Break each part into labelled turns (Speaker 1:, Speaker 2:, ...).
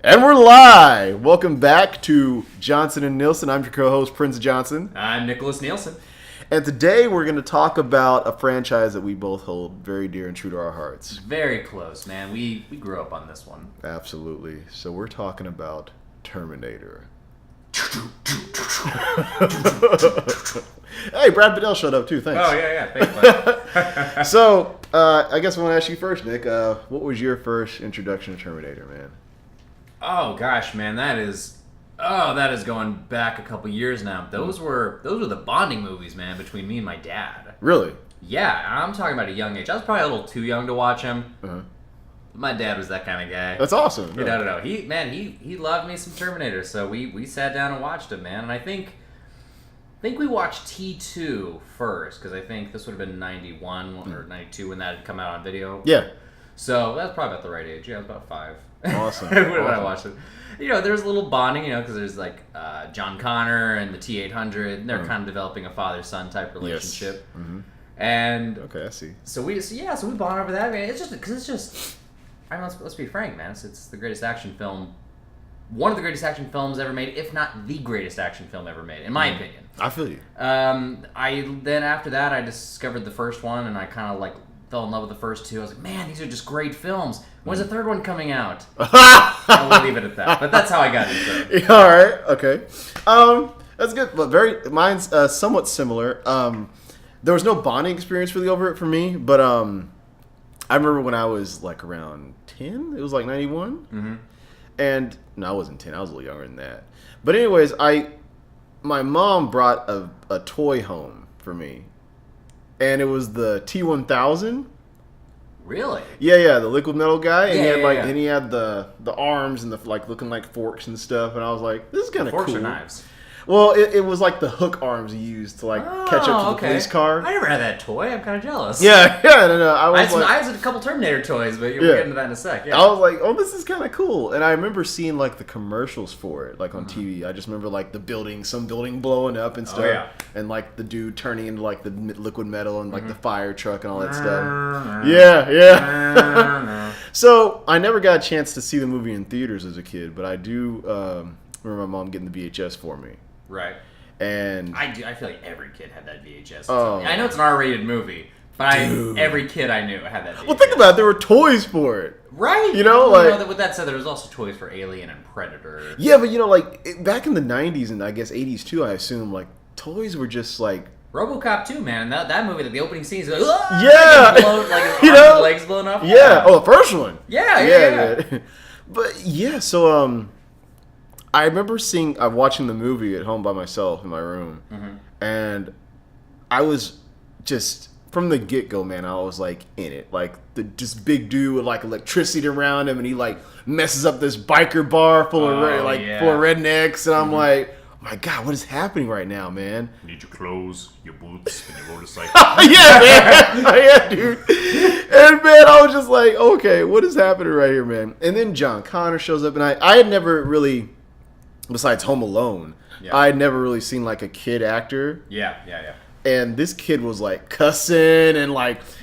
Speaker 1: And we're live! Welcome back to Johnson and Nielsen. I'm your co-host, Prince Johnson.
Speaker 2: I'm Nickolaus Nielsen.
Speaker 1: And today we're going to talk about a franchise that we both hold very dear and true to our hearts.
Speaker 2: Very close, man. We grew up on this one.
Speaker 1: Absolutely. So we're talking about Terminator. Hey, Brad Bedell showed up too. Thanks.
Speaker 2: Oh, yeah. Thanks,
Speaker 1: So, I guess I want to ask you first, Nick. What was your first introduction to Terminator, man?
Speaker 2: Oh, gosh, man. that is going back a couple years now. Those were the bonding movies, man, between me and my dad.
Speaker 1: Really?
Speaker 2: Yeah, I'm talking about a young age. I was probably a little too young to watch him.
Speaker 1: Uh-huh.
Speaker 2: My dad was that kind of guy.
Speaker 1: That's awesome.
Speaker 2: No. He loved me some Terminator, so we sat down and watched it, man. And I think we watched T2 first, because I think this would have been 91 or 92 when that had come out on video.
Speaker 1: Yeah.
Speaker 2: So that's probably about the right age. Yeah, I was about 5.
Speaker 1: Awesome.
Speaker 2: when I watched it. There's a little bonding, because there's like John Connor and the T-800, and they're kind of developing a father-son type relationship.
Speaker 1: Yes. Mm-hmm.
Speaker 2: And
Speaker 1: okay, I see.
Speaker 2: So we bond over that. Man, it's just. I mean, let's be frank, man. It's the greatest action film, one of the greatest action films ever made, if not the greatest action film ever made, in my opinion.
Speaker 1: I feel you.
Speaker 2: After that, I discovered the first one, and I kind of fell in love with the first two. I was like, man, these are just great films. When's the third one coming out? I'll leave it at that. But that's how I got into it.
Speaker 1: All right. Okay. That's good. But mine's somewhat similar. There was no bonding experience really over it for me, but I remember when I was around 10. It was 91.
Speaker 2: Mm-hmm.
Speaker 1: And no, I wasn't 10. I was a little younger than that. But anyways, my mom brought a toy home for me, and it was the T-1000.
Speaker 2: Really?
Speaker 1: Yeah, the liquid metal guy, and
Speaker 2: Yeah.
Speaker 1: and he had the arms and the looking like forks and stuff, and I was like, this is kind of cool.
Speaker 2: Forks or knives?
Speaker 1: Well, it was like the hook arms you used to catch up to the police car.
Speaker 2: I never had that toy. I'm kind of jealous.
Speaker 1: Yeah, no.
Speaker 2: I had a couple Terminator toys, but we'll get into that in a sec. Yeah.
Speaker 1: I was like, oh, this is kind of cool. And I remember seeing the commercials for it, on TV. I just remember some building blowing up and stuff.
Speaker 2: Oh, yeah.
Speaker 1: And the dude turning into the liquid metal and the fire truck and all that stuff. Yeah. So I never got a chance to see the movie in theaters as a kid, but I do remember my mom getting the VHS for me.
Speaker 2: Right.
Speaker 1: And
Speaker 2: I feel like every kid had that VHS.
Speaker 1: Oh.
Speaker 2: I know it's an R-rated movie, but every kid I knew had that VHS.
Speaker 1: Well, think about it. There were toys for it.
Speaker 2: Right. With that said, there was also toys for Alien and Predator.
Speaker 1: Yeah, but back in the 90s and I guess 80s too, I assume toys were just
Speaker 2: RoboCop 2, man. That movie, the opening scene is
Speaker 1: yeah,
Speaker 2: his legs blown up.
Speaker 1: Yeah. Oh, the first one.
Speaker 2: Yeah.
Speaker 1: But yeah, so I remember watching the movie at home by myself in my room, and I was just from the get go, man. I was in it, just big dude with electricity around him, and he messes up this biker bar full of rednecks, and I'm like, oh my God, what is happening right now, man?
Speaker 3: You need your clothes, your boots, and your motorcycle.
Speaker 1: Yeah, man. Yeah, dude. And, man, I was just like, okay, what is happening right here, man? And then John Connor shows up, and I had never really, besides Home Alone, I had never really seen, a kid actor.
Speaker 2: Yeah.
Speaker 1: And this kid was, cussing, and,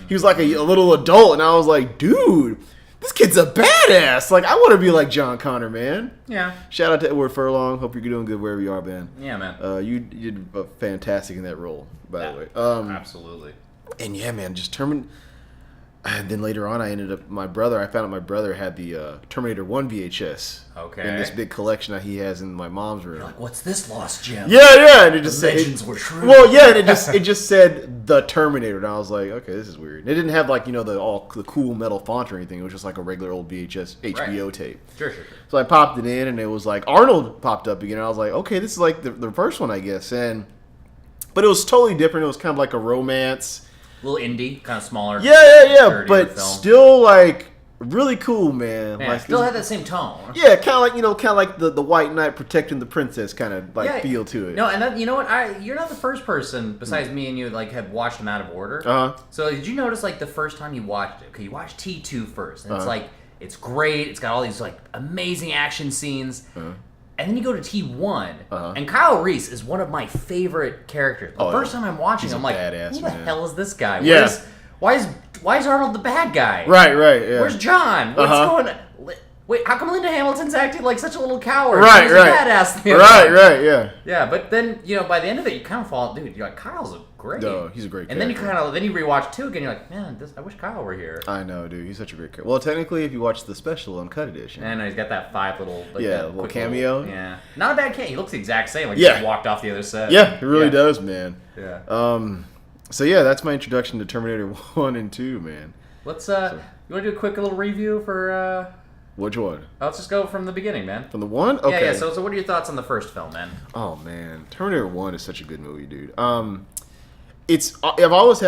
Speaker 1: he was, a little adult, and I was like, dude, this kid's a badass. I want to be like John Connor, man.
Speaker 2: Yeah.
Speaker 1: Shout out to Edward Furlong. Hope you're doing good wherever you are, man.
Speaker 2: Yeah, man.
Speaker 1: You did fantastic in that role, by the way.
Speaker 2: Absolutely.
Speaker 1: And yeah, man, just and then later on, I found out my brother had the Terminator 1 VHS.
Speaker 2: Okay.
Speaker 1: In this big collection that he has in my mom's room.
Speaker 2: You're like, what's this lost gem?
Speaker 1: Yeah, and it just said
Speaker 2: legends were true.
Speaker 1: Well, yeah, and it just said the Terminator, and I was like, okay, this is weird. And it didn't have the cool metal font or anything. It was just a regular old VHS HBO tape.
Speaker 2: Sure.
Speaker 1: So I popped it in, and it was Arnold popped up again. And I was like, okay, this is the first one, I guess. But it was totally different. It was kind of a romance.
Speaker 2: A little indie, kind of smaller.
Speaker 1: Yeah, but film. Still really cool, man.
Speaker 2: Still had that same tone.
Speaker 1: Yeah, kind of the White Knight protecting the princess kind of feel to it.
Speaker 2: No, and you know what? You're not the first person besides me and you have watched them out of order.
Speaker 1: Uh-huh.
Speaker 2: So did you notice the first time you watched it? Okay, you watched T2 first, and it's it's great. It's got all these amazing action scenes. Uh-huh. And then you go to T1, and Kyle Reese is one of my favorite characters. The first time I'm watching him, I'm like, who the hell is this guy?
Speaker 1: Yeah.
Speaker 2: Why is Arnold the bad guy?
Speaker 1: Right, yeah.
Speaker 2: Where's John? What's going on? wait, how come Linda Hamilton's acting like such a little coward?
Speaker 1: Right,
Speaker 2: She's
Speaker 1: right.
Speaker 2: a badass.
Speaker 1: Right, yeah.
Speaker 2: Yeah, but then, by the end of it, you kind of fall, dude, you're like, Kyle's great.
Speaker 1: No, he's a great
Speaker 2: And
Speaker 1: character.
Speaker 2: then you rewatch 2 again, you're like, man, I wish Kyle were here.
Speaker 1: I know, dude. He's such a great character. Well, technically, if you watch the special uncut edition.
Speaker 2: I know, he's got that 5 little...
Speaker 1: little cameo.
Speaker 2: Yeah. Not a bad cameo. He looks the exact same. Like, he just walked off the other set.
Speaker 1: Yeah, he really does, man.
Speaker 2: Yeah.
Speaker 1: So, yeah, that's my introduction to Terminator 1 and 2, man.
Speaker 2: Let's, you want to do a quick little review for,
Speaker 1: Which one?
Speaker 2: Let's just go from the beginning, man.
Speaker 1: From the 1? Okay.
Speaker 2: Yeah, so what are your thoughts on the first film, man?
Speaker 1: Oh, man. Terminator 1 is such a good movie, dude. There's always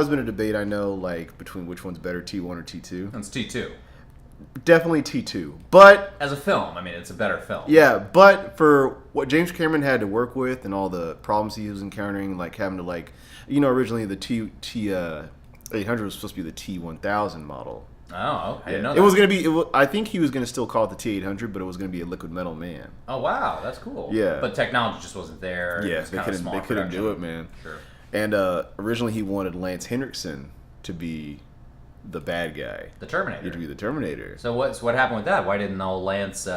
Speaker 1: been a debate, I know, like, between which one's better, T1 or T2.
Speaker 2: It's T2.
Speaker 1: Definitely T2. But...
Speaker 2: as a film, I mean, it's a better film.
Speaker 1: Yeah, but for what James Cameron had to work with and all the problems he was encountering, like having to, like... originally the T800 was supposed to be the T1000 model.
Speaker 2: Oh, I didn't know that.
Speaker 1: It was going to be... I think he was going to still call it the T800, but it was going to be a liquid metal man.
Speaker 2: Oh, wow. That's cool.
Speaker 1: Yeah.
Speaker 2: But technology just wasn't there.
Speaker 1: Yeah,
Speaker 2: they
Speaker 1: couldn't do it, man.
Speaker 2: Sure.
Speaker 1: And originally he wanted Lance Henriksen to be the bad guy.
Speaker 2: The Terminator.
Speaker 1: To be the Terminator.
Speaker 2: So what happened with that? Why didn't Lance...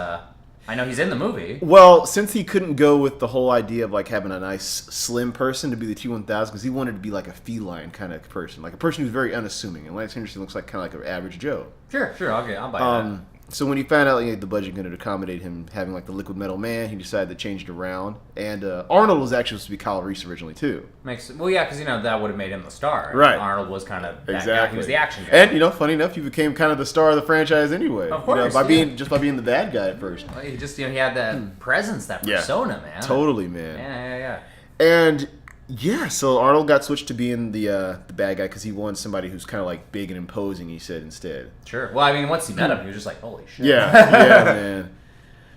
Speaker 2: I know he's in the movie.
Speaker 1: Well, since he couldn't go with the whole idea of like having a nice slim person to be the T-1000, because he wanted to be like a feline kind of person, like a person who's very unassuming, and Lance Henriksen looks like kind of like an average Joe.
Speaker 2: Sure, okay, I'll buy that.
Speaker 1: So when he found out the budget couldn't accommodate him having like the liquid metal man, he decided to change it around. And Arnold was actually supposed to be Kyle Reese originally too.
Speaker 2: Because that would have made him the star.
Speaker 1: Right.
Speaker 2: Arnold was kind of that
Speaker 1: exactly.
Speaker 2: guy. He was the action guy.
Speaker 1: And funny enough, he became kind of the star of the franchise anyway.
Speaker 2: Of course,
Speaker 1: by being the bad guy at first.
Speaker 2: Well, he just he had that presence, that persona, man.
Speaker 1: Totally, man.
Speaker 2: Yeah.
Speaker 1: And yeah, so Arnold got switched to being the bad guy because he wanted somebody who's kind of like big and imposing. He said instead.
Speaker 2: Sure. Well, I mean, once he met him, he was just like, holy shit.
Speaker 1: Yeah, man.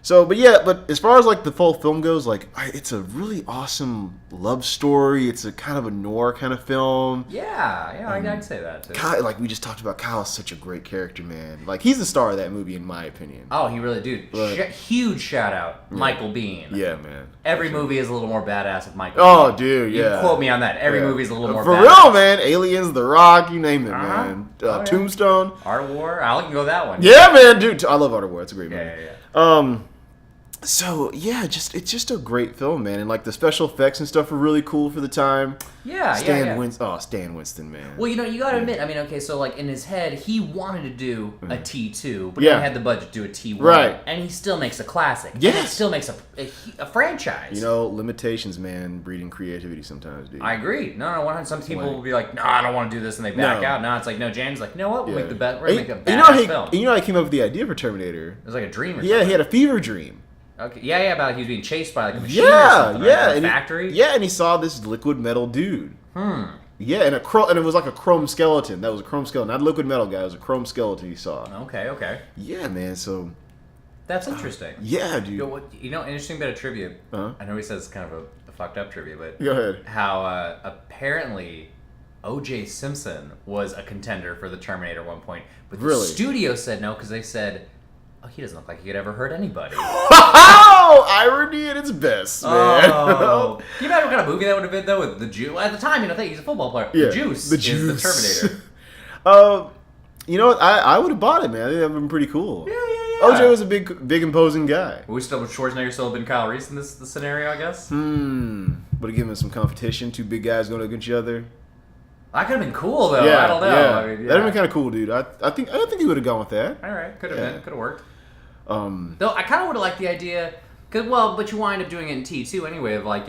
Speaker 1: So, but as far as like the full film goes, like it's a really awesome love story. It's a kind of a noir kind of film.
Speaker 2: Yeah, I'd say that too.
Speaker 1: Kyle, like we just talked about, Kyle's such a great character, man. Like he's the star of that movie in my opinion.
Speaker 2: Oh, he really, dude. Huge shout out, Michael Biehn.
Speaker 1: Yeah, man.
Speaker 2: Every movie is a little more badass with Michael.
Speaker 1: Oh,
Speaker 2: Biehn.
Speaker 1: dude, yeah.
Speaker 2: You can quote me on that. Every movie is a little more
Speaker 1: for
Speaker 2: badass.
Speaker 1: real, man. Aliens, The Rock, you name it, man. Tombstone,
Speaker 2: Art of War. I can go that one.
Speaker 1: Yeah, man, dude. I love Art of War. It's a great movie.
Speaker 2: Yeah.
Speaker 1: So yeah, it's just a great film, man, and like the special effects and stuff are really cool for the time.
Speaker 2: Yeah,
Speaker 1: Stan Winston, man.
Speaker 2: Well, you gotta admit, I mean, okay, so like in his head, he wanted to do a T2, but he had the budget to do a T1,
Speaker 1: right?
Speaker 2: And he still makes a classic.
Speaker 1: Yes,
Speaker 2: and he still makes a franchise.
Speaker 1: Limitations, man, breeding creativity sometimes, dude.
Speaker 2: I agree. No, some people will be like, no, I don't want to do this, and they back out. No, it's like, no, James, like, you know what? We'll make the best. We're gonna make a badass film.
Speaker 1: You know, I came up with the idea for Terminator.
Speaker 2: It was like a dream.
Speaker 1: He had a fever dream.
Speaker 2: Okay. Yeah, about he was being chased by like a machine or something. Right? In a factory.
Speaker 1: And he saw this liquid metal dude. Yeah, and it was like a chrome skeleton. That was a chrome skeleton, not a liquid metal guy. It was a chrome skeleton he saw.
Speaker 2: Okay.
Speaker 1: Yeah, man. So
Speaker 2: that's interesting.
Speaker 1: Yeah, dude.
Speaker 2: Interesting bit of trivia. I know he says kind of a fucked up trivia, but
Speaker 1: go ahead.
Speaker 2: How apparently O.J. Simpson was a contender for the Terminator at one point, but the studio said no because they said, "Oh, he doesn't look like he could ever hurt anybody."
Speaker 1: Oh, irony at its best, man.
Speaker 2: Oh, you know what kind of movie that would have been though with the Juice? At the time, he's a football player.
Speaker 1: Yeah,
Speaker 2: the Juice is the Terminator.
Speaker 1: You know what? I would have bought it, man. I think that would have been pretty cool.
Speaker 2: Yeah.
Speaker 1: OJ was a big imposing guy.
Speaker 2: Would Schwarzenegger still have been Kyle Reese in this scenario? I guess.
Speaker 1: Would have given him some competition. Two big guys going against each other.
Speaker 2: That could have been cool though.
Speaker 1: Yeah,
Speaker 2: I don't know.
Speaker 1: Yeah.
Speaker 2: I mean,
Speaker 1: That'd have been kind of cool, dude. I think he would have gone with that.
Speaker 2: All right, could have worked. Though I kind of would have liked the idea, but you wind up doing it in T2 anyway. Of like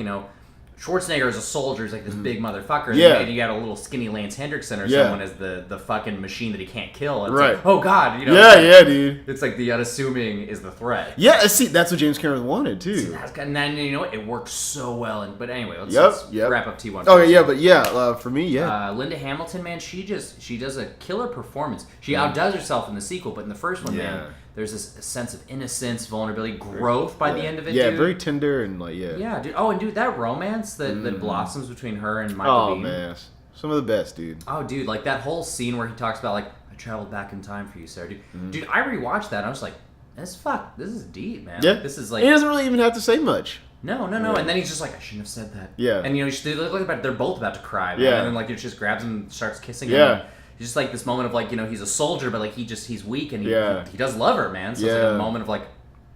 Speaker 2: Schwarzenegger as a soldier is like this big motherfucker, and you got a little skinny Lance Henriksen or someone as the fucking machine that he can't kill. It's like, oh god,
Speaker 1: Yeah, dude.
Speaker 2: It's like the unassuming is the threat.
Speaker 1: Yeah, see, that's what James Cameron wanted too.
Speaker 2: And then it works so well. But anyway, let's wrap up T1.
Speaker 1: Okay, for me,
Speaker 2: Linda Hamilton, man, she does a killer performance. She outdoes herself in the sequel, but in the first one, man, there's this sense of innocence, vulnerability, growth by the end of it.
Speaker 1: Yeah,
Speaker 2: dude.
Speaker 1: very tender and
Speaker 2: Yeah, dude. Oh, and dude, that romance that blossoms between her and Michael Biehn.
Speaker 1: Oh man, some of the best, dude.
Speaker 2: Oh, dude, like that whole scene where he talks about like, I traveled back in time for you, Sarah. Dude, I rewatched that and I was like, this is deep, man.
Speaker 1: Yeah,
Speaker 2: this is like.
Speaker 1: He doesn't really even have to say much.
Speaker 2: No, and then he's just like, I shouldn't have said that.
Speaker 1: Yeah,
Speaker 2: and they look like they're both about to cry. Man.
Speaker 1: Yeah,
Speaker 2: and then like it just grabs him and starts kissing him. just like this moment of like, he's a soldier, but like he's weak and he does love her, man. So it's like a moment of like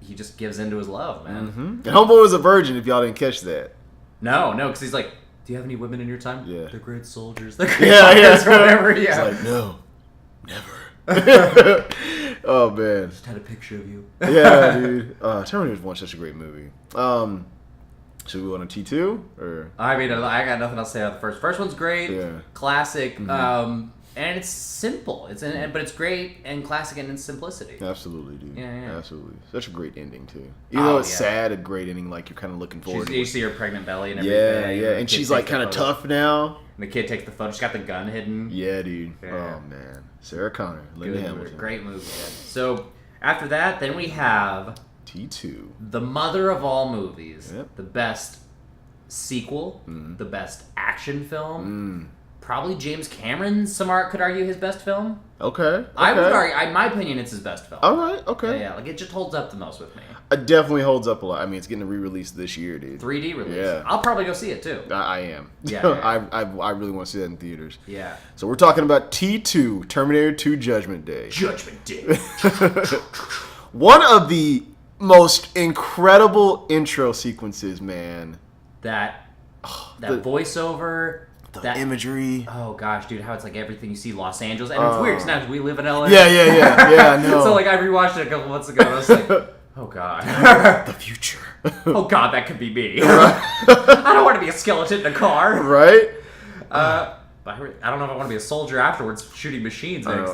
Speaker 2: he just gives into his love, man.
Speaker 1: Mm-hmm. And Homeboy was a virgin. If y'all didn't catch that.
Speaker 2: No, because he's like, do you have any women in your time?
Speaker 1: Yeah,
Speaker 2: they're great soldiers. They're great fighters, or whatever. Yeah,
Speaker 1: it's like no, never. Oh man,
Speaker 2: just had a picture of you.
Speaker 1: Yeah, dude. Terminator 1 such a great movie. Should we go on a T2 or?
Speaker 2: I mean, I got nothing else to say about the first. First one's great, classic, and it's simple. But it's great and classic in its simplicity.
Speaker 1: Absolutely, dude.
Speaker 2: Yeah.
Speaker 1: Absolutely. Such a great ending too. Even though it's sad, a great ending. Like you're kind of looking forward to.
Speaker 2: You see her pregnant belly and everything.
Speaker 1: Yeah, and she's like kind of tough now.
Speaker 2: And the kid takes the photo. She's got the gun hidden.
Speaker 1: Yeah, dude.
Speaker 2: Yeah.
Speaker 1: Oh man, Sarah Connor, Linda Hamilton.
Speaker 2: Great movie. Man. So after that, then we have
Speaker 1: T2,
Speaker 2: the mother of all movies,
Speaker 1: Yep.
Speaker 2: the best sequel, the best action film. Probably James Cameron. Some could argue his best film.
Speaker 1: Okay.
Speaker 2: I would argue, in my opinion, it's his best film.
Speaker 1: All right. Okay.
Speaker 2: Yeah. Like it just holds up the most with me.
Speaker 1: It definitely holds up a lot. I mean, it's getting a re-release this year, dude.
Speaker 2: 3D release.
Speaker 1: Yeah.
Speaker 2: I'll probably go see it too.
Speaker 1: I am.
Speaker 2: Yeah.
Speaker 1: I really want to see that in theaters.
Speaker 2: Yeah.
Speaker 1: So we're talking about T2, Terminator 2 Judgment Day.
Speaker 2: Judgment Day.
Speaker 1: One of the most incredible intro sequences, man.
Speaker 2: That voiceover.
Speaker 1: The imagery.
Speaker 2: Oh gosh, dude, how it's like everything you see Los Angeles. And it's weird because now we live in LA.
Speaker 1: Yeah, I know.
Speaker 2: So like I rewatched it a couple months ago and I was like, oh god.
Speaker 1: The future.
Speaker 2: Oh god, that could be me. I don't want to be a skeleton in a car.
Speaker 1: Right?
Speaker 2: But I don't know if I want to be a soldier afterwards shooting machines, man.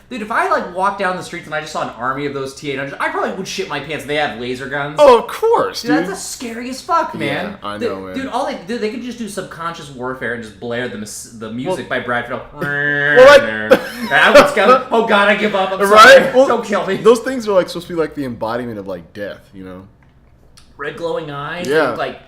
Speaker 2: Dude, if I like walked down the streets and I just saw an army of those T-800s, I probably would shit my pants. They have laser guns.
Speaker 1: Oh, of course, dude.
Speaker 2: That's scary as fuck, man.
Speaker 1: Yeah, I know, man.
Speaker 2: Dude, all they could just do subconscious warfare and just blare the music by Bradfield. Oh god, I give up. I'm sorry. Well, don't kill me.
Speaker 1: Those things are like supposed to be like the embodiment of like death, you know?
Speaker 2: Red glowing eyes.
Speaker 1: Yeah.
Speaker 2: Like,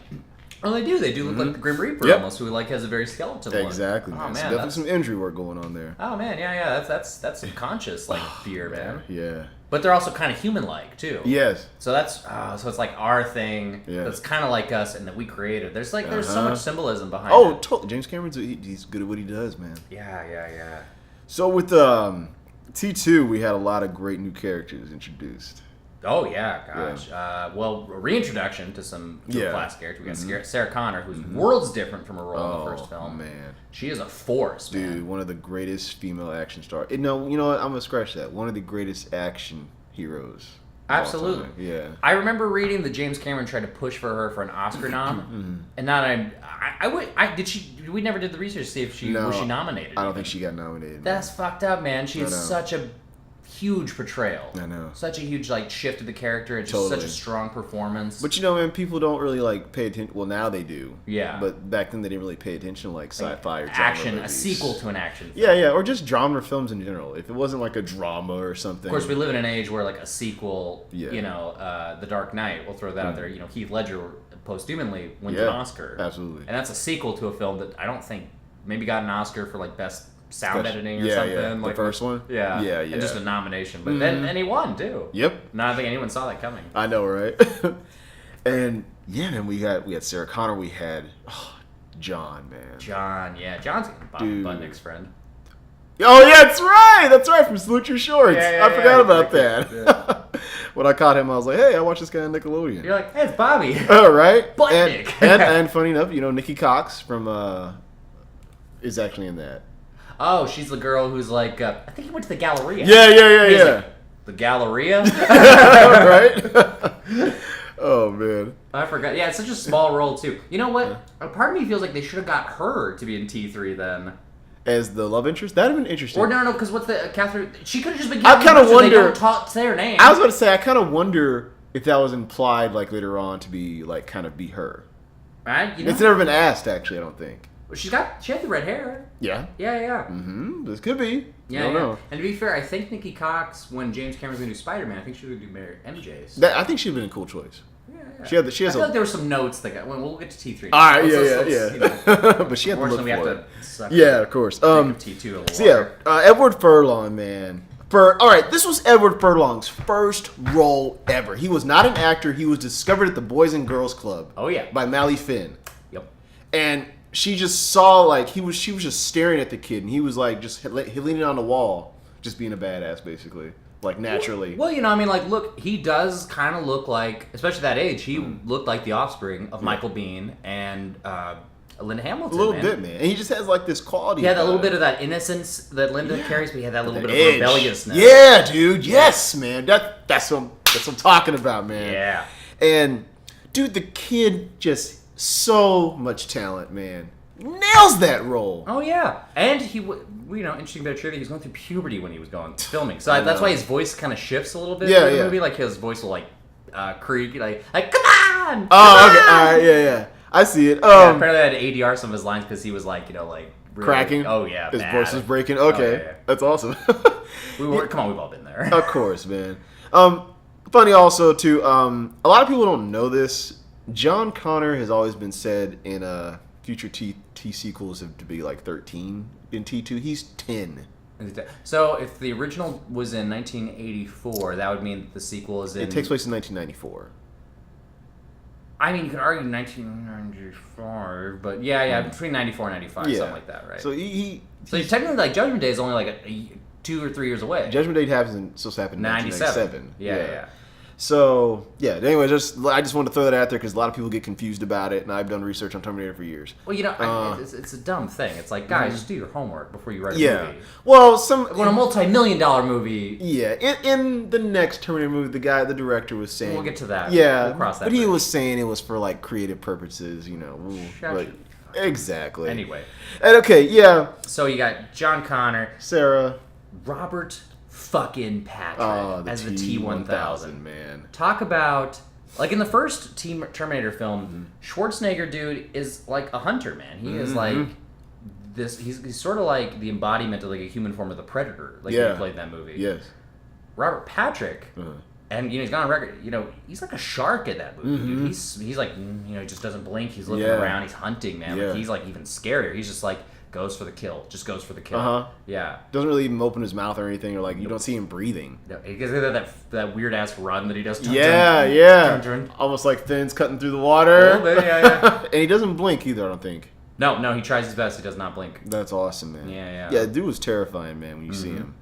Speaker 2: well, they do. They do look like the Grim Reaper almost, who like has a very skeletal look.
Speaker 1: Exactly, man. Oh, man. So definitely some injury work going on there.
Speaker 2: Oh man, yeah. That's subconscious like fear, man.
Speaker 1: Yeah.
Speaker 2: But they're also kind of human-like too.
Speaker 1: Yes.
Speaker 2: So that's so it's like our thing that's kind of like us and that we created. There's like there's so much symbolism behind it.
Speaker 1: Oh, totally. James Cameron's he's good at what he does, man.
Speaker 2: Yeah.
Speaker 1: So with T2, we had a lot of great new characters introduced.
Speaker 2: Oh yeah, gosh. Yeah. Well, a reintroduction to some class characters. We got Sarah Connor, who's worlds different from her role in the first film.
Speaker 1: Man,
Speaker 2: she is a force,
Speaker 1: dude.
Speaker 2: man.
Speaker 1: One of the greatest female action stars. No, you know what? I'm gonna scratch that. One of the greatest action heroes.
Speaker 2: Absolutely.
Speaker 1: Yeah.
Speaker 2: I remember reading that James Cameron tried to push for her for an Oscar nom, and not we never did the research to see if was she nominated.
Speaker 1: I don't think she got nominated.
Speaker 2: That's fucked up, man. She has such a huge portrayal.
Speaker 1: I know.
Speaker 2: Such a huge shift of the character. It's just such a strong performance.
Speaker 1: But man, people don't really pay attention. Well, now they do.
Speaker 2: Yeah.
Speaker 1: But back then they didn't really pay attention to sci-fi or
Speaker 2: action,
Speaker 1: movies.
Speaker 2: A sequel to an action film.
Speaker 1: Yeah, or just genre films in general. If it wasn't like a drama or something.
Speaker 2: Of course, we live in an age where a sequel, The Dark Knight, we'll throw that out there. Heath Ledger posthumously wins an Oscar.
Speaker 1: Absolutely.
Speaker 2: And that's a sequel to a film that I don't think maybe got an Oscar for best sound editing or something.
Speaker 1: Yeah. The first one?
Speaker 2: Yeah. And just a nomination. But then he won, too.
Speaker 1: Yep.
Speaker 2: Not think anyone saw that coming.
Speaker 1: I know, right? And, man, we had Sarah Connor. We had John, man.
Speaker 2: John's Bob Budnick's friend.
Speaker 1: Oh, yeah, that's right. From Salute Your Shorts. I forgot about that.
Speaker 2: Yeah.
Speaker 1: When I caught him, I was like, hey, I watched this guy on Nickelodeon.
Speaker 2: You're like, hey, it's Bobby.
Speaker 1: Oh, right?
Speaker 2: Budnick.
Speaker 1: And funny enough, Nikki Cox from is actually in that.
Speaker 2: Oh, she's the girl who's I think he went to the Galleria.
Speaker 1: Yeah.
Speaker 2: The Galleria?
Speaker 1: Right? Oh, man.
Speaker 2: I forgot. Yeah, it's such a small role, too. You know what? A part of me feels like they should have got her to be in T3 then.
Speaker 1: As the love interest? That would have been interesting.
Speaker 2: Or no, because what's the Catherine? She could have just been.
Speaker 1: I kind of wonder.
Speaker 2: They don't talk their name.
Speaker 1: I was about to say, I kind of wonder if that was implied, later on, to be kind of be her.
Speaker 2: Right?
Speaker 1: It's never been asked, actually. I don't think.
Speaker 2: Well, she had the red hair.
Speaker 1: Yeah.
Speaker 2: Yeah.
Speaker 1: Mm-hmm. This could be.
Speaker 2: Yeah.
Speaker 1: I don't know.
Speaker 2: And to be fair, I think Nikki Cox, when James Cameron was going to do Spider-Man, I think she was going to do MJ. So.
Speaker 1: I think she'd have been a cool choice.
Speaker 2: Yeah.
Speaker 1: She has
Speaker 2: I feel like there were some notes that got. We'll get to T3.
Speaker 1: All right, yeah. But she had to look for it. Yeah, of course.
Speaker 2: T2 a little.
Speaker 1: So Edward Furlong, man. All right, this was Edward Furlong's first role ever. He was not an actor. He was discovered at the Boys and Girls Club.
Speaker 2: Oh yeah.
Speaker 1: By Mally Finn.
Speaker 2: Yep.
Speaker 1: And she just saw like she was just staring at the kid, and he was like just leaning on the wall, just being a badass, basically, like naturally.
Speaker 2: Well, you know, I mean, like, look, he does kind of look like, especially that age, he looked like the offspring of Michael Biehn and Linda Hamilton.
Speaker 1: A little bit, man. And he just has like this quality.
Speaker 2: He had that little bit of that innocence that Linda carries, but he had that little bit
Speaker 1: edge.
Speaker 2: of rebelliousness.
Speaker 1: Yeah, dude. Yes, man. That's what I'm talking about, man.
Speaker 2: Yeah.
Speaker 1: And dude, the kid just so much talent, man. Nails that role.
Speaker 2: Oh yeah, and he, interesting bit of trivia. He was going through puberty when he was filming, so that's why his voice kind of shifts a little bit.
Speaker 1: Yeah,
Speaker 2: in the
Speaker 1: yeah.
Speaker 2: movie, like his voice will like creak, like come on.
Speaker 1: Oh, okay, all right, yeah. I see it.
Speaker 2: Yeah, apparently I had to ADR some of his lines because he was like, like really,
Speaker 1: cracking.
Speaker 2: Oh yeah,
Speaker 1: his
Speaker 2: mad.
Speaker 1: voice was breaking. Okay,
Speaker 2: yeah.
Speaker 1: That's awesome.
Speaker 2: Come on, we've all been there.
Speaker 1: Of course, man. Funny also too. A lot of people don't know this. John Connor has always been said in future T sequels to be like 13 in T2. He's 10.
Speaker 2: So if the original was in 1984, that would mean that the sequel is in.
Speaker 1: It takes place in 1994.
Speaker 2: I mean, you could argue 1995, but yeah, between 94 and 95, something like that, right?
Speaker 1: So
Speaker 2: so technically, like Judgment Day is only like 2 or 3 years away.
Speaker 1: Judgment Day supposed to happen in 1997.
Speaker 2: Yeah.
Speaker 1: So yeah. Anyway, I just wanted to throw that out there because a lot of people get confused about it, and I've done research on Terminator for years.
Speaker 2: Well, it's a dumb thing. It's like, guys, just do your homework before you write a movie.
Speaker 1: Well,
Speaker 2: when a multi-million-dollar movie.
Speaker 1: Yeah, in the next Terminator movie, the director was saying.
Speaker 2: We'll get to that.
Speaker 1: Yeah,
Speaker 2: we'll cross that.
Speaker 1: But he was saying it was for like creative purposes, Exactly.
Speaker 2: Anyway.
Speaker 1: And okay, yeah.
Speaker 2: So you got John Connor,
Speaker 1: Sarah,
Speaker 2: Robert fucking Patrick as the T-1000.
Speaker 1: Man.
Speaker 2: Talk about, like, in the first Terminator film, Schwarzenegger dude is like a hunter, man. He is like this. He's sort of like the embodiment of like a human form of the Predator, like he played in that movie.
Speaker 1: Yes.
Speaker 2: Robert Patrick, and he's gone on record. He's like a shark in that movie. Dude. He's like he just doesn't blink. He's looking around. He's hunting, man.
Speaker 1: Yeah.
Speaker 2: Like, he's like even scarier. He's just like. Goes for the kill. Just goes for the kill. Yeah.
Speaker 1: Doesn't really even open his mouth or anything, or like you don't see him breathing.
Speaker 2: No, because that weird ass run that he does.
Speaker 1: Yeah. Almost like fins cutting through the water.
Speaker 2: A little bit, yeah.
Speaker 1: And he doesn't blink either, I don't think.
Speaker 2: No, he tries his best. He does not blink.
Speaker 1: That's awesome, man.
Speaker 2: Yeah.
Speaker 1: Yeah, dude was terrifying, man, when you see him.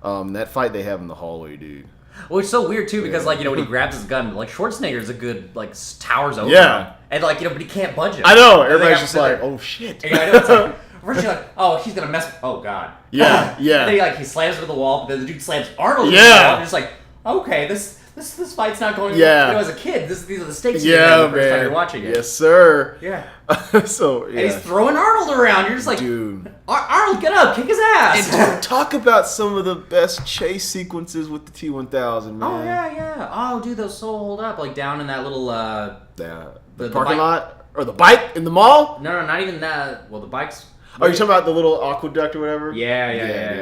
Speaker 1: That fight they have in the hallway, dude.
Speaker 2: Well, it's so weird too because when he grabs his gun, like Schwarzenegger's a good towers over.
Speaker 1: Yeah.
Speaker 2: And but he can't budge it.
Speaker 1: I know. Everybody's just like, oh shit.
Speaker 2: Yeah, I know. It's like, first you're like, oh, he's gonna mess. Oh god.
Speaker 1: Yeah.
Speaker 2: And then he slams into the wall, but then the dude slams Arnold into the wall. And you're just like, okay, this fight's not going. As a kid, these are the stakes you have the first time you're watching it.
Speaker 1: Yes, sir.
Speaker 2: Yeah.
Speaker 1: So yeah.
Speaker 2: And he's throwing Arnold around. You're just like,
Speaker 1: dude,
Speaker 2: Arnold, get up, kick his ass.
Speaker 1: And talk about some of the best chase sequences with the T-1000, man.
Speaker 2: Oh yeah. Oh, dude, those so hold up, like down in that little
Speaker 1: the parking lot or the bike in the mall.
Speaker 2: No, not even that. Well, the bikes.
Speaker 1: Are you talking about the little aqueduct or whatever?
Speaker 2: Yeah.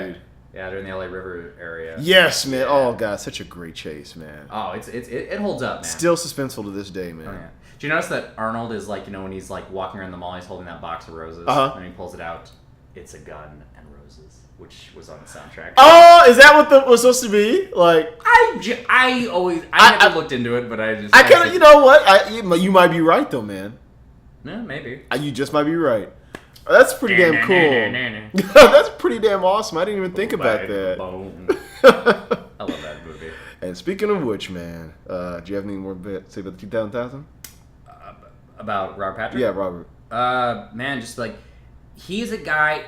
Speaker 1: Dude.
Speaker 2: Yeah, they're in the LA River area.
Speaker 1: Yes, man. Oh god, such a great chase, man.
Speaker 2: Oh, it holds up, man.
Speaker 1: Still suspenseful to this day, man.
Speaker 2: Oh, yeah. Do you notice that Arnold is like, when he's like walking around the mall, he's holding that box of roses, and he pulls it out. It's a gun and roses, which was on the soundtrack.
Speaker 1: Oh, is that what was supposed to be? Like,
Speaker 2: I never looked into it, but I
Speaker 1: kind of, you know what? You might be right though, man.
Speaker 2: Yeah, maybe.
Speaker 1: You just might be right. That's pretty damn cool. That's pretty damn awesome. I didn't even think about that.
Speaker 2: I love that movie.
Speaker 1: And speaking of which, man, do you have any more to say about the 2000?
Speaker 2: About Robert Patrick?
Speaker 1: Yeah, Robert.
Speaker 2: Man, just like, he's a guy.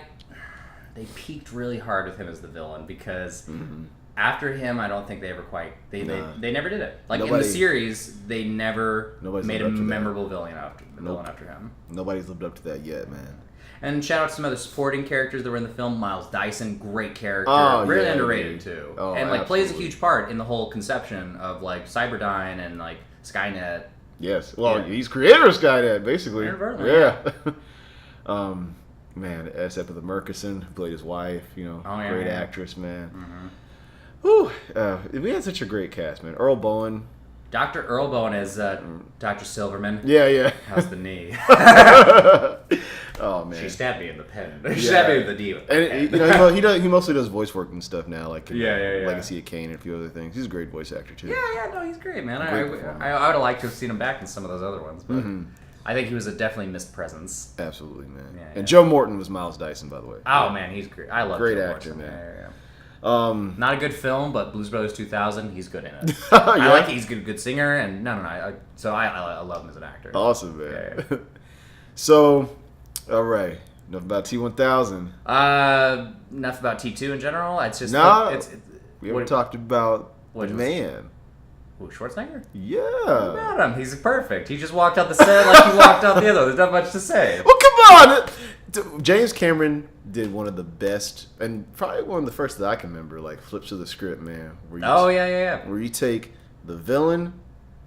Speaker 2: They peaked really hard with him as the villain because after him, I don't think they ever quite they never did it. Like in the series, they never made a memorable villain after him.
Speaker 1: Nobody's lived up to that yet, man.
Speaker 2: And shout out to some other supporting characters that were in the film. Miles Dyson, great character, really underrated too, and like plays a huge part in the whole conception of like Cyberdyne and like Skynet.
Speaker 1: Yes, well, he's creator of Skynet, basically. Yeah. Man, Epitha Murkison, who played his wife, great actress, man. Whew, we had such a great cast, man. Earl Bowen.
Speaker 2: Dr. Earl Bowen as Dr. Silverman.
Speaker 1: Yeah.
Speaker 2: How's the knee?
Speaker 1: Oh man,
Speaker 2: she stabbed me in the pen. She stabbed me with the diva.
Speaker 1: And he mostly does voice work and stuff now, like Legacy of Kain and a few other things. He's a great voice actor too.
Speaker 2: Yeah, no, he's great, man. I would have liked to have seen him back in some of those other ones, but I think he was a definitely missed presence.
Speaker 1: Absolutely, man.
Speaker 2: Yeah,
Speaker 1: and Joe Morton was Miles Dyson, by the way.
Speaker 2: Oh man, he's great. I love
Speaker 1: great
Speaker 2: Joe
Speaker 1: actor,
Speaker 2: Morton.
Speaker 1: man.
Speaker 2: Yeah. Not a good film, but Blues Brothers 2000, he's good in it.
Speaker 1: Yeah?
Speaker 2: I like it. He's a good singer, and so I love him as an actor.
Speaker 1: Awesome, man.
Speaker 2: Yeah.
Speaker 1: So, all right. Enough about T1000.
Speaker 2: Enough about T2 in general. It's just
Speaker 1: we haven't talked about the man.
Speaker 2: Ooh, Schwarzenegger?
Speaker 1: Yeah.
Speaker 2: What about him? He's perfect. He just walked out the set like he walked out the other. There's not much to say.
Speaker 1: Well, come on. James Cameron did one of the best, and probably one of the first that I can remember, like flips of the script, man. Where you take the villain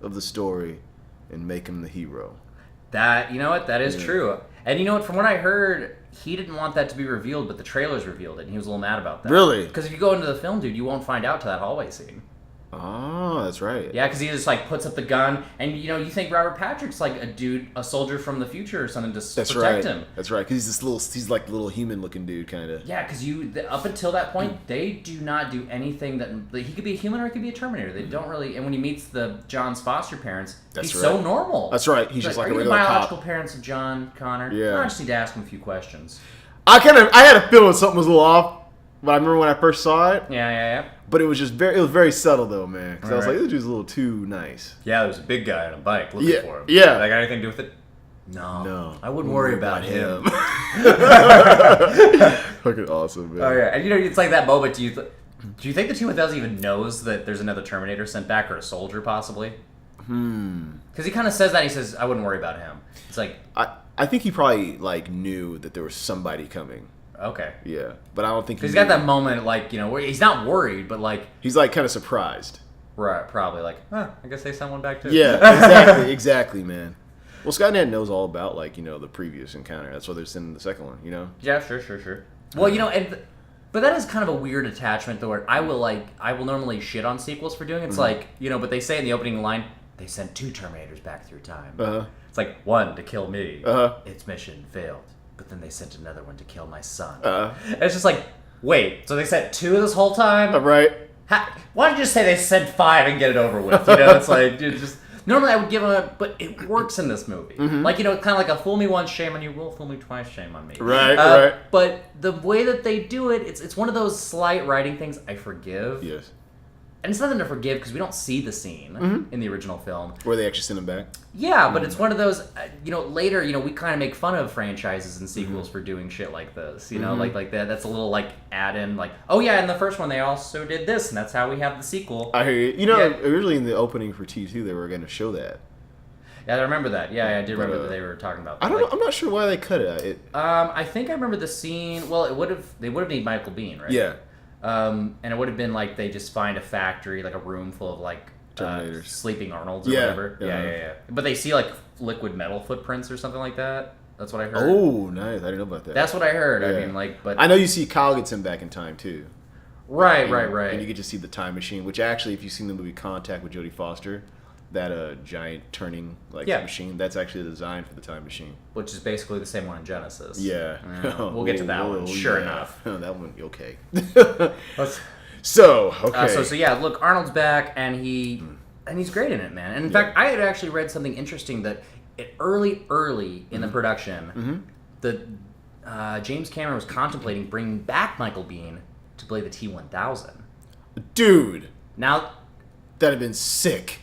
Speaker 1: of the story and make him the hero.
Speaker 2: You know what? That is true. And you know what? From what I heard, he didn't want that to be revealed, but the trailers revealed it, and he was a little mad about that.
Speaker 1: Really?
Speaker 2: Because if you go into the film, dude, you won't find out till that hallway scene.
Speaker 1: Oh, that's right.
Speaker 2: Yeah, because he just like puts up the gun, and you think Robert Patrick's like a soldier from the future or something to protect him.
Speaker 1: That's right. Because he's like a little human-looking dude, kind of.
Speaker 2: Yeah, because up until that point, they do not do anything that he could be a human or he could be a Terminator. They don't really. And when he meets John's foster parents, he's so normal.
Speaker 1: That's right. He's just like a regular
Speaker 2: cop. Are you the
Speaker 1: cop.
Speaker 2: biological parents of John Connor?
Speaker 1: Yeah.
Speaker 2: I just need to ask him a few questions.
Speaker 1: I had a feeling something was a little off. But I remember when I first saw it.
Speaker 2: Yeah.
Speaker 1: But it was very subtle though, man. Because I was like, this dude's a little too nice.
Speaker 2: Yeah, there's a big guy on a bike looking for him.
Speaker 1: Yeah.
Speaker 2: That got anything to do with it? No. I wouldn't worry about him.
Speaker 1: Fucking awesome, man.
Speaker 2: Oh yeah, and it's like that moment. Do you think the T1000 even knows that there's another Terminator sent back or a soldier possibly? Because he kind of says that. He says, "I wouldn't worry about him." It's like
Speaker 1: I think he probably like knew that there was somebody coming.
Speaker 2: Okay.
Speaker 1: Yeah, but I don't think
Speaker 2: he's got that moment where he's not worried, but like
Speaker 1: he's like kind of surprised.
Speaker 2: Right, probably like, I guess they sent one back too.
Speaker 1: Yeah, exactly, man. Well, Skynet knows all about the previous encounter. That's why they're sending the second one.
Speaker 2: Yeah, sure. Well, but that is kind of a weird attachment though. Where I will normally shit on sequels for doing. It's but they say in the opening line they sent 2 Terminators back through time. It's like one to kill me. Its mission failed. But then they sent another one to kill my son. It's just like, wait, so they sent 2 this whole time?
Speaker 1: Right.
Speaker 2: Why don't you just say they sent 5 and get it over with? It's like, just normally I would give them but it works in this movie. Like, kind of like a fool me once, shame on you, will fool me twice, shame on me.
Speaker 1: Right.
Speaker 2: But the way that they do it, it's one of those slight writing things I forgive.
Speaker 1: Yes.
Speaker 2: And it's nothing to forgive because we don't see the scene in the original film.
Speaker 1: Where they actually send him back?
Speaker 2: Yeah, but it's one of those, later, we kind of make fun of franchises and sequels for doing shit like this, like that. That's a little, add-in, oh yeah, in the first one they also did this, and that's how we have the sequel.
Speaker 1: I hear you. Originally in the opening for T2, they were going to show that.
Speaker 2: Yeah, I remember that. Yeah, I did remember that they were talking about that.
Speaker 1: I don't know. I'm not sure why they cut it.
Speaker 2: I think I remember the scene, well, they would have needed Michael Biehn, right?
Speaker 1: Yeah.
Speaker 2: And it would have been they just find a factory, a room full of
Speaker 1: Terminators.
Speaker 2: Sleeping Arnolds or whatever. Yeah. But they see liquid metal footprints or something like that. That's what I heard.
Speaker 1: Oh, nice. I didn't know about that.
Speaker 2: That's what I heard.
Speaker 1: Yeah.
Speaker 2: I mean, but
Speaker 1: I know you see Kyle gets him back in time too.
Speaker 2: Right.
Speaker 1: And you get to see the time machine, which actually, if you've seen the movie Contact with Jodie Foster, that giant turning machine, that's actually the design for the time machine.
Speaker 2: Which is basically the same one in Genesis.
Speaker 1: Yeah.
Speaker 2: We'll get to that one. Sure enough.
Speaker 1: That one, okay.
Speaker 2: Okay.
Speaker 1: So
Speaker 2: yeah, look, Arnold's back, and he's great in it, man. And in fact, I had actually read something interesting that early in the production, that James Cameron was contemplating bringing back Michael Biehn to play the T-1000.
Speaker 1: Dude.
Speaker 2: Now,
Speaker 1: that'd have been sick.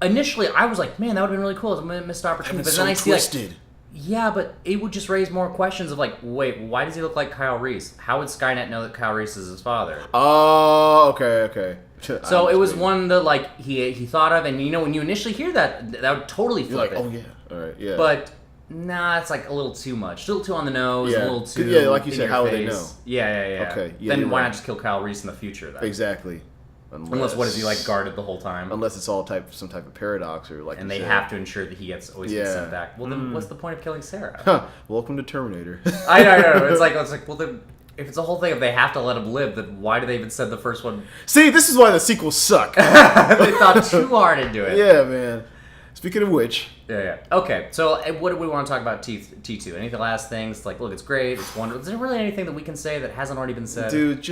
Speaker 2: Initially, I was like, man, that would have been really cool. It's a missed opportunity. But then I see
Speaker 1: twisted.
Speaker 2: Yeah, but it would just raise more questions of wait, why does he look like Kyle Reese? How would Skynet know that Kyle Reese is his father?
Speaker 1: Oh, okay.
Speaker 2: So it was one that he thought of, and when you initially hear that would totally flip it.
Speaker 1: Oh yeah, all right, yeah.
Speaker 2: But nah, it's a little too much, a little too on the nose, a little too
Speaker 1: like you said, how would they know?
Speaker 2: Yeah.
Speaker 1: Okay,
Speaker 2: then why not just kill Kyle Reese in the future then?
Speaker 1: Exactly.
Speaker 2: Unless what is he guarded the whole time?
Speaker 1: Unless it's all some type of paradox or
Speaker 2: and they have to ensure that he always gets sent back. Well, then what's the point of killing Sarah?
Speaker 1: Welcome to Terminator.
Speaker 2: I know. It's like well, then, if it's a whole thing, if they have to let him live, then why do they even send the first one?
Speaker 1: See, this is why the sequels suck.
Speaker 2: They thought too hard into it.
Speaker 1: Yeah, man. Speaking of which.
Speaker 2: Yeah. Okay, so what do we want to talk about T2? Any of the last things? Look, it's great. It's wonderful. Is there really anything that we can say that hasn't already been said?
Speaker 1: Dude,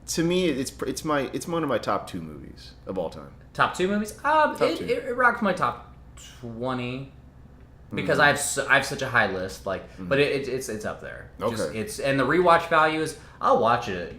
Speaker 1: to me, it's one of my top 2 movies of all time.
Speaker 2: Top 2 movies? It rocked my top 20. because I have such a high list. Like, but it's up there.
Speaker 1: Okay.
Speaker 2: And the rewatch value is I'll watch it.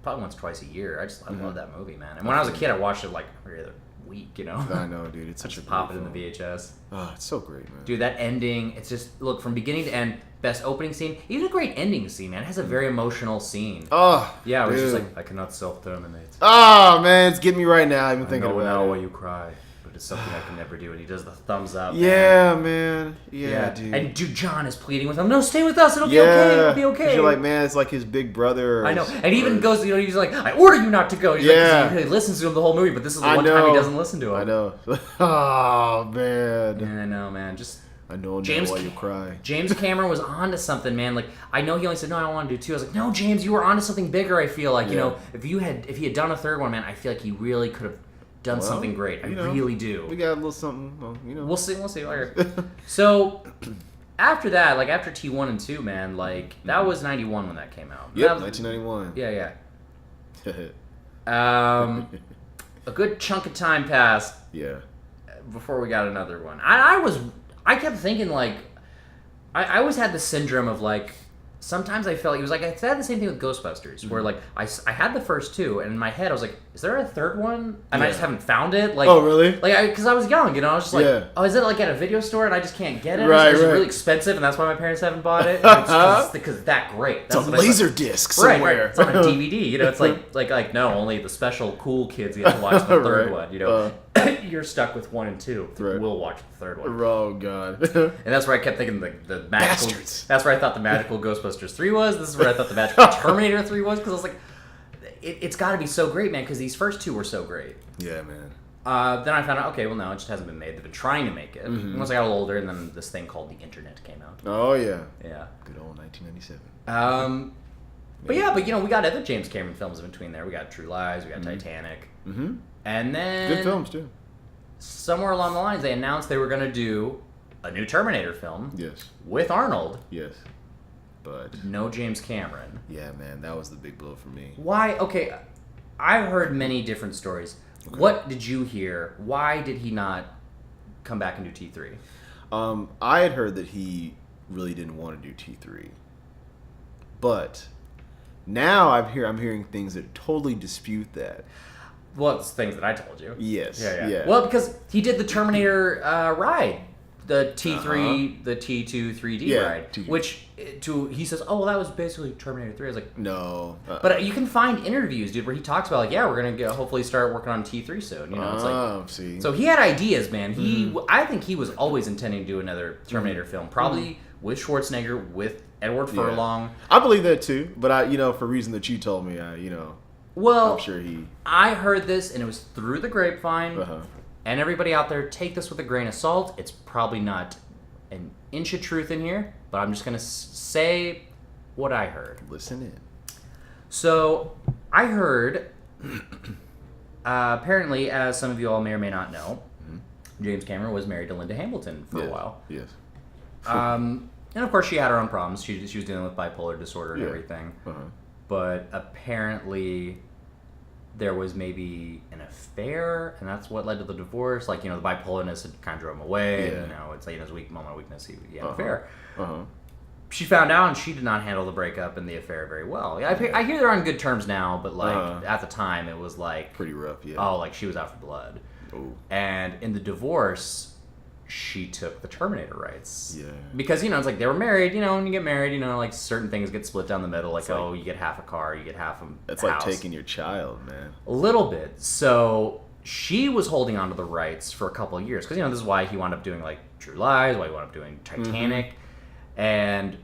Speaker 2: Probably once, twice a year. I love that movie, man. And when I was a kid, I watched it like every other week.
Speaker 1: I know, dude. It's such a
Speaker 2: pop it
Speaker 1: great
Speaker 2: in the VHS.
Speaker 1: Oh, it's so great, man.
Speaker 2: Dude, that ending. It's just look from beginning to end. Best opening scene, even a great ending scene, man. It has a very emotional scene.
Speaker 1: Oh,
Speaker 2: yeah, where it's
Speaker 1: dude.
Speaker 2: just like, I cannot self-terminate.
Speaker 1: Oh, man, it's getting me right now. I've been thinking about
Speaker 2: now
Speaker 1: it.
Speaker 2: why you cry, but it's something I can never do. And he does the thumbs up.
Speaker 1: Yeah, man. Yeah, dude.
Speaker 2: And dude, John is pleading with him. No, stay with us. It'll be okay. It'll be okay.
Speaker 1: You're like, man, it's like his big brother.
Speaker 2: I know. And he even goes, he's like, I order you not to go. He's like, he listens to him the whole movie, but this is the one time he doesn't listen to him.
Speaker 1: I know. Oh, man.
Speaker 2: Yeah, I know, man.
Speaker 1: I know why you cry.
Speaker 2: James Cameron was onto something, man. Like, I know he only said, no, I don't want to do two. I was like, no, James, you were onto something bigger, I feel like. If he had done a third one, man, I feel like he really could have done something great. I really do.
Speaker 1: We got a little something,
Speaker 2: We'll see. So, after that, like, after T1 and 2, man, like, that was 91 when that came out.
Speaker 1: Yep, 1991.
Speaker 2: Yeah. A good chunk of time passed.
Speaker 1: Yeah.
Speaker 2: Before we got another one. I kept thinking, like, I always had the syndrome of, like, sometimes I felt, it was like, I had the same thing with Ghostbusters, where, like, I had the first two, and in my head, I was like, is there a third one? And I just haven't found it. Like,
Speaker 1: oh, really?
Speaker 2: Like, because I was young, I was just like, oh, is it, like, at a video store, and I just can't get it?
Speaker 1: Right,
Speaker 2: Is it really expensive, and that's why my parents haven't bought it? Because it's that great. That's
Speaker 1: it's a laser disc somewhere.
Speaker 2: Right. It's on a DVD, it's like, no, only the special cool kids get to watch the third one, You're stuck with 1 and 2.
Speaker 1: Right.
Speaker 2: We'll watch the third one.
Speaker 1: Oh, God.
Speaker 2: And that's where I kept thinking the magical...
Speaker 1: Bastards.
Speaker 2: That's where I thought the magical Ghostbusters 3 was. This is where I thought the magical Terminator 3 was. Because I was like, it's got to be so great, man. Because these first two were so great.
Speaker 1: Yeah, man.
Speaker 2: Then I found out, okay, well, no, it just hasn't been made. They've been trying to make it. Once I got a little older, and then this thing called the internet came out.
Speaker 1: Oh, yeah.
Speaker 2: Yeah.
Speaker 1: Good old 1997.
Speaker 2: But we got other James Cameron films in between there. We got True Lies. We got Titanic.
Speaker 1: Mm-hmm.
Speaker 2: And then...
Speaker 1: Good films, too.
Speaker 2: Somewhere along the lines, they announced they were going to do a new Terminator film.
Speaker 1: Yes.
Speaker 2: With Arnold.
Speaker 1: Yes. But...
Speaker 2: no James Cameron.
Speaker 1: Yeah, man. That was the big blow for me.
Speaker 2: Why? Okay, I've heard many different stories. Okay. What did you hear? Why did he not come back and do T3?
Speaker 1: I had heard that he really didn't want to do T3. But now I'm hearing things that totally dispute that.
Speaker 2: Well, it's things that I told you.
Speaker 1: Yes. Yeah.
Speaker 2: Well, because he did the Terminator ride, the T3, the T2 3D ride, which he says, oh, well, that was basically Terminator 3. I was like,
Speaker 1: no.
Speaker 2: But you can find interviews, dude, where he talks about, like, yeah, we're gonna hopefully start working on T3 soon. It's like,
Speaker 1: see.
Speaker 2: So he had ideas, man. I think he was always intending to do another Terminator film, probably with Schwarzenegger, with Edward Furlong.
Speaker 1: I believe that too, but for reason that you told me,
Speaker 2: well,
Speaker 1: I'm sure
Speaker 2: I heard this, and it was through the grapevine. And everybody out there, take this with a grain of salt. It's probably not an inch of truth in here, but I'm just going to say what I heard.
Speaker 1: Listen in.
Speaker 2: So, I heard, apparently, as some of you all may or may not know, James Cameron was married to Linda Hamilton for a while.
Speaker 1: Yes.
Speaker 2: And of course, she had her own problems. She was dealing with bipolar disorder and everything. But apparently, there was maybe an affair, and that's what led to the divorce. Like, the bipolarness had kind of drove him away. It's like in his moment of weakness, he had an affair. She found out, and she did not handle the breakup and the affair very well. I hear they're on good terms now, but at the time, it was like
Speaker 1: pretty rough. Yeah.
Speaker 2: Oh, like she was out for blood.
Speaker 1: Oh.
Speaker 2: And in the divorce, she took the Terminator rights.
Speaker 1: Yeah.
Speaker 2: Because, it's like they were married, when you get married, like certain things get split down the middle. Like, you get half a car, you get half a
Speaker 1: That's
Speaker 2: house.
Speaker 1: like taking your child, man.
Speaker 2: A little bit. So she was holding on to the rights for a couple of years. Because, this is why he wound up doing, like, True Lies, why he wound up doing Titanic. And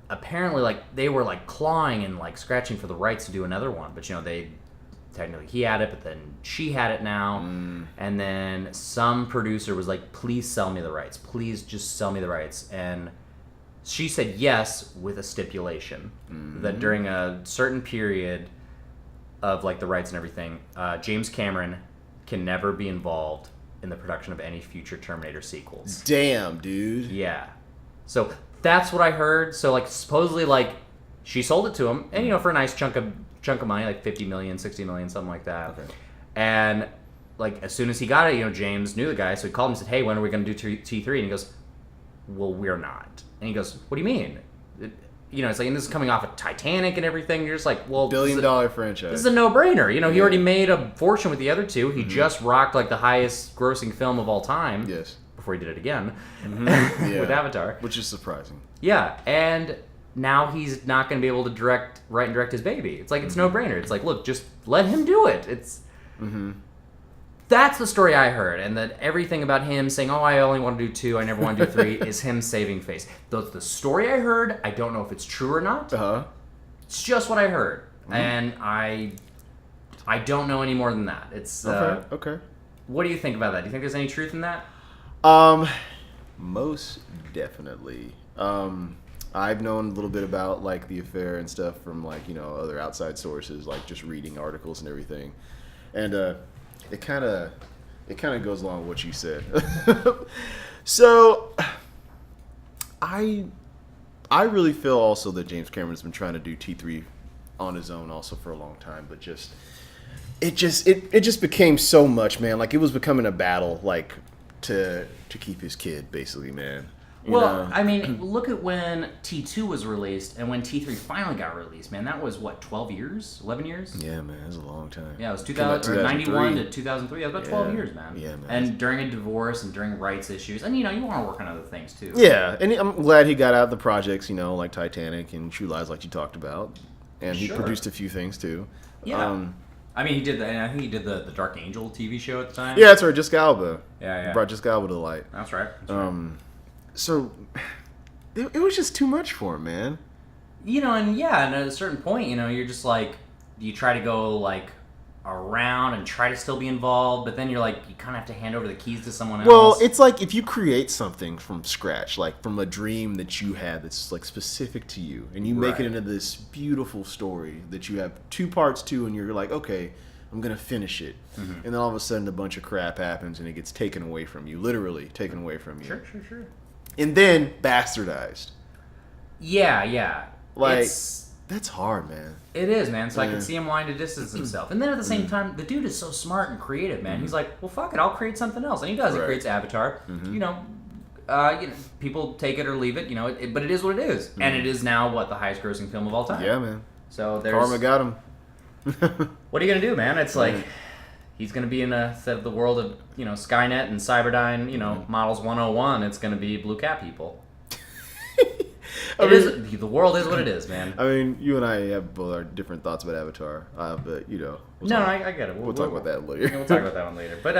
Speaker 2: apparently, like, they were, like, clawing and, like, scratching for the rights to do another one. But, technically he had it, but then she had it now. And then some producer was like, please sell me the rights. Please just sell me the rights. And she said yes with a stipulation that during a certain period of like the rights and everything, James Cameron can never be involved in the production of any future Terminator sequels.
Speaker 1: Damn, dude.
Speaker 2: Yeah. So that's what I heard. So like supposedly like she sold it to him, and for a nice chunk of money, like 50 million, 60 million, something like that.
Speaker 1: Okay.
Speaker 2: And like as soon as he got it, James knew the guy, so he called him and said, hey, when are we going to do T3? And he goes, well, we're not. And he goes, what do you mean? It's like, and this is coming off of Titanic and everything. You're just like, well,
Speaker 1: billion-dollar franchise.
Speaker 2: This is a no-brainer. He already made a fortune with the other two. He just rocked like the highest grossing film of all time.
Speaker 1: Yes.
Speaker 2: Before he did it again
Speaker 1: with
Speaker 2: Avatar.
Speaker 1: Which is surprising.
Speaker 2: Yeah, and now he's not going to be able to write and direct his baby. It's like, it's no-brainer. It's like, look, just let him do it. It's... That's the story I heard, and that everything about him saying, "Oh, I only want to do 2, I never want to do 3," is him saving face. That's the story I heard. I don't know if it's true or not. It's just what I heard, and I don't know any more than that. It's
Speaker 1: okay.
Speaker 2: What do you think about that? Do you think there's any truth in that?
Speaker 1: Most definitely. I've known a little bit about like the affair and stuff from like other outside sources, like just reading articles and everything, and It kind of goes along with what you said. So, I really feel also that James Cameron's been trying to do T3 on his own also for a long time, but it just became so much, man. Like it was becoming a battle, like to keep his kid, basically, man.
Speaker 2: I mean, look at when T2 was released and when T3 finally got released, man. That was, 12 years? 11 years?
Speaker 1: Yeah, man. It was a long time.
Speaker 2: Yeah, it was 91 to 2003. That was about 12 years, man.
Speaker 1: Yeah, man.
Speaker 2: And during a divorce and during rights issues. And, you want to work on other things, too.
Speaker 1: Yeah, and I'm glad he got out the projects, like Titanic and True Lies like you talked about. And he produced a few things, too.
Speaker 2: Yeah. I mean, I think he did the Dark Angel TV show at the time.
Speaker 1: Yeah, that's right. Jessica Alba.
Speaker 2: Yeah.
Speaker 1: He brought Jessica Alba to the light.
Speaker 2: That's right.
Speaker 1: So, it was just too much for him, man.
Speaker 2: And at a certain point, you're just like, you try to go, like, around and try to still be involved, but then you're like, you kind of have to hand over the keys to someone else.
Speaker 1: Well, it's like if you create something from scratch, like from a dream that you had that's, like, specific to you, and you make it into this beautiful story that you have 2 parts to, and you're like, okay, I'm going to finish it. And then all of a sudden a bunch of crap happens and it gets taken away from you, literally taken away from you.
Speaker 2: Sure.
Speaker 1: And then bastardized.
Speaker 2: Yeah.
Speaker 1: Like, that's hard, man.
Speaker 2: It is, man. So I can see him wanting to distance himself. And then at the same time, the dude is so smart and creative, man. He's like, well, fuck it, I'll create something else. And he does. He creates Avatar. People take it or leave it, but it is what it is. And it is now, the highest grossing film of all time.
Speaker 1: Yeah, man.
Speaker 2: So there's...
Speaker 1: Karma got him.
Speaker 2: What are you going to do, man? It's like... He's going to be in a set of the world of, Skynet and Cyberdyne, Models 101. It's going to be Blue Cat people. The world is what it is, man.
Speaker 1: I mean, you and I have both our different thoughts about Avatar, but,
Speaker 2: I get it.
Speaker 1: We'll talk about that later.
Speaker 2: We'll talk about that one later. But,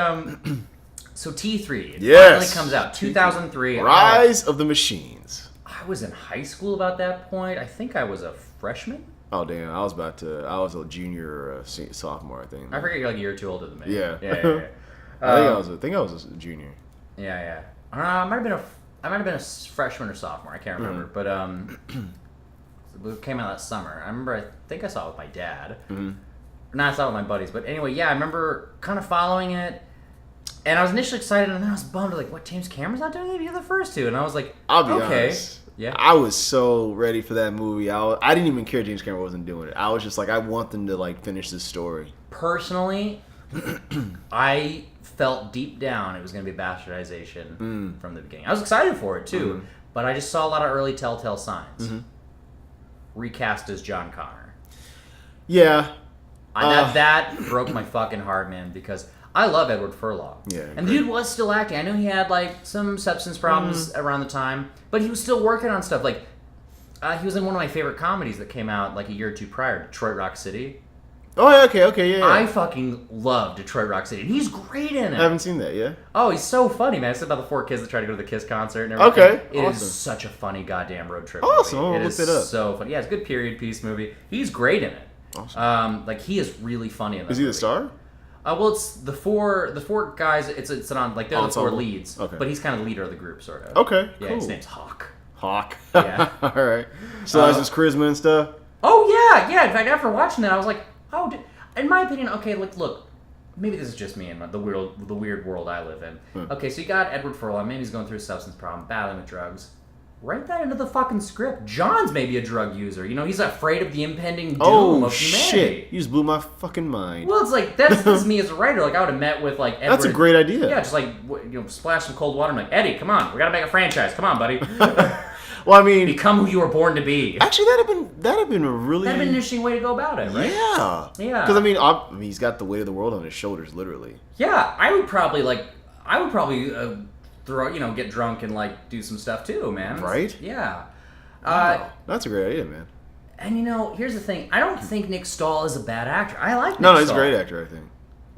Speaker 2: so T3, it finally comes out, 2003.
Speaker 1: Rise of the Machines.
Speaker 2: I was in high school about that point. I think I was a freshman.
Speaker 1: Oh, damn. I was a junior or a sophomore, I think.
Speaker 2: I forget you're like a year or two older than me.
Speaker 1: Yeah. I think I was a junior.
Speaker 2: Yeah. I might have been a freshman or sophomore. I can't remember. But it came out that summer. I remember, I think I saw it with my dad. No, I saw it with my buddies. But anyway, yeah, I remember kind of following it. And I was initially excited, and then I was bummed. Like, what, James Cameron's not doing it? You're the first two. And I was like,
Speaker 1: I'll be honest.
Speaker 2: Yeah.
Speaker 1: I was so ready for that movie. I didn't even care James Cameron wasn't doing it. I was just like, I want them to like finish this story.
Speaker 2: Personally, I felt deep down it was going to be bastardization from the beginning. I was excited for it too, but I just saw a lot of early telltale signs. Recast as John Connor.
Speaker 1: Yeah.
Speaker 2: That broke my fucking heart, man, because I love Edward Furlong.
Speaker 1: Yeah,
Speaker 2: and the dude was still acting. I know he had like some substance problems around the time, but he was still working on stuff. Like he was in one of my favorite comedies that came out like a year or two prior, Detroit Rock City.
Speaker 1: Oh, okay, yeah.
Speaker 2: I fucking love Detroit Rock City, and he's great in it.
Speaker 1: I haven't seen that yet.
Speaker 2: Oh, he's so funny, man. It's about the 4 kids that try to go to the Kiss concert and everything.
Speaker 1: Okay,
Speaker 2: It
Speaker 1: awesome.
Speaker 2: is such a funny goddamn road trip
Speaker 1: Awesome,
Speaker 2: movie.
Speaker 1: I'll look it up.
Speaker 2: So funny. Yeah, it's a good period piece movie. He's great in it.
Speaker 1: Awesome.
Speaker 2: Like he is really funny in that
Speaker 1: Is he
Speaker 2: movie.
Speaker 1: the star?
Speaker 2: Well, it's the four guys. It's on like they're the 4 leads.
Speaker 1: Okay.
Speaker 2: But he's kind of the leader of the group, sort of.
Speaker 1: Okay,
Speaker 2: Yeah,
Speaker 1: cool.
Speaker 2: his name's Hawk.
Speaker 1: Hawk.
Speaker 2: Yeah.
Speaker 1: All right. So has his charisma and stuff.
Speaker 2: Oh yeah. In fact, after watching that, I was like, oh, in my opinion, okay, look. Maybe this is just me and the weird world I live in. Okay, so you got Edward Furlong. Maybe he's going through a substance problem, battling with drugs. write that into the fucking script. John's maybe a drug user. You know, he's afraid of the impending doom of humanity.
Speaker 1: Shit. You just blew my fucking mind.
Speaker 2: Well, it's like, that's me as a writer. Like, I would have met with, like, Edward.
Speaker 1: That's a great idea.
Speaker 2: Yeah, just, like, you know, splash some cold water. I'm like, Eddie, come on. We gotta make a franchise. Come on, buddy.
Speaker 1: Well, I mean...
Speaker 2: Become who you were born to be.
Speaker 1: Actually, that'd have been a really...
Speaker 2: That'd have been an interesting way to go about it, right?
Speaker 1: Yeah.
Speaker 2: Yeah.
Speaker 1: Because, I mean, he's got the weight of the world on his shoulders, literally.
Speaker 2: Yeah, I would probably throw, you know, get drunk and, like, do some stuff, too, man.
Speaker 1: Right?
Speaker 2: Yeah.
Speaker 1: That's a great idea, man.
Speaker 2: And, you know, here's the thing. I don't think Nick Stahl is a bad actor. I like Nick Stahl.
Speaker 1: No, he's a great actor, I think.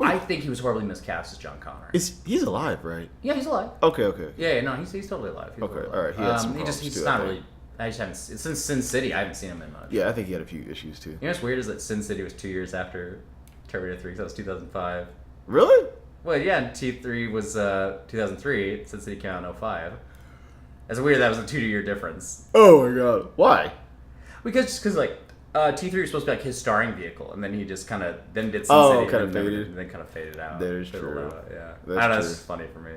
Speaker 2: I think he was horribly miscast as John Connor.
Speaker 1: He's alive, right?
Speaker 2: Yeah, he's alive.
Speaker 1: Okay.
Speaker 2: Yeah, no, he's totally alive. He's
Speaker 1: okay,
Speaker 2: totally alive.
Speaker 1: all right. He had some
Speaker 2: he's not really... I just haven't... Since Sin City, I haven't seen him in much.
Speaker 1: Yeah, I think he had a few issues, too.
Speaker 2: You know what's weird is that Sin City was 2 years after Terminator 3, because that was 2005.
Speaker 1: Really?
Speaker 2: Well, yeah, T3 was 2003, Sin City came out in 2005. It's weird that was a 2-year difference.
Speaker 1: Oh my god. Why?
Speaker 2: Because like, T3 was supposed to be like his starring vehicle, and then he just kind of then did Sin City,
Speaker 1: kind of faded.
Speaker 2: and then kind of faded out.
Speaker 1: That is true.
Speaker 2: Yeah,
Speaker 1: That's
Speaker 2: I don't know,
Speaker 1: true.
Speaker 2: it's funny for me.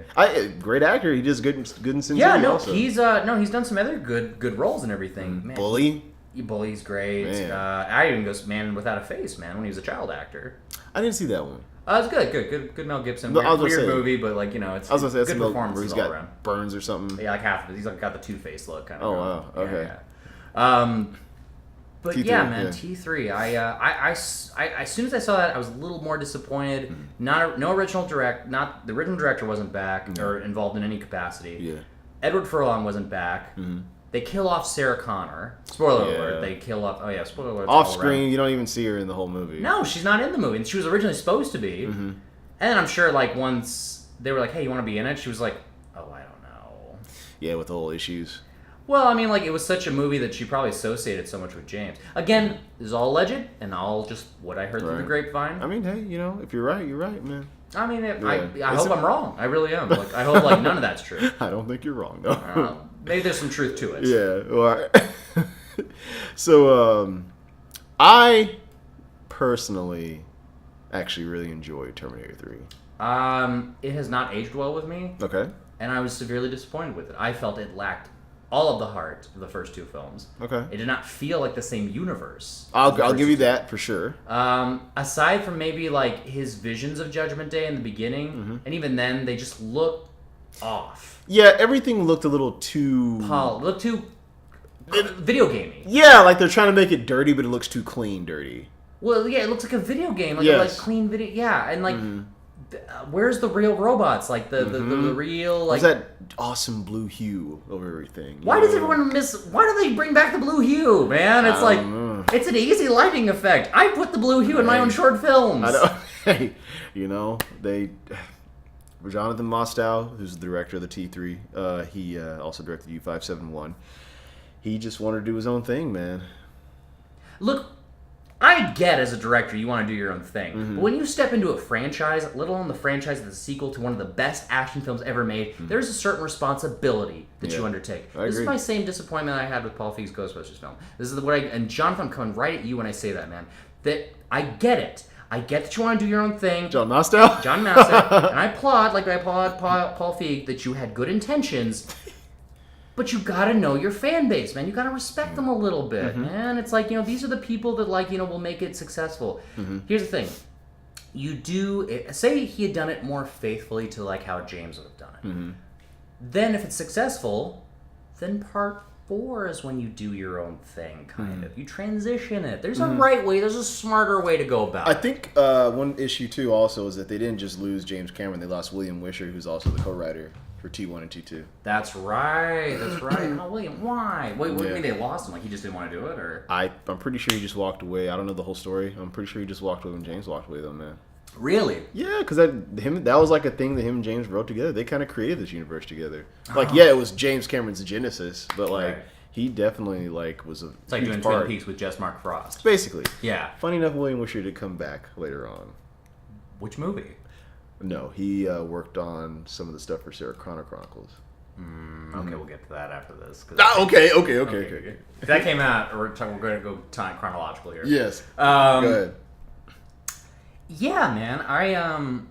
Speaker 1: Great actor. He does good in Sin City.
Speaker 2: Yeah, no,
Speaker 1: also.
Speaker 2: he's done some other good roles and everything. Man,
Speaker 1: Bully.
Speaker 2: Bully's great.
Speaker 1: Man.
Speaker 2: I even goes Man Without a Face, man, when he was a child actor.
Speaker 1: I didn't see that one.
Speaker 2: It's good Mel Gibson.
Speaker 1: No,
Speaker 2: Weird movie, but like, you know, it's
Speaker 1: I was gonna say
Speaker 2: good
Speaker 1: that's
Speaker 2: performance
Speaker 1: where he's
Speaker 2: all
Speaker 1: got
Speaker 2: around.
Speaker 1: burns or something.
Speaker 2: Yeah, like half of it. He's like got the Two-Face look kind of.
Speaker 1: Oh wow. Okay.
Speaker 2: Yeah. But
Speaker 1: T3,
Speaker 2: yeah, man,
Speaker 1: yeah.
Speaker 2: T3. I as soon as I saw that, I was a little more disappointed. Not the original director wasn't back or involved in any capacity.
Speaker 1: Yeah.
Speaker 2: Edward Furlong wasn't back. They kill off Sarah Connor. Spoiler alert. They kill off. Oh yeah, spoiler alert.
Speaker 1: Off screen, you don't even see her in the whole movie.
Speaker 2: No, she's not in the movie, and she was originally supposed to be. And I'm sure, like, once they were like, "Hey, you want to be in it?" She was like, "Oh, I don't know."
Speaker 1: Yeah, with the whole issues.
Speaker 2: Well, I mean, like, it was such a movie that she probably associated so much with James. Again, this is all alleged, and all just what I heard through the grapevine.
Speaker 1: I mean, hey, you know, if you're right, you're right, man.
Speaker 2: I mean, I hope I'm wrong. I really am. Like, I hope, like, none of that's true.
Speaker 1: I don't think you're wrong, though.
Speaker 2: Maybe there's some truth to it.
Speaker 1: Yeah. Well, so, I personally actually really enjoyed Terminator 3.
Speaker 2: It has not aged well with me.
Speaker 1: Okay.
Speaker 2: And I was severely disappointed with it. I felt it lacked all of the heart of the first two films.
Speaker 1: Okay.
Speaker 2: It did not feel like the same universe.
Speaker 1: I'll give you that for sure.
Speaker 2: Aside from maybe like his visions of Judgment Day in the beginning, and even then they just looked off.
Speaker 1: Yeah, everything looked a little too...
Speaker 2: Looked too video gamey.
Speaker 1: Yeah, like they're trying to make it dirty, but it looks too clean dirty.
Speaker 2: Well, yeah, it looks like a video game, like
Speaker 1: Yes.
Speaker 2: like clean video. Yeah, and like, where's the real robots? Like the real like.
Speaker 1: What's that awesome blue hue over everything?
Speaker 2: Why does everyone miss? Why do they bring back the blue hue, man? It's like it's an easy lighting effect. I put the blue hue in my own short films.
Speaker 1: I know. Hey, you know they. Jonathan Mostow, who's the director of the T3, he also directed U571. He just wanted to do his own thing, man.
Speaker 2: Look, I get as a director you want to do your own thing, but when you step into a franchise, let alone the franchise of the sequel to one of the best action films ever made, there's a certain responsibility that you undertake. This is my same disappointment I had with Paul Feig's Ghostbusters film. This is what and Jonathan, I'm coming right at you when I say that, man. That I get it. I get that you want to do your own thing.
Speaker 1: John Mostow?
Speaker 2: John Mostow. And I applaud Paul Feig that you had good intentions, but you gotta know your fan base, man. You gotta respect them a little bit, man. It's like, you know, these are the people that, like, you know, will make it successful. Here's the thing. You do, say he had done it more faithfully to, like, how James would have done it. Then if it's successful, then part 4 is when you do your own thing, kind of. You transition it. There's a right way. There's a smarter way to go about it.
Speaker 1: I think one issue, too, also is that they didn't just lose James Cameron. They lost William Wisher, who's also the co-writer for T1 and T2.
Speaker 2: That's right. Oh, William, why? Wait, what do you mean they lost him? Like, he just didn't want to do it? Or
Speaker 1: I'm pretty sure he just walked away. I don't know the whole story. I'm pretty sure he just walked away when James walked away, though, man.
Speaker 2: Really?
Speaker 1: Yeah, because that was like a thing that him and James wrote together. They kind of created this universe together. Like, yeah, it was James Cameron's Genesis, but, like... Right. He definitely, like, was a
Speaker 2: It's like doing Twin Peaks with just Mark Frost.
Speaker 1: Basically.
Speaker 2: Yeah.
Speaker 1: Funny enough, William Wisher did come back later on.
Speaker 2: Which movie?
Speaker 1: No, he worked on some of the stuff for Sarah Connor Chronicles.
Speaker 2: Okay, we'll get to that after this.
Speaker 1: Okay.
Speaker 2: If that came out, we're going to go time chronological here.
Speaker 1: Yes. Go ahead.
Speaker 2: Yeah, man.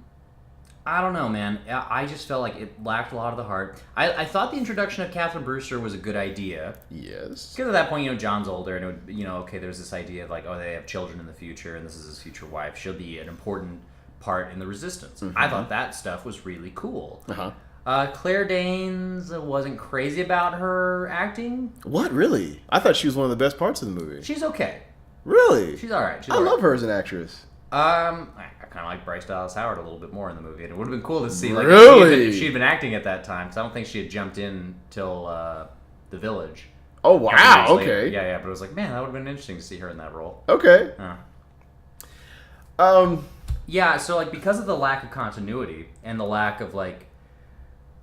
Speaker 2: I don't know, man. I just felt like it lacked a lot of the heart. I thought the introduction of Catherine Brewster was a good idea.
Speaker 1: Yes.
Speaker 2: Because at that point, John's older, and okay, there's this idea of like, oh, they have children in the future, and this is his future wife. She'll be an important part in the resistance. Mm-hmm. I thought that stuff was really cool. Claire Danes wasn't crazy about her acting.
Speaker 1: What, really? I thought she was one of the best parts of the movie.
Speaker 2: She's okay.
Speaker 1: Really?
Speaker 2: She's all right.
Speaker 1: I love her as an actress.
Speaker 2: I kind of like Bryce Dallas Howard a little bit more in the movie, and it would have been cool to see like
Speaker 1: really?
Speaker 2: if she'd been acting at that time, because I don't think she had jumped in till The Village.
Speaker 1: Oh wow! Okay.
Speaker 2: Yeah, but it was like, man, that would have been interesting to see her in that role.
Speaker 1: Okay.
Speaker 2: Yeah, so like because of the lack of continuity and the lack of like,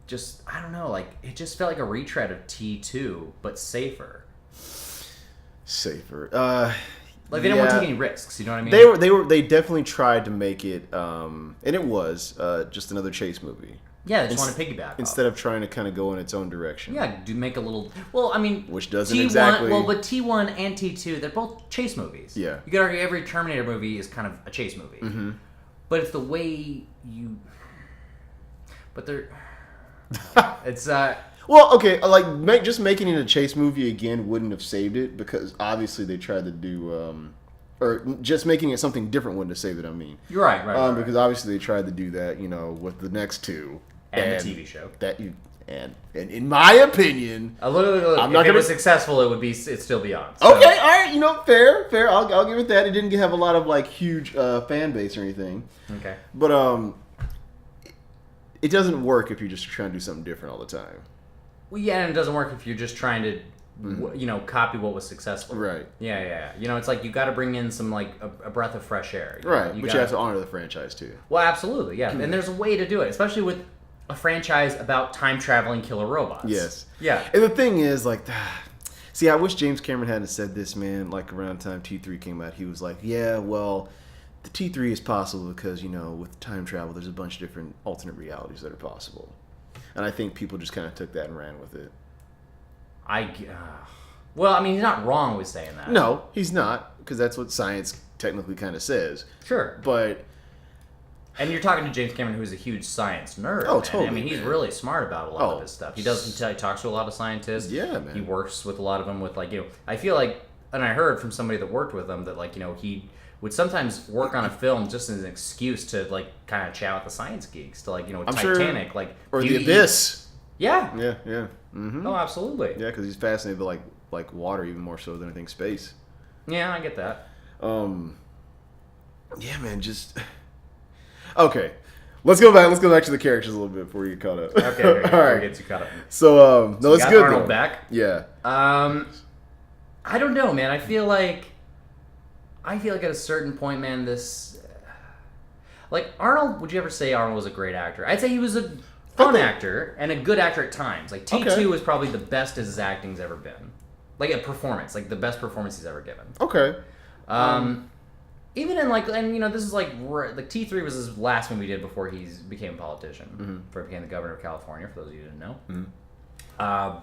Speaker 2: just I don't know, like it just felt like a retread of T2, but safer. Like they didn't want to take any risks, you know what I mean?
Speaker 1: They definitely tried to make it, and it was just another chase movie.
Speaker 2: Yeah, they just want to piggyback
Speaker 1: instead of trying to kind of go in its own direction.
Speaker 2: Yeah, do make a little. Well, I mean,
Speaker 1: which doesn't
Speaker 2: T1,
Speaker 1: exactly.
Speaker 2: Well, but T1 and T2, they're both chase movies.
Speaker 1: Yeah,
Speaker 2: you could argue every Terminator movie is kind of a chase movie, but it's the way you. But they're. It's
Speaker 1: Well, okay, like just making it a chase movie again wouldn't have saved it, because obviously they tried to do, or just making it something different wouldn't have saved it. I mean,
Speaker 2: you're right.
Speaker 1: Because obviously they tried to do that, with the next two
Speaker 2: and the TV show.
Speaker 1: And in my opinion,
Speaker 2: if it was successful, it'd still be on.
Speaker 1: So. Okay, all right, fair. I'll give it that. It didn't have a lot of like huge fan base or anything.
Speaker 2: Okay,
Speaker 1: but it doesn't work if you're just trying to do something different all the time.
Speaker 2: Well, yeah, and it doesn't work if you're just trying to, copy what was successful.
Speaker 1: Right.
Speaker 2: Yeah. It's like you got to bring in some like a breath of fresh air.
Speaker 1: Right. You have to honor the franchise too.
Speaker 2: Well, absolutely, yeah. And there's a way to do it, especially with a franchise about time traveling killer robots.
Speaker 1: Yes.
Speaker 2: Yeah.
Speaker 1: And the thing is, like, see, I wish James Cameron hadn't said this, man. Like around the time T3 came out, he was like, "Yeah, well, the T3 is possible because with time travel, there's a bunch of different alternate realities that are possible." And I think people just kind of took that and ran with it.
Speaker 2: Well, I mean, he's not wrong with saying that.
Speaker 1: No, he's not, because that's what science technically kind of says.
Speaker 2: Sure.
Speaker 1: But...
Speaker 2: And you're talking to James Cameron, who's a huge science nerd.
Speaker 1: Oh,
Speaker 2: man.
Speaker 1: totally.
Speaker 2: I mean, he's really smart about a lot of his stuff. He talks to a lot of scientists.
Speaker 1: Yeah, man.
Speaker 2: He works with a lot of them with, like, I feel like, and I heard from somebody that worked with him that, like, he would sometimes work on a film just as an excuse to, like, kind of chat with the science geeks. To, like, Titanic,
Speaker 1: sure.
Speaker 2: like...
Speaker 1: Or The Abyss.
Speaker 2: Yeah.
Speaker 1: Yeah. Mm-hmm.
Speaker 2: Oh, absolutely.
Speaker 1: Yeah, because he's fascinated with, like water even more so than I think space.
Speaker 2: Yeah, I get that.
Speaker 1: Yeah, man, just... Okay. Let's go back to the characters a little bit before you get caught up.
Speaker 2: Okay.
Speaker 1: All right.
Speaker 2: Get you caught up.
Speaker 1: So, no, it's good.
Speaker 2: Arnold back.
Speaker 1: Yeah.
Speaker 2: I don't know, man. I feel like at a certain point, man, like Arnold. Would you ever say Arnold was a great actor? I'd say he was a fun actor and a good actor at times. Like T2 was probably the best his acting's ever been. Like a performance, like the best performance he's ever given.
Speaker 1: Okay.
Speaker 2: Even in this is like T3 was his last movie he did before he became a politician. Before he became the governor of California, for those of you who didn't know.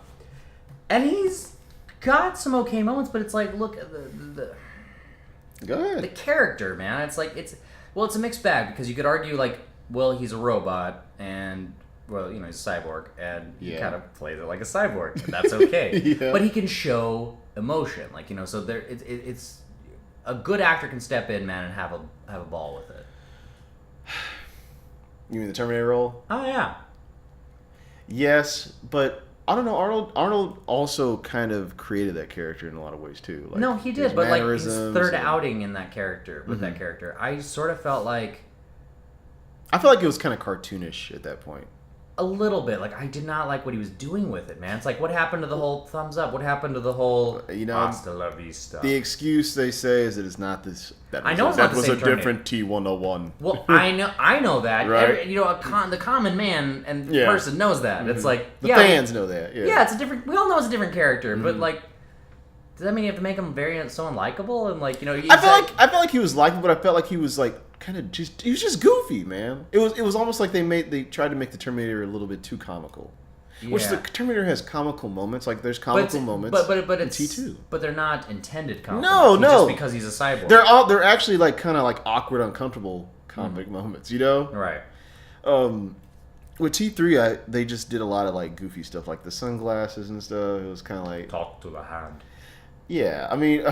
Speaker 2: And he's got some okay moments, but it's like, look at the
Speaker 1: Go ahead.
Speaker 2: the character, man. It's like it's a mixed bag, because you could argue like, well, he's a robot and he's a cyborg, and he kind of plays it like a cyborg, and that's okay.
Speaker 1: Yeah.
Speaker 2: But he can show emotion, like so there it's a good actor can step in, man, and have a ball with it.
Speaker 1: You mean the Terminator role?
Speaker 2: Oh yeah.
Speaker 1: Yes, but I don't know. Arnold also kind of created that character in a lot of ways too. Like,
Speaker 2: no, he did, but like his third
Speaker 1: and...
Speaker 2: outing in that character with that character, I sort of felt like.
Speaker 1: I felt like it was kind of cartoonish at that point.
Speaker 2: A little bit. Like, I did not like what he was doing with it, man. It's like, what happened to the whole thumbs up? What happened to the whole hasta la vista?
Speaker 1: The excuse they say is that it's not this.
Speaker 2: I know it's not the same
Speaker 1: That was a different T101.
Speaker 2: Well, I know that.
Speaker 1: Right?
Speaker 2: The common man and person knows that. It's like
Speaker 1: the fans know that. Yeah,
Speaker 2: it's a different. We all know it's a different character, but like, does that mean you have to make him so unlikable? And like, I
Speaker 1: felt like he was likable, but I felt like he was like kind of he was just goofy, man. It was almost like they tried to make the Terminator a little bit too comical. Yeah. Which the Terminator has comical moments, like there's comical moments.
Speaker 2: But it's
Speaker 1: T2.
Speaker 2: But they're not intended comical.
Speaker 1: No.
Speaker 2: Just because he's a cyborg.
Speaker 1: They're actually like kind of like awkward, uncomfortable comic moments,
Speaker 2: Right.
Speaker 1: With T3, they just did a lot of like goofy stuff, like the sunglasses and stuff. It was kind of like
Speaker 3: Talk to the hand.
Speaker 1: Yeah, I mean,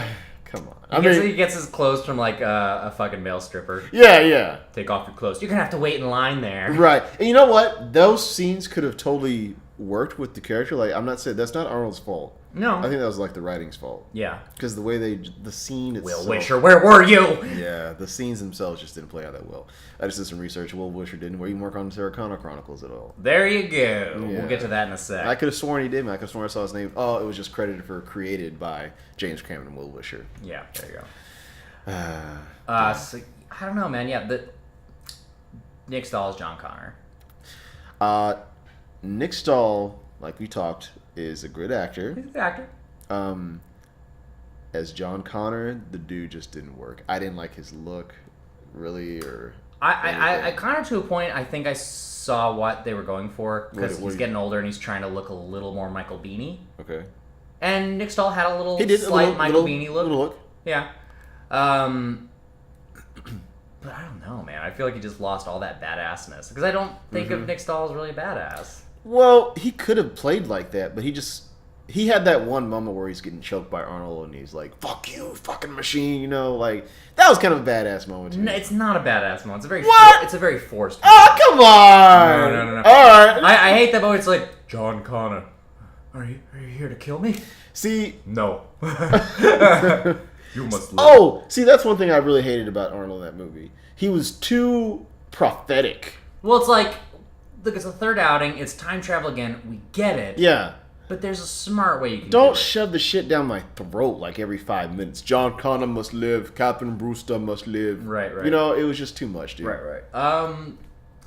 Speaker 1: come on.
Speaker 2: He gets his clothes from like a fucking male stripper.
Speaker 1: Yeah.
Speaker 2: Take off your clothes. You're gonna have to wait in line there.
Speaker 1: Right, and you know what? Those scenes could have totally worked with the character. Like, I'm not saying that's not Arnold's fault.
Speaker 2: No,
Speaker 1: I think that was like the writing's fault.
Speaker 2: Yeah,
Speaker 1: because the way the scene itself.
Speaker 2: Will Wisher, where were you?
Speaker 1: Yeah, the scenes themselves just didn't play out that well. I just did some research. Will Wisher didn't even work on Sarah Connor Chronicles at all.
Speaker 2: There you go.
Speaker 1: Yeah.
Speaker 2: We'll get to that in a sec.
Speaker 1: I could have sworn he did. I could have sworn I saw his name. Oh, it was just credited for created by James Cameron and Will Wisher.
Speaker 2: Yeah, there you go. So, I don't know, man. Yeah, Nick Stahl is John Connor.
Speaker 1: Nick Stahl, like we talked, is a good actor.
Speaker 2: He's a good actor.
Speaker 1: As John Connor, the dude just didn't work. I didn't like his look, really, or.
Speaker 2: I Connor, to a point, I think I saw what they were going for because he's getting older and he's trying to look a little more Michael Beanie.
Speaker 1: Okay.
Speaker 2: And Nick Stahl had a little slight Michael Beanie look.
Speaker 1: Little look.
Speaker 2: Yeah. But I don't know, man. I feel like he just lost all that badassness because I don't think of Nick Stahl as really badass.
Speaker 1: Well, he could have played like that, but he had that one moment where he's getting choked by Arnold and he's like, "Fuck you, fucking machine," you know, like that was kind of a badass moment.
Speaker 2: No, it's not a badass moment. It's a very it's a very forced.
Speaker 1: Oh, come on!
Speaker 2: No.
Speaker 1: All right.
Speaker 2: I hate that moment. It's like, John Connor, are you here to kill me?
Speaker 1: See,
Speaker 3: No. You must live.
Speaker 1: Oh, see, that's one thing I really hated about Arnold in that movie. He was too prophetic.
Speaker 2: Well, it's like, look, it's a third outing. It's time travel again. We get it.
Speaker 1: Yeah.
Speaker 2: But there's a smart way you can
Speaker 1: Don't
Speaker 2: do it.
Speaker 1: shove the shit down my throat like every 5 minutes. John Connor must live. Captain Brewster must live.
Speaker 2: Right.
Speaker 1: You know, it was just too much, dude.
Speaker 2: Right.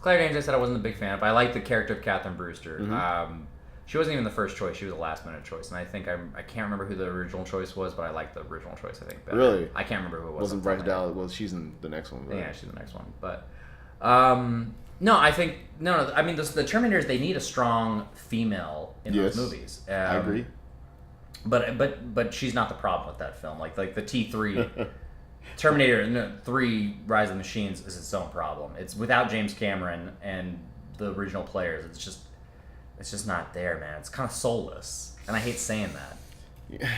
Speaker 2: Claire Danes, I said I wasn't a big fan of, but I liked the character of Catherine Brewster. She wasn't even the first choice. She was a last-minute choice. And I think I can't remember who the original choice was, but I liked the original choice, I think, better.
Speaker 1: Really?
Speaker 2: I can't remember who it was.
Speaker 1: Wasn't Bryce Dallas? Well, she's in the next one, right?
Speaker 2: Yeah, she's the next one. But, no, I think... No, I mean, the Terminators, they need a strong female in those movies.
Speaker 1: I agree.
Speaker 2: But she's not the problem with that film. Like the T3... Terminator 3 Rise of the Machines is its own problem. It's without James Cameron and the original players. It's just not there, man. It's kind of soulless, and I hate saying that.
Speaker 1: Yeah.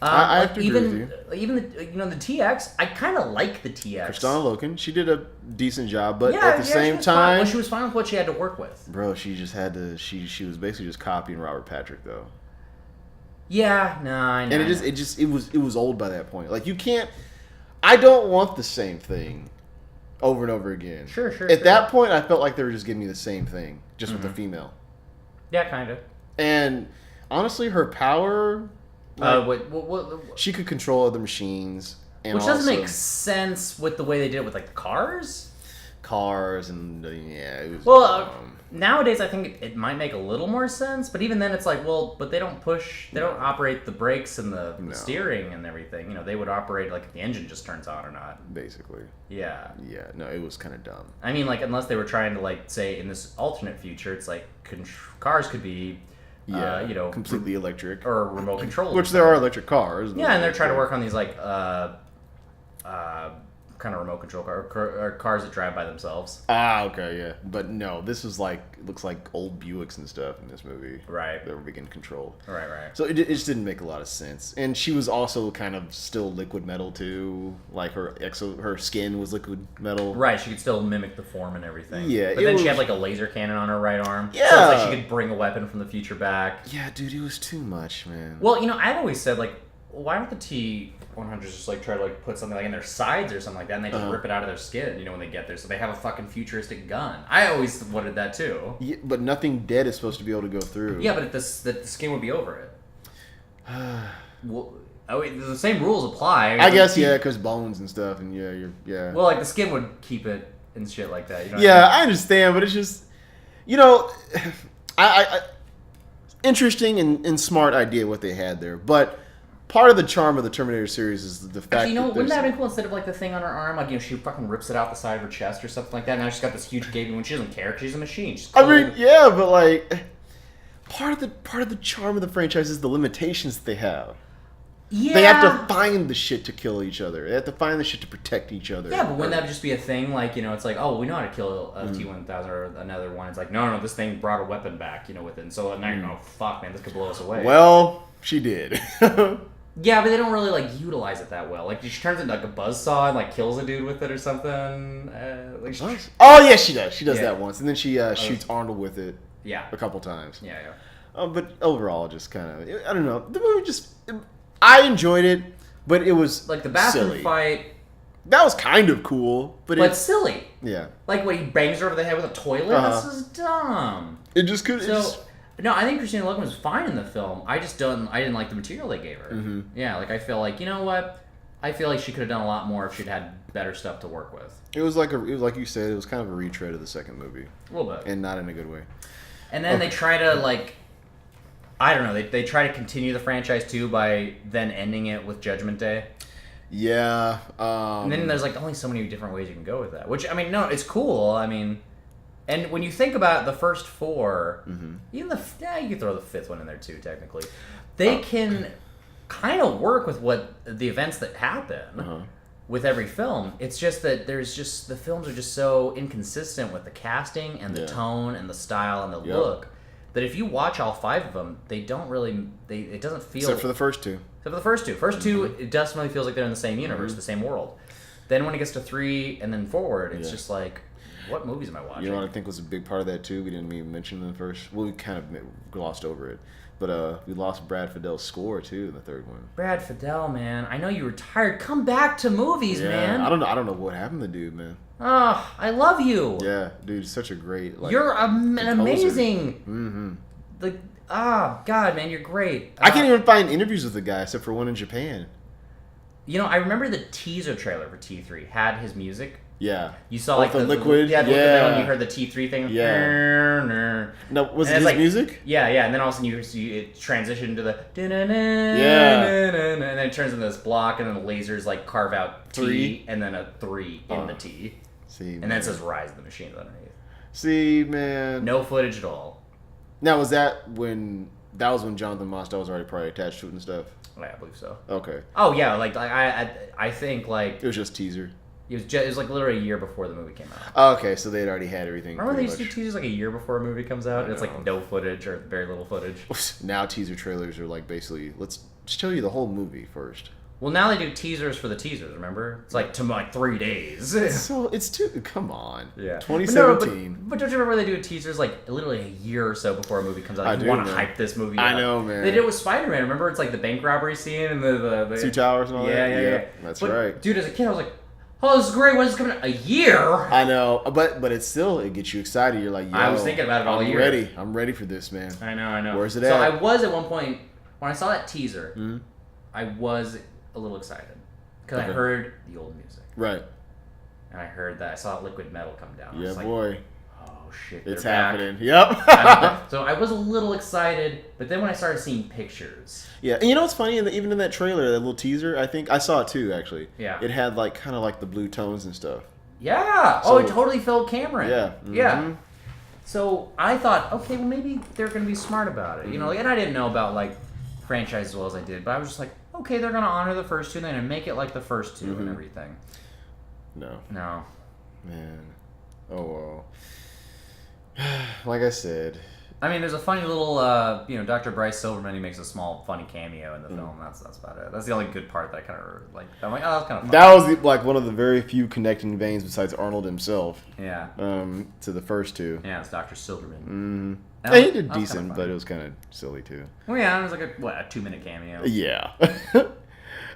Speaker 1: I have to agree with you.
Speaker 2: Even the TX, I kind of like the TX.
Speaker 1: Kristanna Loken, she did a decent job, but at the same time,
Speaker 2: she was fine with what she had to work with.
Speaker 1: Bro, she just had to. She was basically just copying Robert Patrick, though.
Speaker 2: Yeah, no, I know.
Speaker 1: And it was old by that point. Like, you can't. I don't want the same thing over and over again.
Speaker 2: Sure.
Speaker 1: At that point, I felt like they were just giving me the same thing, just with a female.
Speaker 2: Yeah, kind of.
Speaker 1: And honestly, her power,
Speaker 2: what,
Speaker 1: she could control other machines, and
Speaker 2: which doesn't make sense with the way they did it with like the cars,
Speaker 1: and it was.
Speaker 2: Well, nowadays I think it might make a little more sense, but even then it's like, well, but they don't operate the brakes and the steering and everything. You know, they would operate like if the engine just turns on or not.
Speaker 1: Basically.
Speaker 2: Yeah.
Speaker 1: Yeah. No, it was kind of dumb.
Speaker 2: I mean, like, unless they were trying to like say in this alternate future, it's like cars could be,
Speaker 1: completely electric
Speaker 2: or remote control,
Speaker 1: which there are electric cars.
Speaker 2: Yeah, and they're trying to work on these like kind of remote control cars that drive by themselves.
Speaker 1: Okay, yeah. But no, this was looks like old Buicks and stuff in this movie.
Speaker 2: Right.
Speaker 1: That were being controlled.
Speaker 2: Right.
Speaker 1: So it just didn't make a lot of sense. And she was also kind of still liquid metal too. Like her skin was liquid metal.
Speaker 2: Right, she could still mimic the form and everything.
Speaker 1: Yeah.
Speaker 2: But then she had like a laser cannon on her right arm.
Speaker 1: Yeah.
Speaker 2: So it's like she could bring a weapon from the future back.
Speaker 1: Yeah, dude, it was too much, man.
Speaker 2: Well, I've always said, like, why don't the T-100s just like try to like put something like in their sides or something like that, and they just rip it out of their skin, when they get there, so they have a fucking futuristic gun. I always wanted that too.
Speaker 1: Yeah, but nothing dead is supposed to be able to go through.
Speaker 2: Yeah, but the skin would be over it. Well, the same rules apply.
Speaker 1: I guess, because bones and stuff, and yeah.
Speaker 2: Well, like the skin would keep it and shit like that.
Speaker 1: I understand, but it's just, I interesting and smart idea what they had there, but part of the charm of the Terminator series is the fact
Speaker 2: actually,
Speaker 1: that
Speaker 2: wouldn't that have been cool instead of like the thing on her arm, like she fucking rips it out the side of her chest or something like that. Now she's got this huge gaping wound. She doesn't care. She's a machine. She's cool.
Speaker 1: I mean, yeah, but like part of the charm of the franchise is the limitations that they have.
Speaker 2: Yeah.
Speaker 1: They have to find the shit to kill each other. They have to find the shit to protect each other.
Speaker 2: Yeah, but wouldn't that just be a thing? Like, it's like, oh, we know how to kill a T-1000 or another one. It's like, no, this thing brought a weapon back, with it. And so now you're oh, fuck, man, this could blow us away.
Speaker 1: Well, she did.
Speaker 2: Yeah, but they don't really, utilize it that well. Like, she turns into, a buzzsaw and, kills a dude with it or something.
Speaker 1: Oh, yeah, she does. She does that once. And then she shoots Arnold with it a couple times.
Speaker 2: Yeah.
Speaker 1: But overall, just kind of, I don't know. The movie I enjoyed it, but it was
Speaker 2: the bathroom
Speaker 1: silly.
Speaker 2: fight.
Speaker 1: That was kind of cool, but
Speaker 2: it's silly.
Speaker 1: Yeah.
Speaker 2: Like when he bangs her over the head with a toilet. This is dumb.
Speaker 1: It just could.
Speaker 2: No, I think Christina Loken was fine in the film. I didn't like the material they gave her.
Speaker 1: Mm-hmm.
Speaker 2: Yeah, I feel like, you know what? I feel like she could have done a lot more if she'd had better stuff to work with.
Speaker 1: It was like you said, it was kind of a retread of the second movie.
Speaker 2: A little bit.
Speaker 1: And not in a good way.
Speaker 2: And then they try to I don't know, they try to continue the franchise too by then ending it with Judgment Day.
Speaker 1: Yeah.
Speaker 2: And then there's only so many different ways you can go with that. Which, no, it's cool. And when you think about the first four, even you could throw the fifth one in there too, technically. They can kind of work with the events that happen with every film. It's just that the films are just so inconsistent with the casting and the tone and the style and the look. That if you watch all five of them, they don't really. It doesn't feel.
Speaker 1: Except for the first two.
Speaker 2: First two, it definitely feels like they're in the same universe, the same world. Then when it gets to 3 and then forward, it's just like, what movies am I watching?
Speaker 1: You know what I think was a big part of that too? We didn't even mention in the first. Well, we kind of glossed over it, but we lost Brad Fiddel's score too in the third one.
Speaker 2: Brad Fiddle, man, I know you were tired. Come back to movies, man.
Speaker 1: I don't know what happened to the dude, man.
Speaker 2: Oh, I love you.
Speaker 1: Yeah, dude, such a great.
Speaker 2: You're amazing. God, man, you're great.
Speaker 1: I can't even find interviews with the guy except for one in Japan.
Speaker 2: I remember the teaser trailer for T3 had his music.
Speaker 1: Yeah.
Speaker 2: You saw
Speaker 1: the liquid.
Speaker 2: The liquid when you heard the T3 thing.
Speaker 1: Yeah. No, was it his music?
Speaker 2: Yeah, and then all of a sudden it transitioned to the and then it turns into this block, and then the lasers carve out T and then a 3 in the T.
Speaker 1: See,
Speaker 2: and then it says Rise of the Machines underneath.
Speaker 1: See, man.
Speaker 2: No footage at all.
Speaker 1: Now, was that when Jonathan Mostow was already probably attached to it and stuff?
Speaker 2: Yeah, I believe so.
Speaker 1: Okay.
Speaker 2: Oh yeah, I think
Speaker 1: it was just teaser.
Speaker 2: It was literally a year before the movie came out.
Speaker 1: Oh, okay, so they'd already had everything.
Speaker 2: Remember they used to do teasers a year before a movie comes out, and it's no footage or very little footage.
Speaker 1: Now teaser trailers are basically let's show you the whole movie first.
Speaker 2: Well, now they do teasers for the teasers. Remember, it's to 3 days.
Speaker 1: It's too. Come on.
Speaker 2: Yeah.
Speaker 1: 2017.
Speaker 2: But don't you remember they do teasers literally a year or so before a movie comes out? You want to hype this movie up.
Speaker 1: I know, man.
Speaker 2: They did it with Spider-Man. Remember, it's the bank robbery scene and the
Speaker 1: 2 towers and all that.
Speaker 2: Yeah.
Speaker 1: That's right.
Speaker 2: Dude, as a kid, I was like, oh, this is great. When is it coming out? A year?
Speaker 1: I know, but it gets you excited. You're like, yo,
Speaker 2: I was thinking about it all year.
Speaker 1: I'm ready for this, man.
Speaker 2: I know.
Speaker 1: Where's it at?
Speaker 2: So I was at one point, when I saw that teaser, I was a little excited. Because I heard the old music.
Speaker 1: Right.
Speaker 2: And I heard that. I saw Liquid Metal come down.
Speaker 1: Yeah, boy.
Speaker 2: Oh, shit.
Speaker 1: It's
Speaker 2: back.
Speaker 1: happening. Yep.
Speaker 2: So I was a little excited, but then when I started seeing pictures.
Speaker 1: Yeah, and you know what's funny? Even in that trailer, that little teaser, I think I saw it too, actually.
Speaker 2: Yeah.
Speaker 1: It had kind of the blue tones and stuff.
Speaker 2: Yeah. So, it totally felt Cameron.
Speaker 1: Yeah.
Speaker 2: Yeah. So I thought, okay, well maybe they're going to be smart about it. And I didn't know about franchise as well as I did, but I was just okay, they're going to honor the first two, and they're going to make it like the first two and everything.
Speaker 1: No. Man. Oh, well. Like I said.
Speaker 2: I mean, there's a funny little, Dr. Bryce Silverman, he makes a small, funny cameo in the film. That's about it. That's the only good part that I kind of, I'm like, oh, that's kind of fun.
Speaker 1: That was, one of the very few connecting veins besides Arnold himself.
Speaker 2: Yeah.
Speaker 1: To the first two.
Speaker 2: Yeah, it's Dr. Silverman.
Speaker 1: Mm-hmm. Yeah, he did decent, but it was kind of silly, too.
Speaker 2: Well, yeah, it was a 2-minute cameo.
Speaker 1: Yeah.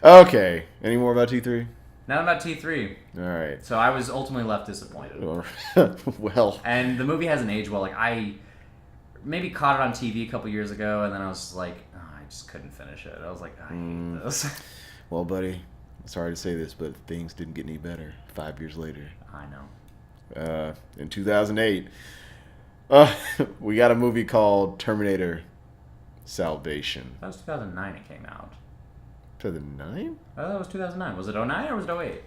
Speaker 1: Okay. Any more about T3?
Speaker 2: Not about T3.
Speaker 1: All right.
Speaker 2: So I was ultimately left disappointed.
Speaker 1: Well.
Speaker 2: And the movie hasn't aged well. I maybe caught it on TV a couple years ago, and then I was like, oh, I just couldn't finish it. I was like, I hate this.
Speaker 1: Well, buddy, sorry to say this, but things didn't get any better 5 years later.
Speaker 2: I know.
Speaker 1: In 2008, we got a movie called Terminator Salvation.
Speaker 2: That was 2009 it came out.
Speaker 1: 2009?
Speaker 2: I thought it was 2009. Was it 09 or was it 08?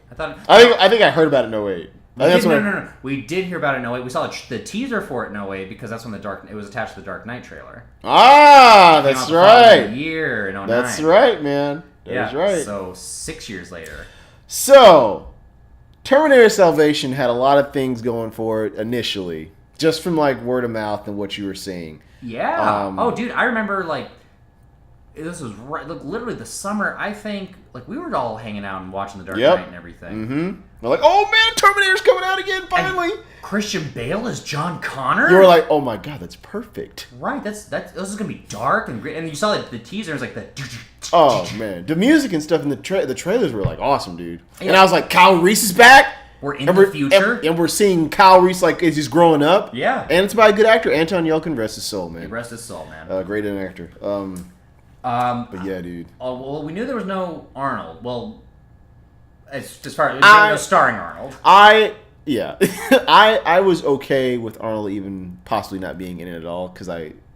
Speaker 1: I think I heard about it in 08.
Speaker 2: No. We did hear about it in 08. We saw the teaser for it in 08 because that's when it was attached to the Dark Knight trailer.
Speaker 1: Ah, that's right.
Speaker 2: Year in 09.
Speaker 1: That's right, man. That is right.
Speaker 2: So 6 years later.
Speaker 1: So, Terminator Salvation had a lot of things going for it initially, just from like word of mouth and what you were seeing.
Speaker 2: Yeah. Dude, I remember like this was right, like literally the summer. I think like we were all hanging out and watching The Dark Knight and everything.
Speaker 1: Mm-hmm. We're like, oh man, Terminator's coming out again finally.
Speaker 2: And Christian Bale as John Connor.
Speaker 1: You were like, oh my god, that's perfect.
Speaker 2: Right. This is gonna be dark and great. And you saw like the teaser. It was like the.
Speaker 1: Oh man, the music and stuff in the trailers were like awesome, dude. Yeah. And I was like, Kyle Reese is back.
Speaker 2: We're in the future,
Speaker 1: and we're seeing Kyle Reese like as he's growing up.
Speaker 2: Yeah,
Speaker 1: and it's by a good actor, Anton Yelchin. Rest his soul, man.
Speaker 2: Rest his soul, man.
Speaker 1: Great actor. But yeah, dude.
Speaker 2: Oh well, we knew there was no Arnold. Well, as far as no starring Arnold. I
Speaker 1: was okay with Arnold even possibly not being in it at all because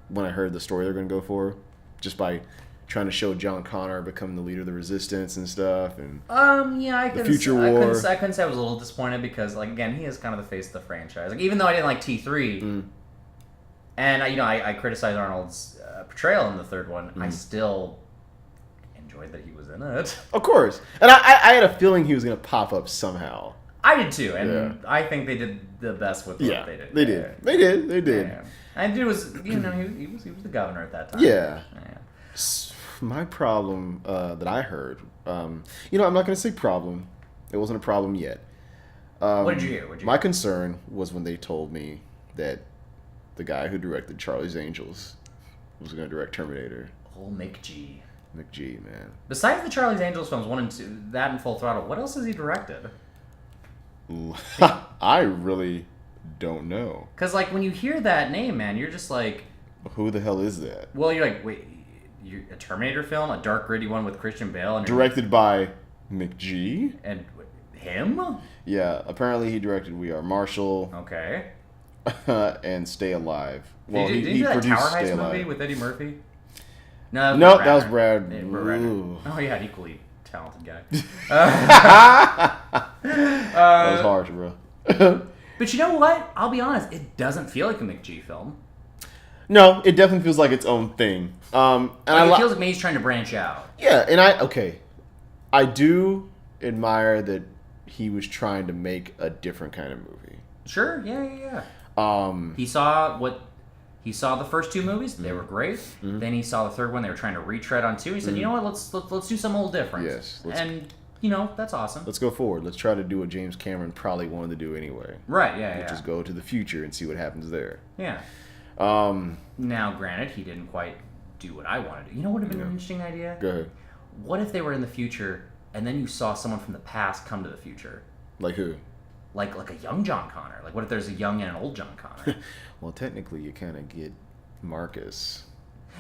Speaker 1: when I heard the story they're going to go for, just by trying to show John Connor becoming the leader of the Resistance and stuff, and
Speaker 2: the
Speaker 1: future war.
Speaker 2: I couldn't say I was a little disappointed because, like, again, he is kind of the face of the franchise. Like, even though I didn't like T3, and I criticized Arnold's portrayal in the third one, I still enjoyed that he was in it.
Speaker 1: Of course, and I had a feeling he was going to pop up somehow.
Speaker 2: I did too, and I think they did the best with what they did.
Speaker 1: They did.
Speaker 2: Yeah. And dude was, he was the governor at that time.
Speaker 1: Yeah. My problem that I heard, I'm not going to say problem. It wasn't a problem yet.
Speaker 2: What did you hear?
Speaker 1: My concern was when they told me that the guy who directed Charlie's Angels was going to direct Terminator.
Speaker 2: Oh, McG,
Speaker 1: man.
Speaker 2: Besides the Charlie's Angels films 1 and 2, that and Full Throttle, what else has he directed?
Speaker 1: I really don't know.
Speaker 2: Because, like, when you hear that name, man, you're just like...
Speaker 1: Who the hell is that?
Speaker 2: Well, you're like, wait... a Terminator film, a dark, gritty one with Christian Bale, and
Speaker 1: directed by McG
Speaker 2: and him.
Speaker 1: Yeah, apparently he directed We Are Marshall.
Speaker 2: Okay.
Speaker 1: And Stay Alive.
Speaker 2: Well, did he produced that Tower Heist movie with Eddie Murphy?
Speaker 1: No, that was Brad.
Speaker 2: Oh yeah, an equally talented guy.
Speaker 1: That was harsh, bro.
Speaker 2: But you know what? I'll be honest. It doesn't feel like a McG film.
Speaker 1: No, it definitely feels like its own thing. And
Speaker 2: it feels like maybe he's trying to branch out.
Speaker 1: Yeah, and I do admire that he was trying to make a different kind of movie.
Speaker 2: Sure, yeah. He saw the first 2 movies; they were great. Mm-hmm. Then he saw the third one; they were trying to retread on 2. He said, "You know what? Let's do something a little different."
Speaker 1: Yes,
Speaker 2: that's awesome.
Speaker 1: Let's go forward. Let's try to do what James Cameron probably wanted to do anyway.
Speaker 2: Right? Yeah.
Speaker 1: Which is go to the future and see what happens there.
Speaker 2: Yeah. Now, granted, he didn't quite do what I wanted to do. You know what would have been an interesting idea?
Speaker 1: Go ahead.
Speaker 2: What if they were in the future and then you saw someone from the past come to the future?
Speaker 1: Like who?
Speaker 2: Like a young John Connor. Like, what if there's a young and an old John Connor?
Speaker 1: Well, technically, you kind of get Marcus.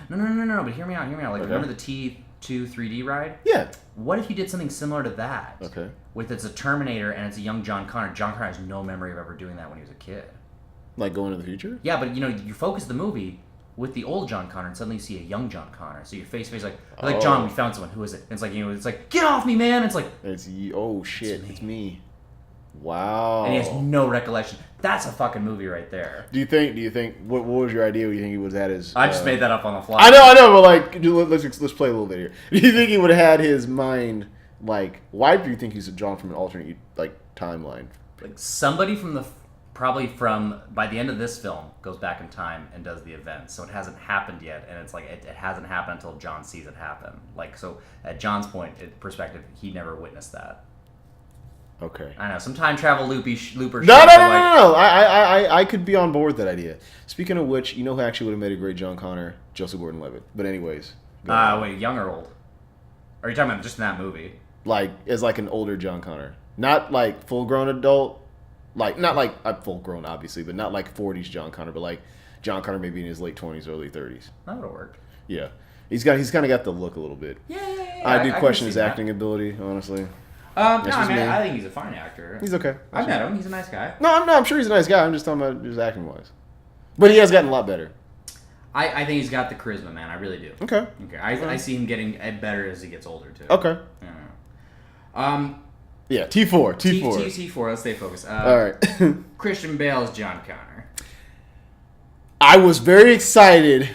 Speaker 2: No. But hear me out. Like, remember the T2 3D ride?
Speaker 1: Yeah.
Speaker 2: What if you did something similar to that?
Speaker 1: Okay.
Speaker 2: With it's a Terminator and it's a young John Connor. John Connor has no memory of ever doing that when he was a kid.
Speaker 1: Like going to the future?
Speaker 2: Yeah, but you focus the movie with the old John Connor, and suddenly you see a young John Connor. So your face like John, we found someone. Who is it? And it's like it's like, get off me, man. It's like
Speaker 1: it's me. Wow.
Speaker 2: And he has no recollection. That's a fucking movie right there.
Speaker 1: Do you think what was your idea? What you think he would have had his?
Speaker 2: I just made that up on the fly.
Speaker 1: I know, but like, let's play a little bit here. Do you think he would have had his mind like? Why do you think he's drawn from an alternate like timeline?
Speaker 2: Like somebody probably from by the end of this film goes back in time and does the event, so it hasn't happened yet, and it's like it hasn't happened until John sees it happen. Like, so at John's perspective, he never witnessed that.
Speaker 1: Okay.
Speaker 2: I know, some time travel looper.
Speaker 1: No. I could be on board with that idea. Speaking of which, you know who actually would have made a great John Connor? Joseph Gordon-Levitt. But anyways.
Speaker 2: Wait, young or old? Or are you talking about just in that movie?
Speaker 1: Like as like an older John Connor, not like full grown adult. Like, not like I'm full grown, obviously, but not like 40s John Connor, but like John Connor maybe in his late 20s, early 30s.
Speaker 2: That would have worked.
Speaker 1: Yeah. He's kind of got the look a little bit.
Speaker 2: Yeah.
Speaker 1: I do question his acting ability, honestly.
Speaker 2: I think he's a fine actor.
Speaker 1: He's okay.
Speaker 2: I've met him. He's a nice guy.
Speaker 1: No, I'm sure he's a nice guy. I'm just talking about just acting-wise. But he has gotten a lot better.
Speaker 2: I think he's got the charisma, man. I really do.
Speaker 1: Okay.
Speaker 2: I see him getting better as he gets older, too.
Speaker 1: Okay. Yeah, T4.
Speaker 2: T4. Let's stay focused.
Speaker 1: All right.
Speaker 2: Christian Bale's John Connor.
Speaker 1: I was very excited.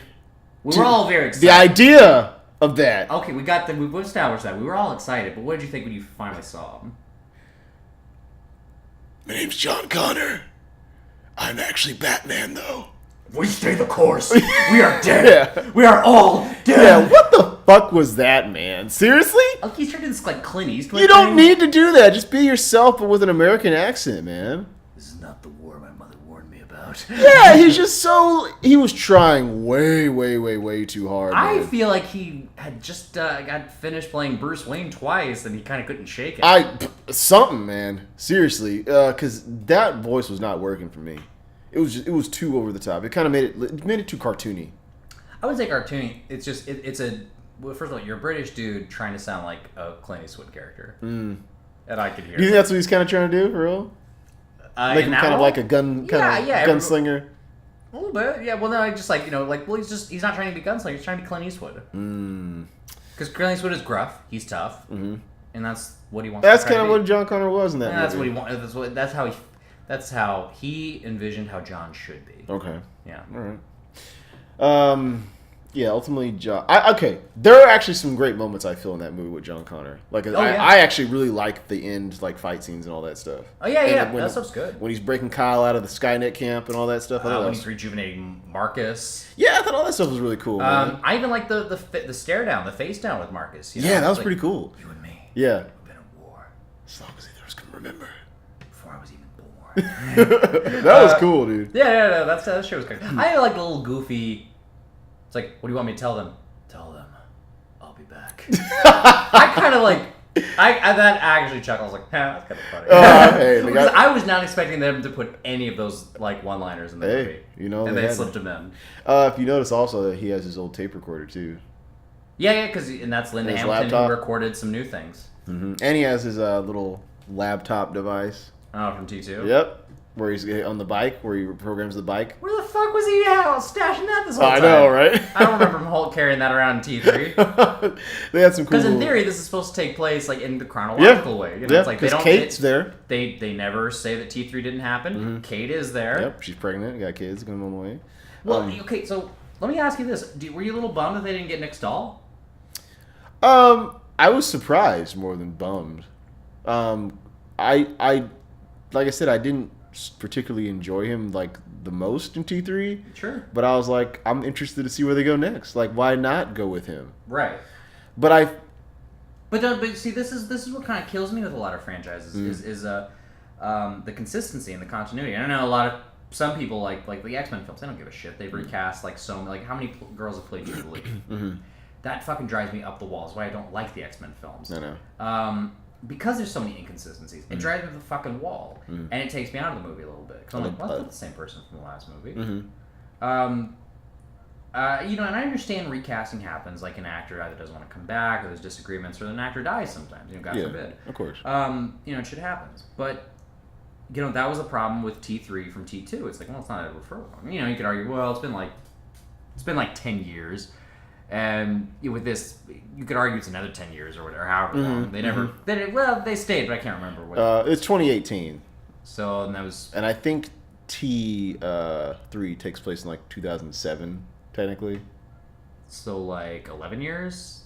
Speaker 2: We were all very excited.
Speaker 1: The idea of that.
Speaker 2: Okay, we established that. We were all excited, but what did you think when you finally saw him?
Speaker 1: My name's John Connor. I'm actually Batman, though.
Speaker 2: We stay the course. We are dead. Yeah. We are all dead.
Speaker 1: Yeah, what the fuck was that, man? Seriously?
Speaker 2: Like, he's trying to this, like, Clint Eastwood
Speaker 1: You don't need to do that. Just be yourself, but with an American accent, man.
Speaker 2: This is not the war my mother warned me about.
Speaker 1: Yeah, he's just so... He was trying way too hard,
Speaker 2: I
Speaker 1: man.
Speaker 2: feel like he had just got finished playing Bruce Wayne twice, and he kind of couldn't shake it.
Speaker 1: Something, man. Seriously. Because that voice was not working for me. It was too over the top. It kind of made it too cartoony.
Speaker 2: I wouldn't say cartoony. It's just well, first of all, you're a British dude trying to sound like a Clint Eastwood character, and I could hear.
Speaker 1: Do you think that's what he's kind of trying to do, for real? Make him kind of like a gunslinger.
Speaker 2: A little bit, yeah. Well, no, just like he's not trying to be gunslinger. He's trying to be Clint Eastwood. Because Clint Eastwood is gruff. He's tough, and that's what he wants.
Speaker 1: That's kind of what John Connor was in that movie.
Speaker 2: That's what he wanted. That's how he envisioned how John should be.
Speaker 1: Okay.
Speaker 2: Yeah.
Speaker 1: All right. Yeah. Ultimately, John. Okay. There are actually some great moments I feel in that movie with John Connor. Like, I actually really like the end, like fight scenes and all that stuff.
Speaker 2: Oh yeah. That stuff's good.
Speaker 1: When he's breaking Kyle out of the Skynet camp and all that stuff.
Speaker 2: When he's rejuvenating Marcus.
Speaker 1: Yeah, I thought all that stuff was really cool. Man.
Speaker 2: I even like the stare down, the face down with Marcus. You know?
Speaker 1: Yeah, that was pretty cool.
Speaker 2: You and me.
Speaker 1: Yeah.
Speaker 2: We've been at war.
Speaker 1: As long as either of us can remember.
Speaker 2: Before I was even born.
Speaker 1: That was cool, dude.
Speaker 2: Yeah, that show was good. I like the little goofy. It's like, what do you want me to tell them? Tell them, I'll be back. I kind of like. That actually chuckled. I was like, that's kind of funny. Because I was not expecting them to put any of those like one-liners in the movie.
Speaker 1: You know,
Speaker 2: and they slipped them in.
Speaker 1: If you notice, also that he has his old tape recorder too.
Speaker 2: Yeah, and that's Linda Hamilton who recorded some new things.
Speaker 1: Mm-hmm. And he has his little laptop device.
Speaker 2: Oh, from T2?
Speaker 1: Yep. Where he's on the bike, where he programs the bike.
Speaker 2: Where the fuck was he stashing that this whole time?
Speaker 1: I know, right?
Speaker 2: I don't remember him carrying that around in T3.
Speaker 1: They had some cool...
Speaker 2: Because in theory, this is supposed to take place like in the chronological way. You know, it's like
Speaker 1: because Kate's there.
Speaker 2: They never say that T3 didn't happen. Mm-hmm. Kate is there.
Speaker 1: Yep, she's pregnant, got kids, going on the way.
Speaker 2: Well, okay, so let me ask you this. Were you a little bummed that they didn't get Nick's doll?
Speaker 1: I was surprised more than bummed. I like I said, I didn't particularly enjoy him like the most in T3.
Speaker 2: Sure.
Speaker 1: But I was like, I'm interested to see where they go next. Like, why not go with him?
Speaker 2: Right.
Speaker 1: But
Speaker 2: see, this is what kind of kills me with a lot of franchises is the consistency and the continuity. I know some people like the X-Men films. They don't give a shit. They've recast how many girls have played Jubilee? Mm-hmm. That fucking drives me up the walls. Why I don't like the X-Men films.
Speaker 1: I know.
Speaker 2: Because there's so many inconsistencies, it drives me to the fucking wall, and it takes me out of the movie a little bit. Because I'm like, well, that's not the same person from the last movie. Mm-hmm. And I understand recasting happens, like an actor either doesn't want to come back, or there's disagreements, or an actor dies sometimes. God forbid.
Speaker 1: Of course.
Speaker 2: It should happen. But that was a problem with T3 from T2. It's like, well, it's not a referral. You could argue, well, it's been like 10 years. And with this, you could argue it's another 10 years or whatever, however long. They never... They stayed, but I can't remember.
Speaker 1: It's 2018.
Speaker 2: So, and that was...
Speaker 1: And I think T3 takes place in, like, 2007, technically.
Speaker 2: So, like, 11 years?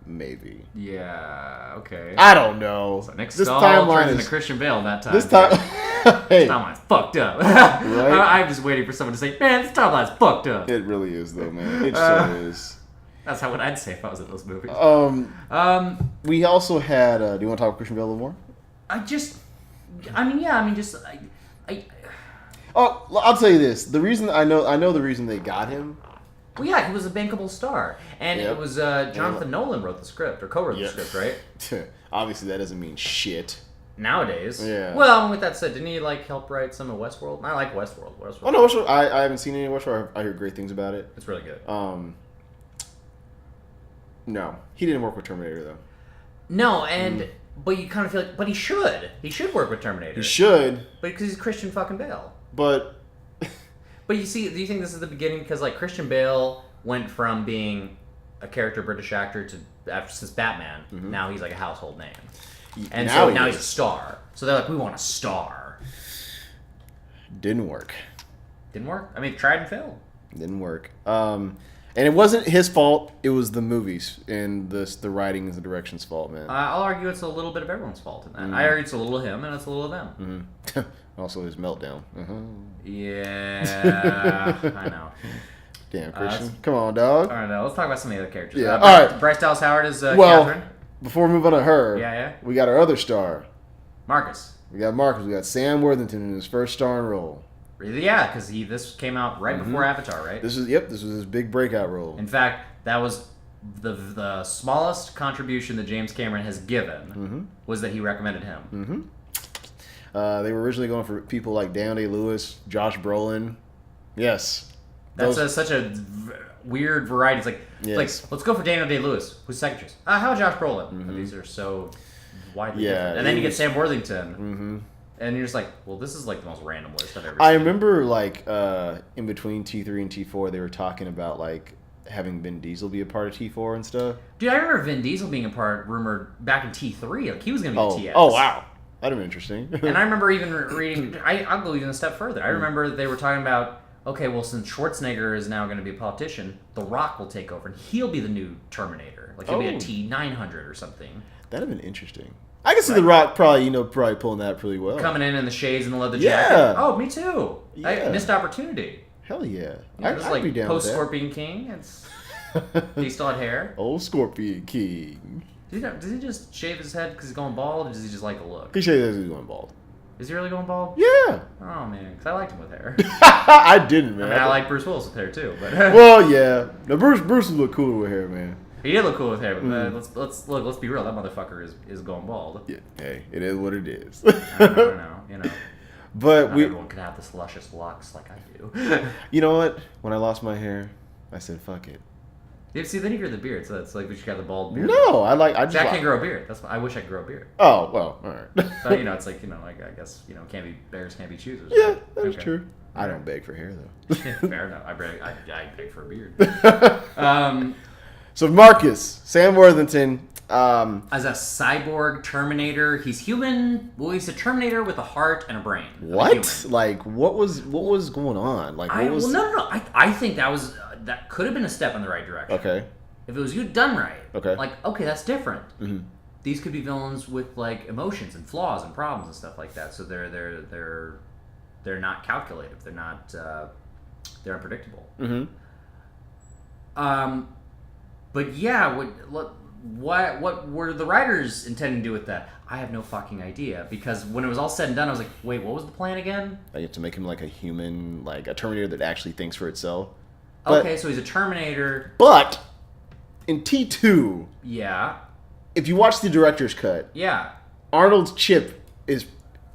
Speaker 1: Maybe.
Speaker 2: Yeah, okay.
Speaker 1: I don't know.
Speaker 2: So Nick Stahl turns into Christian Bale that time.
Speaker 1: This time...
Speaker 2: This timeline's fucked up. Right? I'm just waiting for someone to say, man, this timeline's fucked up.
Speaker 1: It really is, though, man. It so is.
Speaker 2: That's what I'd say if I was in those movies.
Speaker 1: We also had... do you want to talk about Christian Bale a little more? I'll tell you this. The reason... I know the reason they got him...
Speaker 2: Well, yeah, he was a bankable star. And it was Jonathan Nolan wrote the script, or co-wrote the script, right?
Speaker 1: Obviously, that doesn't mean shit.
Speaker 2: Nowadays.
Speaker 1: Yeah.
Speaker 2: Well, with that said, didn't he help write some of Westworld? I like Westworld.
Speaker 1: Oh, no, Westworld. I haven't seen any Westworld. I hear great things about it.
Speaker 2: It's really good.
Speaker 1: No. He didn't work with Terminator, though.
Speaker 2: No, but you kind of feel like... But he should. He should work with Terminator.
Speaker 1: He should.
Speaker 2: But because he's Christian fucking Bale.
Speaker 1: But
Speaker 2: you see, do you think this is the beginning? Because, Christian Bale went from being a character British actor to... Since Batman, now he's, a household name. And now he's a star. So they're like, we want a star.
Speaker 1: Didn't work.
Speaker 2: Didn't work? I mean, tried and failed.
Speaker 1: Didn't work. And it wasn't his fault. It was the movies and the writing and the direction's fault, man.
Speaker 2: I'll argue it's a little bit of everyone's fault in that. I argue it's a little of him and it's a little of them.
Speaker 1: Also, his meltdown.
Speaker 2: Yeah, I know.
Speaker 1: Damn, Christian. Come on, dog.
Speaker 2: All right, now let's talk about some of the other characters.
Speaker 1: Yeah. All right.
Speaker 2: Bryce Dallas Howard is
Speaker 1: well,
Speaker 2: Catherine.
Speaker 1: Before we move on to her,
Speaker 2: Yeah.
Speaker 1: we got our other star.
Speaker 2: Marcus.
Speaker 1: We got Marcus. We got Sam Worthington in his first starring role.
Speaker 2: Yeah, because this came out right before Avatar, right?
Speaker 1: This was his big breakout role.
Speaker 2: In fact, that was the smallest contribution that James Cameron has given was that he recommended him.
Speaker 1: They were originally going for people like Daniel Day-Lewis, Josh Brolin. Yes.
Speaker 2: That's such a weird variety. It's like, let's go for Daniel Day-Lewis, who's second choice. How about Josh Brolin? These are so widely different. And then you get Sam Worthington. And you're just like, well, this is like the most random list I've ever seen.
Speaker 1: I remember like in between T3 and T4, they were talking about like having Vin Diesel be a part of T4 and stuff.
Speaker 2: Dude, I remember Vin Diesel being a part, rumored back in T3. Like he was going to be TX.
Speaker 1: Oh, wow. That'd have been interesting.
Speaker 2: And I remember even reading, I'll go even a step further. I remember they were talking about, okay, well, since Schwarzenegger is now going to be a politician, The Rock will take over, and he'll be the new Terminator. Like, he'll be a T-900 or something.
Speaker 1: That'd have been interesting. I can see The Rock probably pulling that pretty well.
Speaker 2: Coming in the shades and the leather jacket. Oh, me too. Yeah. Missed opportunity.
Speaker 1: Hell yeah.
Speaker 2: I'd be down with that. Post-Scorpion King. He still had hair.
Speaker 1: Old Scorpion King.
Speaker 2: Does he just shave his head because he's going bald, or does he just like the look?
Speaker 1: He shaves he's going bald.
Speaker 2: Is he really going bald?
Speaker 1: Yeah.
Speaker 2: Oh, man, because I liked him with hair.
Speaker 1: I didn't, man.
Speaker 2: I mean, I like Bruce Willis with hair, too. But
Speaker 1: well, yeah. No, Bruce would look cooler with hair, man.
Speaker 2: He did look cool with hair, but let's be real. That motherfucker is going bald.
Speaker 1: Yeah. Hey, it is what it is.
Speaker 2: I know, you know.
Speaker 1: But
Speaker 2: not everyone can have this luscious locks like I do.
Speaker 1: You know what? When I lost my hair, I said, fuck it.
Speaker 2: Yeah, see, then you grew the beard, so that's like we should have the bald beard.
Speaker 1: No,
Speaker 2: Jack can't grow a beard. I wish I could grow a beard.
Speaker 1: Oh, well, all right.
Speaker 2: But, it's like, like, I guess, bears can't be choosers.
Speaker 1: Yeah, that's true. I don't beg for hair, though.
Speaker 2: Fair enough. I beg for a beard.
Speaker 1: So, Marcus, Sam Worthington.
Speaker 2: As a cyborg Terminator, he's human. Well, he's a Terminator with a heart and a brain.
Speaker 1: What? Like, what was going on? Like, what was...
Speaker 2: Well, no. I think that could have been a step in the right direction.
Speaker 1: Okay.
Speaker 2: If it was done right.
Speaker 1: Okay.
Speaker 2: Like, okay, that's different. Mm-hmm. These could be villains with like emotions and flaws and problems and stuff like that. So they're not calculative. They're not. They're unpredictable.
Speaker 1: Mm-hmm.
Speaker 2: But yeah, what were the writers intending to do with that? I have no fucking idea, because when it was all said and done, I was like, wait, what was the plan again?
Speaker 1: I get to make him like a human, like a Terminator that actually thinks for itself.
Speaker 2: Okay, so he's a Terminator.
Speaker 1: But in T2,
Speaker 2: yeah,
Speaker 1: if you watch the director's cut,
Speaker 2: yeah,
Speaker 1: Arnold's chip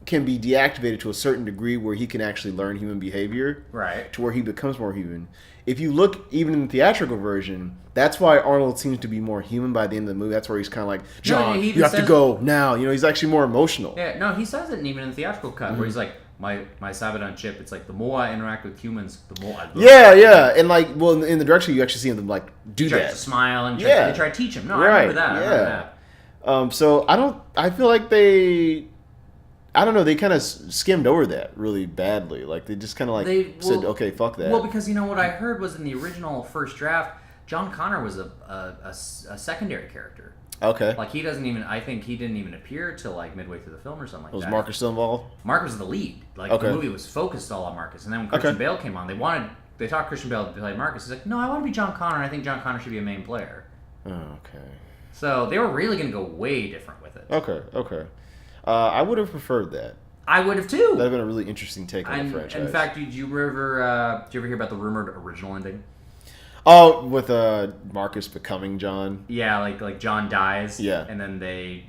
Speaker 1: can be deactivated to a certain degree where he can actually learn human behavior,
Speaker 2: right?
Speaker 1: To where he becomes more human. If you look even in the theatrical version, that's why Arnold seems to be more human by the end of the movie. That's where he's kind of like, John, you have to go now. He's actually more emotional.
Speaker 2: Yeah, no, he says it even in the theatrical cut, where he's like, my Cyberdyne chip, it's like, the more I interact with humans, the more I love
Speaker 1: Yeah. And like, well, in the direction, you actually see him like do that.
Speaker 2: To smile and they try to teach him. No, I remember that. I remember that.
Speaker 1: So I feel like I don't know, they kind of skimmed over that really badly. Like, they just kind of said, okay, fuck that.
Speaker 2: Well, because what I heard was in the original first draft, John Connor was a secondary character.
Speaker 1: Okay.
Speaker 2: Like, I think he didn't even appear till like midway through the film or something like that.
Speaker 1: Was Marcus still involved?
Speaker 2: Marcus was the lead. Like, the movie was focused all on Marcus. And then when Christian Bale came on, they talked Christian Bale to play Marcus. He's like, no, I want to be John Connor, and I think John Connor should be a main player.
Speaker 1: Oh, okay.
Speaker 2: So they were really going to go way different with it.
Speaker 1: Okay. I would have preferred that.
Speaker 2: I would have too.
Speaker 1: That would have been a really interesting take on the franchise.
Speaker 2: In fact, did you ever hear about the rumored original ending?
Speaker 1: Oh, with Marcus becoming John.
Speaker 2: Yeah, like John dies.
Speaker 1: Yeah.
Speaker 2: And then they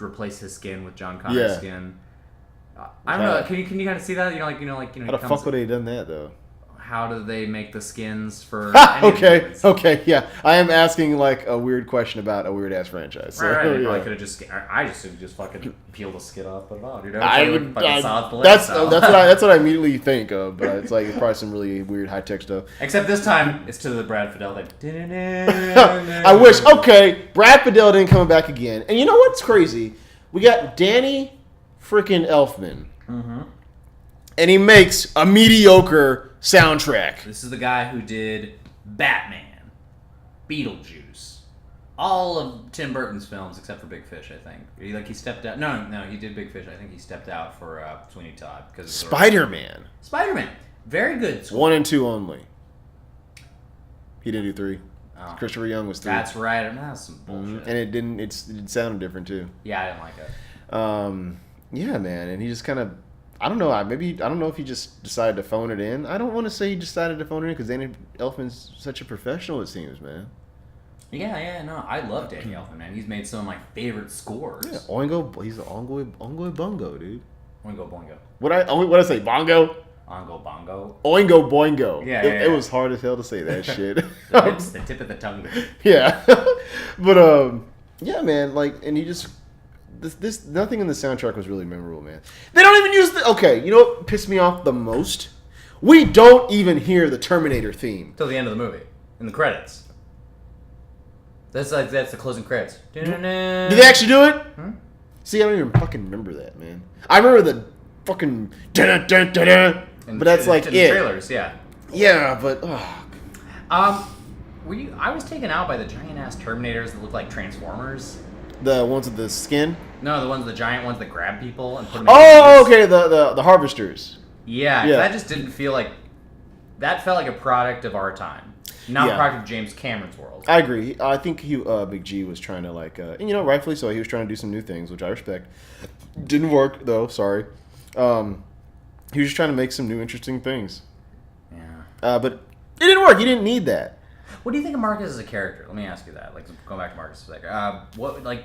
Speaker 2: replace his skin with John Connor's skin. I don't know. Can you kind of see that? How
Speaker 1: the fuck would they have done that though?
Speaker 2: How do they make the skins for?
Speaker 1: Okay, yeah. I am asking like a weird question about a weird ass franchise. So,
Speaker 2: right.
Speaker 1: Yeah.
Speaker 2: I could have just fucking peeled the skin off, but
Speaker 1: that's what I immediately think of. But it's like probably some really weird high tech stuff.
Speaker 2: Except this time it's to the Brad Fidel thing.
Speaker 1: I wish. Okay, Brad Fidel didn't come back again. And you know what's crazy? We got Danny freaking Elfman, and he makes a mediocre soundtrack.
Speaker 2: This is the guy who did Batman. Beetlejuice. All of Tim Burton's films except for Big Fish, I think. He stepped out. No, he did Big Fish. I think he stepped out for Sweeney Todd because
Speaker 1: Spider-Man.
Speaker 2: Spider-Man, very good score.
Speaker 1: 1 and 2 only. He didn't do 3.
Speaker 2: Oh.
Speaker 1: Christopher Young was 3.
Speaker 2: That's right. That's some bullshit.
Speaker 1: And it didn't. It sounded different too.
Speaker 2: Yeah, I didn't like it.
Speaker 1: Yeah, man, and he just kind of. I don't know. I don't know if he just decided to phone it in. I don't want to say he decided to phone it in because Danny Elfman's such a professional. It seems, man.
Speaker 2: Yeah, no, I love Danny Elfman, man. He's made some of my favorite scores.
Speaker 1: Yeah, Oingo. He's an Oingo Bongo, dude.
Speaker 2: Oingo Boingo.
Speaker 1: What I say? Bongo.
Speaker 2: Ongo Bongo.
Speaker 1: Oingo Boingo.
Speaker 2: Yeah,
Speaker 1: It was hard as hell to say that shit.
Speaker 2: It's the tip of the tongue.
Speaker 1: Yeah, but yeah, man. Like, and he just. This nothing in the soundtrack was really memorable, man. They don't even use the. Okay, you know what pissed me off the most? We don't even hear the Terminator theme
Speaker 2: Till the end of the movie, in the credits. That's the closing credits.
Speaker 1: Did they actually do it? See, I don't even fucking remember that, man. I remember the fucking but that's like
Speaker 2: in
Speaker 1: it.
Speaker 2: The trailers, yeah.
Speaker 1: Yeah, but
Speaker 2: I was taken out by the giant ass Terminators that look like Transformers.
Speaker 1: the ones with the skin.
Speaker 2: No, the giant ones that grab people and put them.
Speaker 1: Oh, okay, the harvesters.
Speaker 2: Yeah, that just didn't feel like. That felt like a product of our time, not a product of James Cameron's world.
Speaker 1: I agree. I think Big G was trying to and rightfully so. He was trying to do some new things, which I respect. Didn't work though. Sorry. He was just trying to make some new interesting things.
Speaker 2: Yeah.
Speaker 1: But it didn't work. He didn't need that.
Speaker 2: What do you think of Marcus as a character? Let me ask you that. Like, going back to Marcus for a second. What, like,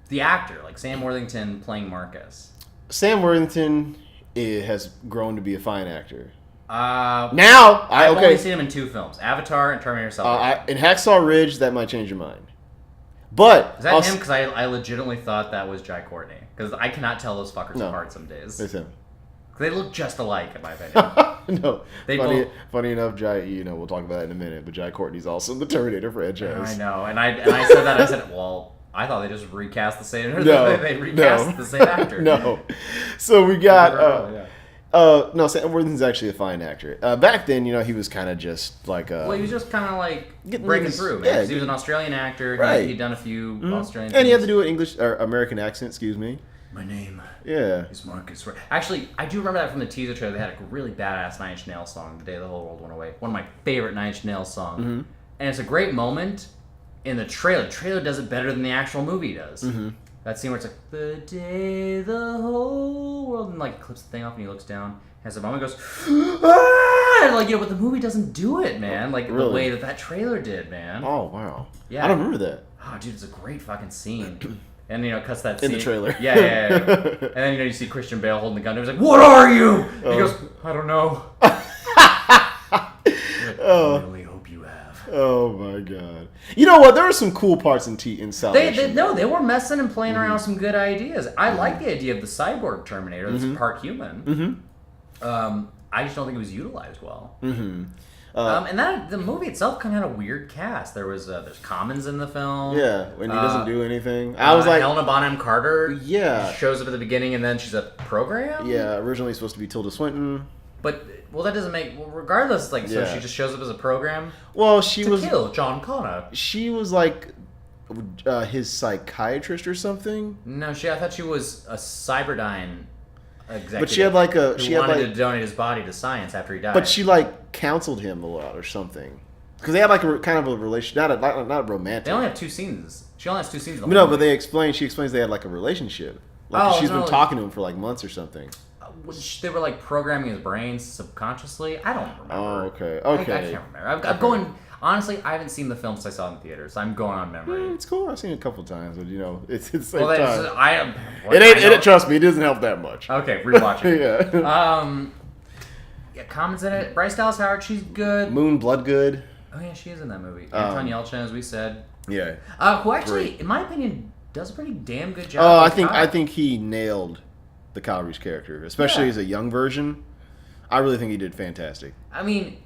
Speaker 2: the actor, like Sam Worthington playing Marcus?
Speaker 1: Sam Worthington has grown to be a fine actor.
Speaker 2: I've
Speaker 1: okay.
Speaker 2: only seen him in 2 films: Avatar and Terminator Salvation.
Speaker 1: In Hacksaw Ridge, that might change your mind. But
Speaker 2: is that him? Because I legitimately thought that was Jai Courtney. Because I cannot tell those fuckers apart some days.
Speaker 1: It's him.
Speaker 2: They look just alike, in my opinion.
Speaker 1: No. Funny enough, Jai, we'll talk about that in a minute, but Jai Courtney's also in the Terminator franchise.
Speaker 2: I know. And I said that. I said, well, I thought they just recast the same. They recast the same actor.
Speaker 1: No. So we got. No, Sam Worthington's actually a fine actor. Back then, he was kind of just like.
Speaker 2: Well, he was just kind of like breaking through, man. Yeah, he was an Australian actor.
Speaker 1: Right.
Speaker 2: He'd done a few Australian.
Speaker 1: And he had to do an English or American accent. Excuse me.
Speaker 2: My name.
Speaker 1: Yeah.
Speaker 2: Is Marcus. Actually, I do remember that from the teaser trailer. They had a really badass Nine Inch Nails song, "The Day the Whole World Went Away." One of my favorite Nine Inch Nails songs, and it's a great moment in the trailer. The trailer does it better than the actual movie does. That scene where it's like, "The day the whole world," and like clips the thing off and he looks down. Has a moment, goes, ah! And but the movie doesn't do it, man. Like the way that trailer did, man.
Speaker 1: Oh wow.
Speaker 2: Yeah.
Speaker 1: I don't remember that.
Speaker 2: Oh, dude, it's a great fucking scene. And it cuts that
Speaker 1: in
Speaker 2: scene
Speaker 1: the trailer.
Speaker 2: Yeah. And then you see Christian Bale holding the gun. He's like, "What are you?" He goes, "I don't know." I really hope you have.
Speaker 1: Oh my god. You know what? There were some cool parts in Salvation.
Speaker 2: They were messing and playing around with some good ideas. I like the idea of the cyborg Terminator that's part human. I just don't think it was utilized well. And the movie itself kind of had a weird cast. There's Commons in the film.
Speaker 1: Yeah, when he doesn't do anything. I was like,
Speaker 2: Helena Bonham Carter.
Speaker 1: Yeah,
Speaker 2: shows up at the beginning and then she's a program.
Speaker 1: Yeah, originally supposed to be Tilda Swinton.
Speaker 2: But that doesn't make regardless. So she just shows up as a program.
Speaker 1: Well, she was
Speaker 2: kill John Connor.
Speaker 1: She was like his psychiatrist or something.
Speaker 2: No, I thought she was a Cyberdyne executive.
Speaker 1: But she had like
Speaker 2: wanted to donate his body to science after he died.
Speaker 1: But she counseled him a lot or something. Because they had like a kind of a relation, not romantic.
Speaker 2: They only have 2 scenes. She only has 2 scenes.
Speaker 1: No, but she explains they had like a relationship. She's been talking to him for like months or something.
Speaker 2: They were like programming his brain subconsciously. I don't remember.
Speaker 1: Oh, okay.
Speaker 2: I can't remember. I'm going. Honestly, I haven't seen the film since I saw it in theaters. I'm going on memory.
Speaker 1: It's cool. I've seen it a couple times, but it's the same
Speaker 2: time.
Speaker 1: Trust me, it doesn't help that much.
Speaker 2: Okay, rewatch it.
Speaker 1: Yeah.
Speaker 2: Yeah, Commons in it. Bryce Dallas Howard, she's good.
Speaker 1: Moon Bloodgood.
Speaker 2: Oh yeah, she is in that movie. Anton Yelchin, as we said.
Speaker 1: Yeah.
Speaker 2: Who actually, in my opinion, does a pretty damn good job.
Speaker 1: Oh, I think he nailed the Kyle Reese character, especially as a young version. I really think he did fantastic.
Speaker 2: I mean,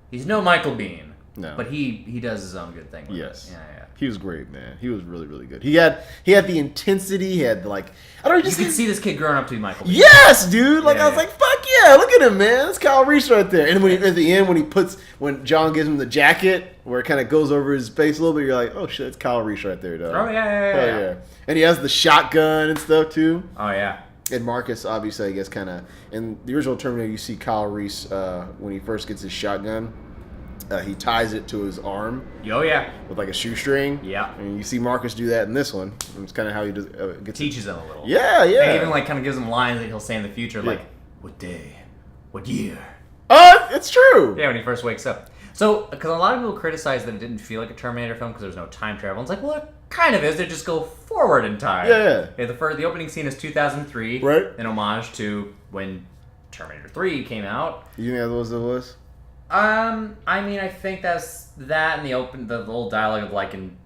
Speaker 2: he's no Michael Biehn.
Speaker 1: No.
Speaker 2: But he does his own good thing with
Speaker 1: Yes.
Speaker 2: it. Yeah.
Speaker 1: He was great, man. He was really, really good. He had the intensity. He had I don't know.
Speaker 2: You can see this kid growing up to be Michael Biehn.
Speaker 1: Yes, dude. Like
Speaker 2: Yeah,
Speaker 1: I was like, fuck yeah, look at him, man. That's Kyle Reese right there. And at the end when John gives him the jacket where it kind of goes over his face a little bit, you're like, oh shit, it's Kyle Reese right there, dog.
Speaker 2: Oh yeah.
Speaker 1: Hell yeah. And he has the shotgun and stuff too.
Speaker 2: Oh yeah.
Speaker 1: And Marcus, obviously, I guess, kind of in the original Terminator, you see Kyle Reese when he first gets his shotgun. He ties it to his arm.
Speaker 2: Oh yeah.
Speaker 1: With like a shoestring.
Speaker 2: Yeah.
Speaker 1: And you see Marcus do that in this one. And it's kind of how he does, gets
Speaker 2: Teaches him a little.
Speaker 1: Yeah.
Speaker 2: And even like kind of gives him lines that he'll say in the future, like, what day, what year.
Speaker 1: It's true.
Speaker 2: Yeah, when he first wakes up. So, because a lot of people criticize that it didn't feel like a Terminator film because there's no time travel. It's like, well, it kind of is. They just go forward in time.
Speaker 1: Yeah.
Speaker 2: The opening scene is 2003.
Speaker 1: Right.
Speaker 2: An homage to when Terminator 3 came out.
Speaker 1: You think that was what it was?
Speaker 2: I mean, I think that's that and the little dialogue of like in.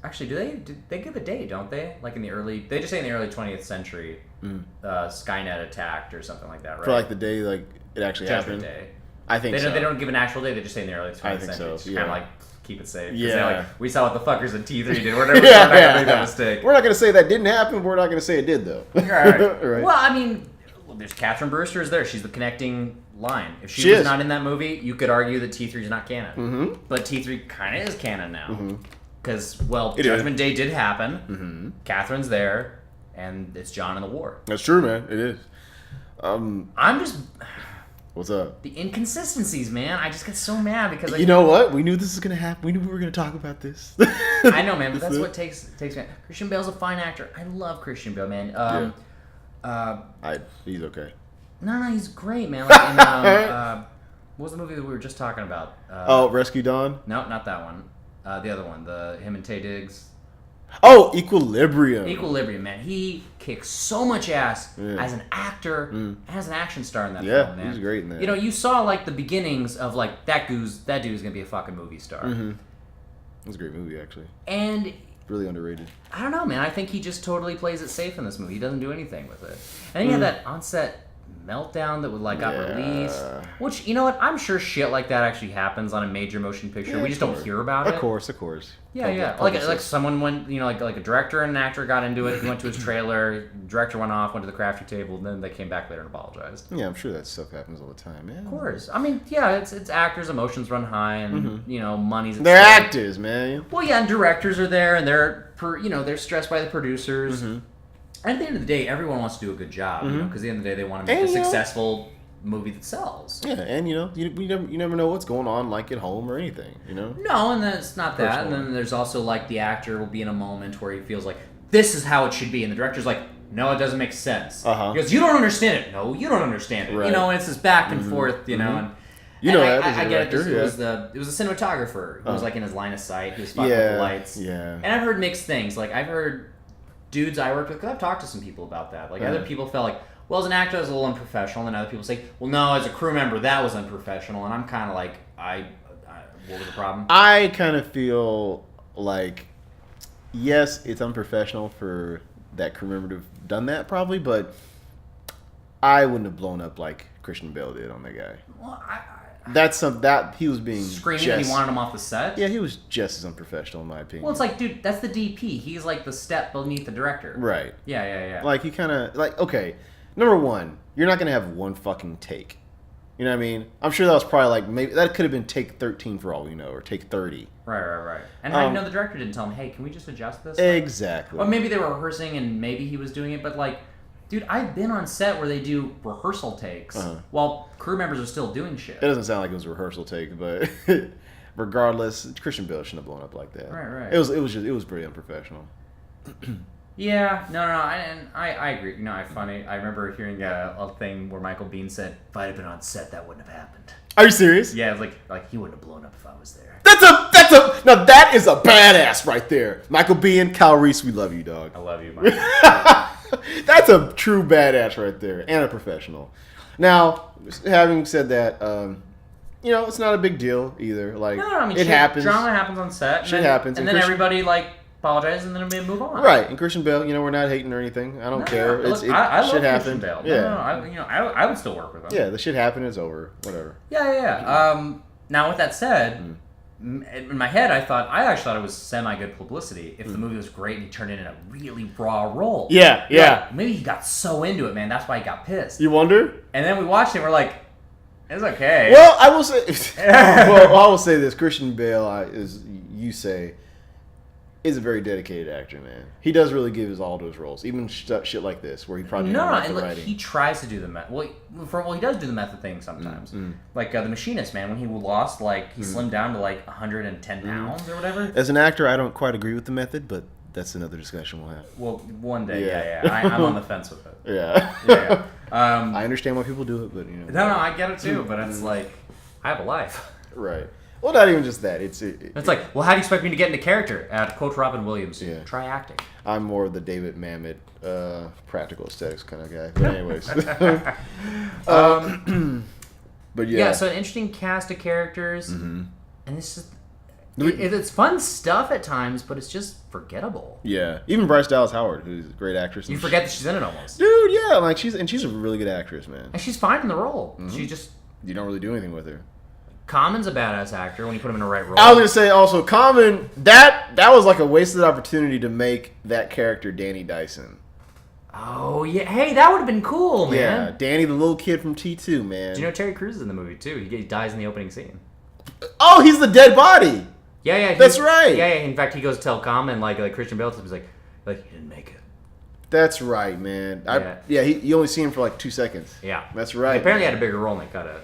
Speaker 2: Actually, do they give a date? Don't they? Like in the early, they just say in the early 20th century, Skynet attacked or something like that, right?
Speaker 1: For like the day, like it actually
Speaker 2: Judgment
Speaker 1: happened.
Speaker 2: Day.
Speaker 1: I think
Speaker 2: They don't give an actual day. They just say in the early 20th
Speaker 1: I think
Speaker 2: century.
Speaker 1: so,
Speaker 2: Just
Speaker 1: yeah.
Speaker 2: kind of like keep it safe. 'Cause
Speaker 1: Yeah.
Speaker 2: they're like, we saw what the fuckers in T3 did. We're never going to make that mistake.
Speaker 1: We're not going to say that didn't happen. We're not going to say it did, though.
Speaker 2: Right.
Speaker 1: Right.
Speaker 2: Well, I mean, there's Catherine Brewster is there. She's the connecting line. If she
Speaker 1: She
Speaker 2: was
Speaker 1: is.
Speaker 2: not in that movie, you could argue that T3 is not canon.
Speaker 1: Mm-hmm.
Speaker 2: But T3 kind of is canon now. Because,
Speaker 1: It
Speaker 2: Judgment Day did happen.
Speaker 1: Mm-hmm.
Speaker 2: Catherine's there. And it's John in the war.
Speaker 1: That's true, man. It is.
Speaker 2: I'm just...
Speaker 1: What's up?
Speaker 2: The inconsistencies, man. I just get so mad because...
Speaker 1: You know what? We knew this was going to happen. We knew we were going to talk about this.
Speaker 2: I know, man, but that's what takes me. Christian Bale's a fine actor. I love Christian Bale, man.
Speaker 1: He's okay.
Speaker 2: No, he's great, man. Like in, what was the movie that we were just talking about?
Speaker 1: Rescue Dawn?
Speaker 2: No, not that one. The other one, him and Taye Diggs.
Speaker 1: Oh, Equilibrium.
Speaker 2: Equilibrium, man. He kicks so much ass as an actor and as an action star in that film, man.
Speaker 1: He's great in that.
Speaker 2: You know, you saw like the beginnings of like that dude's gonna be a fucking movie star.
Speaker 1: Mm-hmm. It was a great movie, actually.
Speaker 2: And
Speaker 1: really underrated.
Speaker 2: I don't know, man. I think he just totally plays it safe in this movie. He doesn't do anything with it. And then you have that on-set meltdown that got released. Which, you know what? I'm sure shit like that actually happens on a major motion picture. We just don't hear about it.
Speaker 1: Of course.
Speaker 2: Yeah. Like someone went, like a director and an actor got into it. He went to his trailer. Director went off, went to the crafty table, and then they came back later and apologized.
Speaker 1: Yeah, I'm sure that stuff happens all the time, man.
Speaker 2: Of course. I mean, yeah, it's actors' emotions run high, and money's.
Speaker 1: They're actors, man.
Speaker 2: Well, yeah, and directors are there, and they're stressed by the producers. And at the end of the day, everyone wants to do a good job, because at the end of the day, they want to make a successful movie that sells.
Speaker 1: Yeah, and you never know what's going on, like at home or anything,
Speaker 2: No, and then it's not that. Personally. And then there's also like the actor will be in a moment where he feels like this is how it should be, and the director's like, no, it doesn't make sense. He goes, you don't understand it. No, you don't understand it.
Speaker 1: Right.
Speaker 2: And it's this back and forth, and
Speaker 1: I
Speaker 2: get it. It was a cinematographer who was like in his line of sight. He was fucking with the lights.
Speaker 1: Yeah.
Speaker 2: And I've heard mixed things. Like I've heard dudes I worked with, because I've talked to some people about that. Like other people felt like, well, as an actor, I was a little unprofessional, and other people say, well, no, as a crew member, that was unprofessional. And I'm kind of like, what was the problem?
Speaker 1: I kind of feel like, yes, it's unprofessional for that crew member to have done that, probably, but I wouldn't have blown up like Christian Bale did on that guy.
Speaker 2: Well,
Speaker 1: that he was being
Speaker 2: screaming and he wanted him off the set?
Speaker 1: Yeah, he was just as unprofessional in my opinion.
Speaker 2: Well, it's like, dude, that's the DP. He's like the step beneath the director.
Speaker 1: Right.
Speaker 2: Yeah.
Speaker 1: Like, he kind of, like, okay, number one, you're not going to have one fucking take. You know what I mean? I'm sure that was probably like, maybe, that could have been take 13 for all we know, or take 30.
Speaker 2: Right. And how do you know the director didn't tell him, hey, can we just adjust this?
Speaker 1: Exactly.
Speaker 2: Or maybe they were rehearsing and maybe he was doing it, but like, dude, I've been on set where they do rehearsal takes while crew members are still doing shit.
Speaker 1: It doesn't sound like it was a rehearsal take, but regardless, Christian Bale shouldn't have blown up like that.
Speaker 2: Right.
Speaker 1: It was pretty unprofessional.
Speaker 2: Yeah, no, I agree. I remember hearing a thing where Michael Biehn said, if I had been on set, that wouldn't have happened.
Speaker 1: Are you serious?
Speaker 2: Yeah, like he wouldn't have blown up if I was there.
Speaker 1: Now that is a badass right there. Michael Biehn, Kyle Reese, we love you, dog.
Speaker 2: I love you, Michael.
Speaker 1: That's a true badass right there, and a professional. Now, having said that, it's not a big deal either. Like,
Speaker 2: no, I mean,
Speaker 1: it happens.
Speaker 2: Drama happens on set.
Speaker 1: Shit happens,
Speaker 2: and then everybody like apologizes, and then we move on.
Speaker 1: Right, and Christian Bale, we're not hating or anything. I don't care.
Speaker 2: I love
Speaker 1: shit
Speaker 2: Christian
Speaker 1: happened.
Speaker 2: Bale.
Speaker 1: Yeah.
Speaker 2: No, I would still work with him.
Speaker 1: Yeah, the shit happened. It's over. Whatever.
Speaker 2: Yeah. Now, with that said, in my head, I actually thought it was semi-good publicity if the movie was great and he turned it in a really raw role.
Speaker 1: Yeah.
Speaker 2: Like, maybe he got so into it, man. That's why he got pissed.
Speaker 1: You wonder?
Speaker 2: And then we watched it and we're like, it's okay.
Speaker 1: Well, I will say... I will say this. Christian Bale, as you say, is a very dedicated actor, man. He does really give his all to his roles. Even shit like this, where he probably didn't like the writing.
Speaker 2: He tries to do the method. Well, he does do the method thing sometimes. Like The Machinist, man, when he lost, like, he slimmed down to, like, 110 pounds or whatever.
Speaker 1: As an actor, I don't quite agree with the method, but that's another discussion we'll have.
Speaker 2: Well, one day, yeah. I'm on the fence with it.
Speaker 1: Yeah. I understand why people do it, but,
Speaker 2: No, I get it, too, but it's like, I have a life.
Speaker 1: Right. Well, not even just that. It's
Speaker 2: like, well, how do you expect me to get into character? To quote Robin Williams, try acting.
Speaker 1: I'm more of the David Mamet, practical aesthetics kind of guy. But anyways. But yeah.
Speaker 2: Yeah, so an interesting cast of characters. And it's just... It's fun stuff at times, but it's just forgettable.
Speaker 1: Yeah. Even Bryce Dallas Howard, who's a great actress.
Speaker 2: You forget that she's in it almost.
Speaker 1: Dude, yeah. Like she's a really good actress, man.
Speaker 2: And she's fine in the role. She just...
Speaker 1: You don't really do anything with her.
Speaker 2: Common's a badass actor when you put him in the right role.
Speaker 1: I was gonna say also Common that was like a wasted opportunity to make that character Danny Dyson.
Speaker 2: Oh yeah, hey, that would have been cool, man.
Speaker 1: Yeah, Danny, the little kid from T2, man.
Speaker 2: Do you know Terry Crews is in the movie too? He dies in the opening scene.
Speaker 1: Oh, he's the dead body.
Speaker 2: Yeah.
Speaker 1: That's right.
Speaker 2: Yeah. In fact, he goes to tell Common like Christian Bale was like you didn't make it.
Speaker 1: That's right, man. You only see him for like 2 seconds.
Speaker 2: Yeah,
Speaker 1: that's right.
Speaker 2: He apparently had a bigger role and they cut it.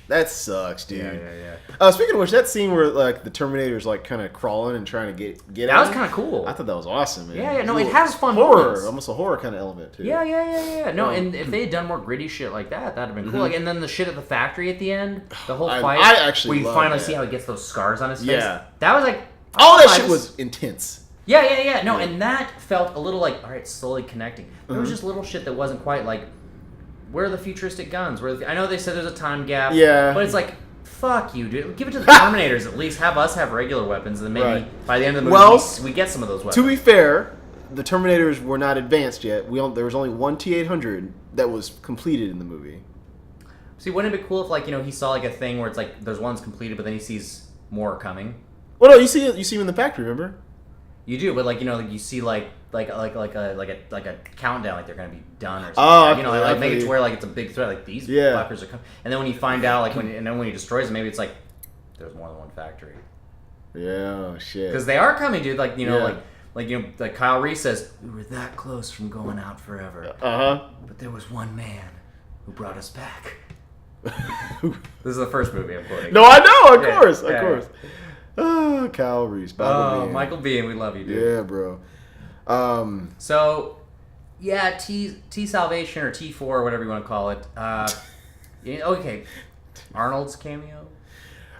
Speaker 1: That sucks, dude.
Speaker 2: Yeah.
Speaker 1: Speaking of which, that scene where like the Terminator's like kind of crawling and trying to get
Speaker 2: that was kind of cool.
Speaker 1: I thought that was awesome, man.
Speaker 2: Yeah. No, it has fun
Speaker 1: horror,
Speaker 2: moments.
Speaker 1: almost a horror kind of element too.
Speaker 2: Yeah. No, and if they had done more gritty shit like that, that'd have been cool. Like, and then the shit at the factory at the end, the whole fight.
Speaker 1: I actually
Speaker 2: where you finally see how he gets those scars on his face.
Speaker 1: Yeah,
Speaker 2: that was like
Speaker 1: that shit was intense.
Speaker 2: Yeah. No, and that felt a little like, all right, slowly connecting. There was just little shit that wasn't quite like, where are the futuristic guns? I know they said there's a time gap.
Speaker 1: Yeah,
Speaker 2: but it's like, fuck you, dude. Give it to the Terminators at least. Have us have regular weapons, and then maybe by the end of the movie we get some of those weapons.
Speaker 1: To be fair, the Terminators were not advanced yet. There was only one T-800 that was completed in the movie.
Speaker 2: See, wouldn't it be cool if he saw like a thing where it's like there's one's completed, but then he sees more coming?
Speaker 1: Well, no, you see him in the factory. Remember?
Speaker 2: You do, but you see like a countdown, like they're gonna be done or something.
Speaker 1: Oh,
Speaker 2: make it to where like it's a big threat, like these fuckers are coming. And then when you find out, when he destroys them, maybe it's like there's more than one factory.
Speaker 1: Yeah, shit.
Speaker 2: Because they are coming, dude. Like Kyle Reese says, we were that close from going out forever. But there was one man who brought us back. This is the first movie I'm quoting.
Speaker 1: No, I know, of course. Oh, Kyle Reese.
Speaker 2: Michael Biehn, we love you, dude.
Speaker 1: Yeah, bro.
Speaker 2: So, yeah, T Salvation or T4 or whatever you want to call it. Okay, Arnold's cameo,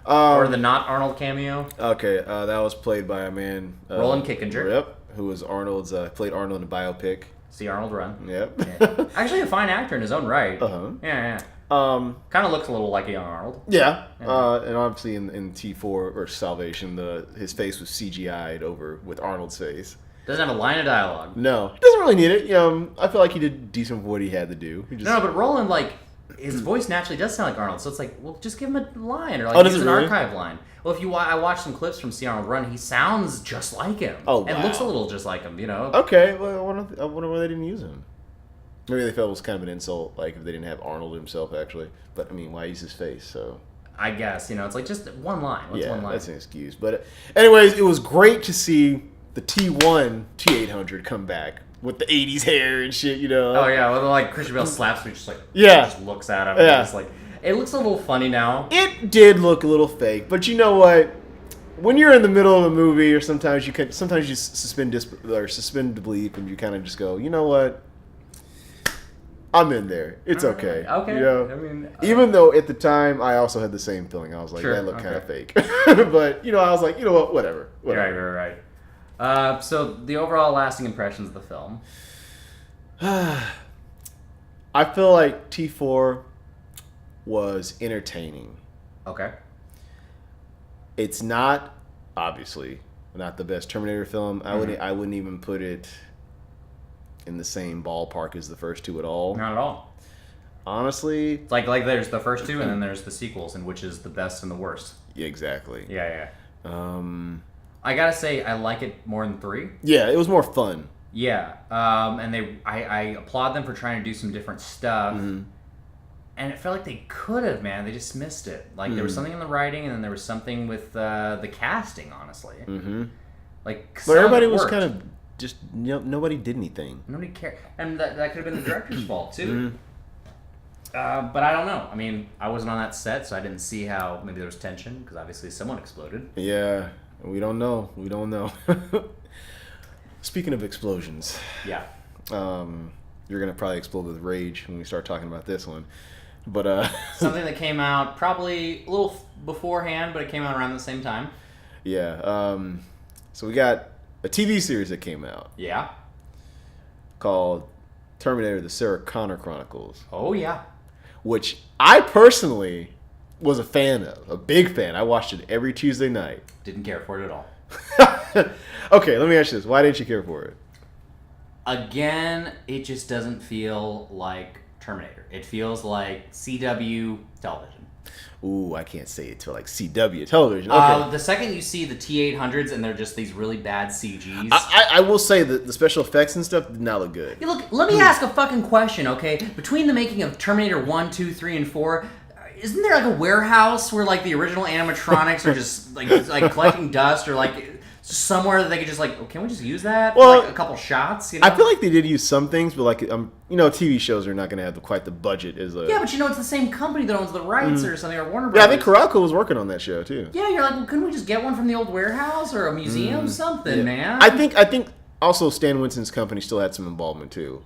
Speaker 2: or the not Arnold cameo.
Speaker 1: Okay, that was played by a man,
Speaker 2: Roland Kickinger.
Speaker 1: Yep, who was Arnold's played Arnold in a biopic.
Speaker 2: See Arnold Run.
Speaker 1: Yep.
Speaker 2: Yeah. Actually, a fine actor in his own right. Yeah. Kind of looks a little like a young Arnold.
Speaker 1: Yeah. And obviously in T4 or Salvation, his face was CGI'd over with Arnold's face.
Speaker 2: Doesn't have a line of dialogue.
Speaker 1: No, he doesn't really need it. I feel like he did decent for what he had to do.
Speaker 2: No, but Roland, his voice naturally does sound like Arnold, so it's like, well, just give him a line or use an archive line. Well, I watched some clips from See Arnold Run, he sounds just like him.
Speaker 1: Oh, wow.
Speaker 2: And looks a little just like him,
Speaker 1: Okay, well, I wonder why they didn't use him. Maybe they felt it was kind of an insult, like if they didn't have Arnold himself, actually. But, I mean, why use his face, so...
Speaker 2: I guess, it's like just one line. What's one line?
Speaker 1: That's an excuse. But anyways, it was great to see the T1 T-800 come back with the 80s hair and shit,
Speaker 2: Oh, yeah, well, Christian Bale slaps me, just just looks at him.
Speaker 1: Yeah.
Speaker 2: And just it looks a little funny now.
Speaker 1: It did look a little fake, but you know what? When you're in the middle of a movie, or sometimes you suspend belief, and you kind of just go, you know what? I'm in there. It's okay.
Speaker 2: Okay. I mean,
Speaker 1: even though at the time I also had the same feeling. I was like, that looked kind of fake. But I was like, you know what? Whatever.
Speaker 2: Right. So the overall lasting impressions of the film.
Speaker 1: I feel like T4 was entertaining.
Speaker 2: Okay.
Speaker 1: It's not, obviously, not the best Terminator film. I wouldn't even put it in the same ballpark as the first two at all.
Speaker 2: Not at all.
Speaker 1: Honestly,
Speaker 2: it's like there's the first two, and then there's the sequels, and which is the best and the worst.
Speaker 1: exactly.
Speaker 2: Yeah. I gotta say, I like it more than 3.
Speaker 1: Yeah, it was more fun.
Speaker 2: Yeah, and I applaud them for trying to do some different stuff.
Speaker 1: Mm-hmm.
Speaker 2: And it felt like they could have, man. They just missed it. Like, there was something in the writing, and then there was something with the casting, honestly.
Speaker 1: Mm-hmm.
Speaker 2: Like,
Speaker 1: but everybody was kind of just, nobody did anything.
Speaker 2: Nobody cared. And that could have been the director's fault, too. But I don't know. I mean, I wasn't on that set, so I didn't see how maybe there was tension, because obviously someone exploded.
Speaker 1: Yeah, we don't know. Speaking of explosions.
Speaker 2: Yeah.
Speaker 1: You're going to probably explode with rage when we start talking about this one. But
Speaker 2: something that came out probably a little beforehand, but it came out around the same time.
Speaker 1: Yeah. So we got a TV series that came out.
Speaker 2: Yeah.
Speaker 1: Called Terminator: The Sarah Connor Chronicles.
Speaker 2: Oh yeah.
Speaker 1: Which I personally was a fan of, a big fan. I watched it every Tuesday night.
Speaker 2: Didn't care for it at all.
Speaker 1: Okay, let me ask you this: why didn't you care for it?
Speaker 2: Again, it just doesn't feel like Terminator. It feels like CW television.
Speaker 1: Ooh, I can't say it till like CW television. Okay.
Speaker 2: The second you see the T-800s and they're just these really bad CGs.
Speaker 1: I will say that the special effects and stuff did not look good.
Speaker 2: Hey, look, let me ask a fucking question, okay? Between the making of Terminator 1, 2, 3, and 4, isn't there like a warehouse where like the original animatronics are just like collecting dust, or like somewhere that they could just like, oh, can we just use that?
Speaker 1: Well,
Speaker 2: for, like a couple shots. You know?
Speaker 1: I feel like they did use some things, but like TV shows are not going to have quite the budget as a.
Speaker 2: Yeah, but it's the same company that owns the rights or something, or Warner Brothers.
Speaker 1: Yeah, I think Caracol was working on that show too.
Speaker 2: Yeah, you're like, well, couldn't we just get one from the old warehouse or a museum, something, man?
Speaker 1: I think also Stan Winston's company still had some involvement too.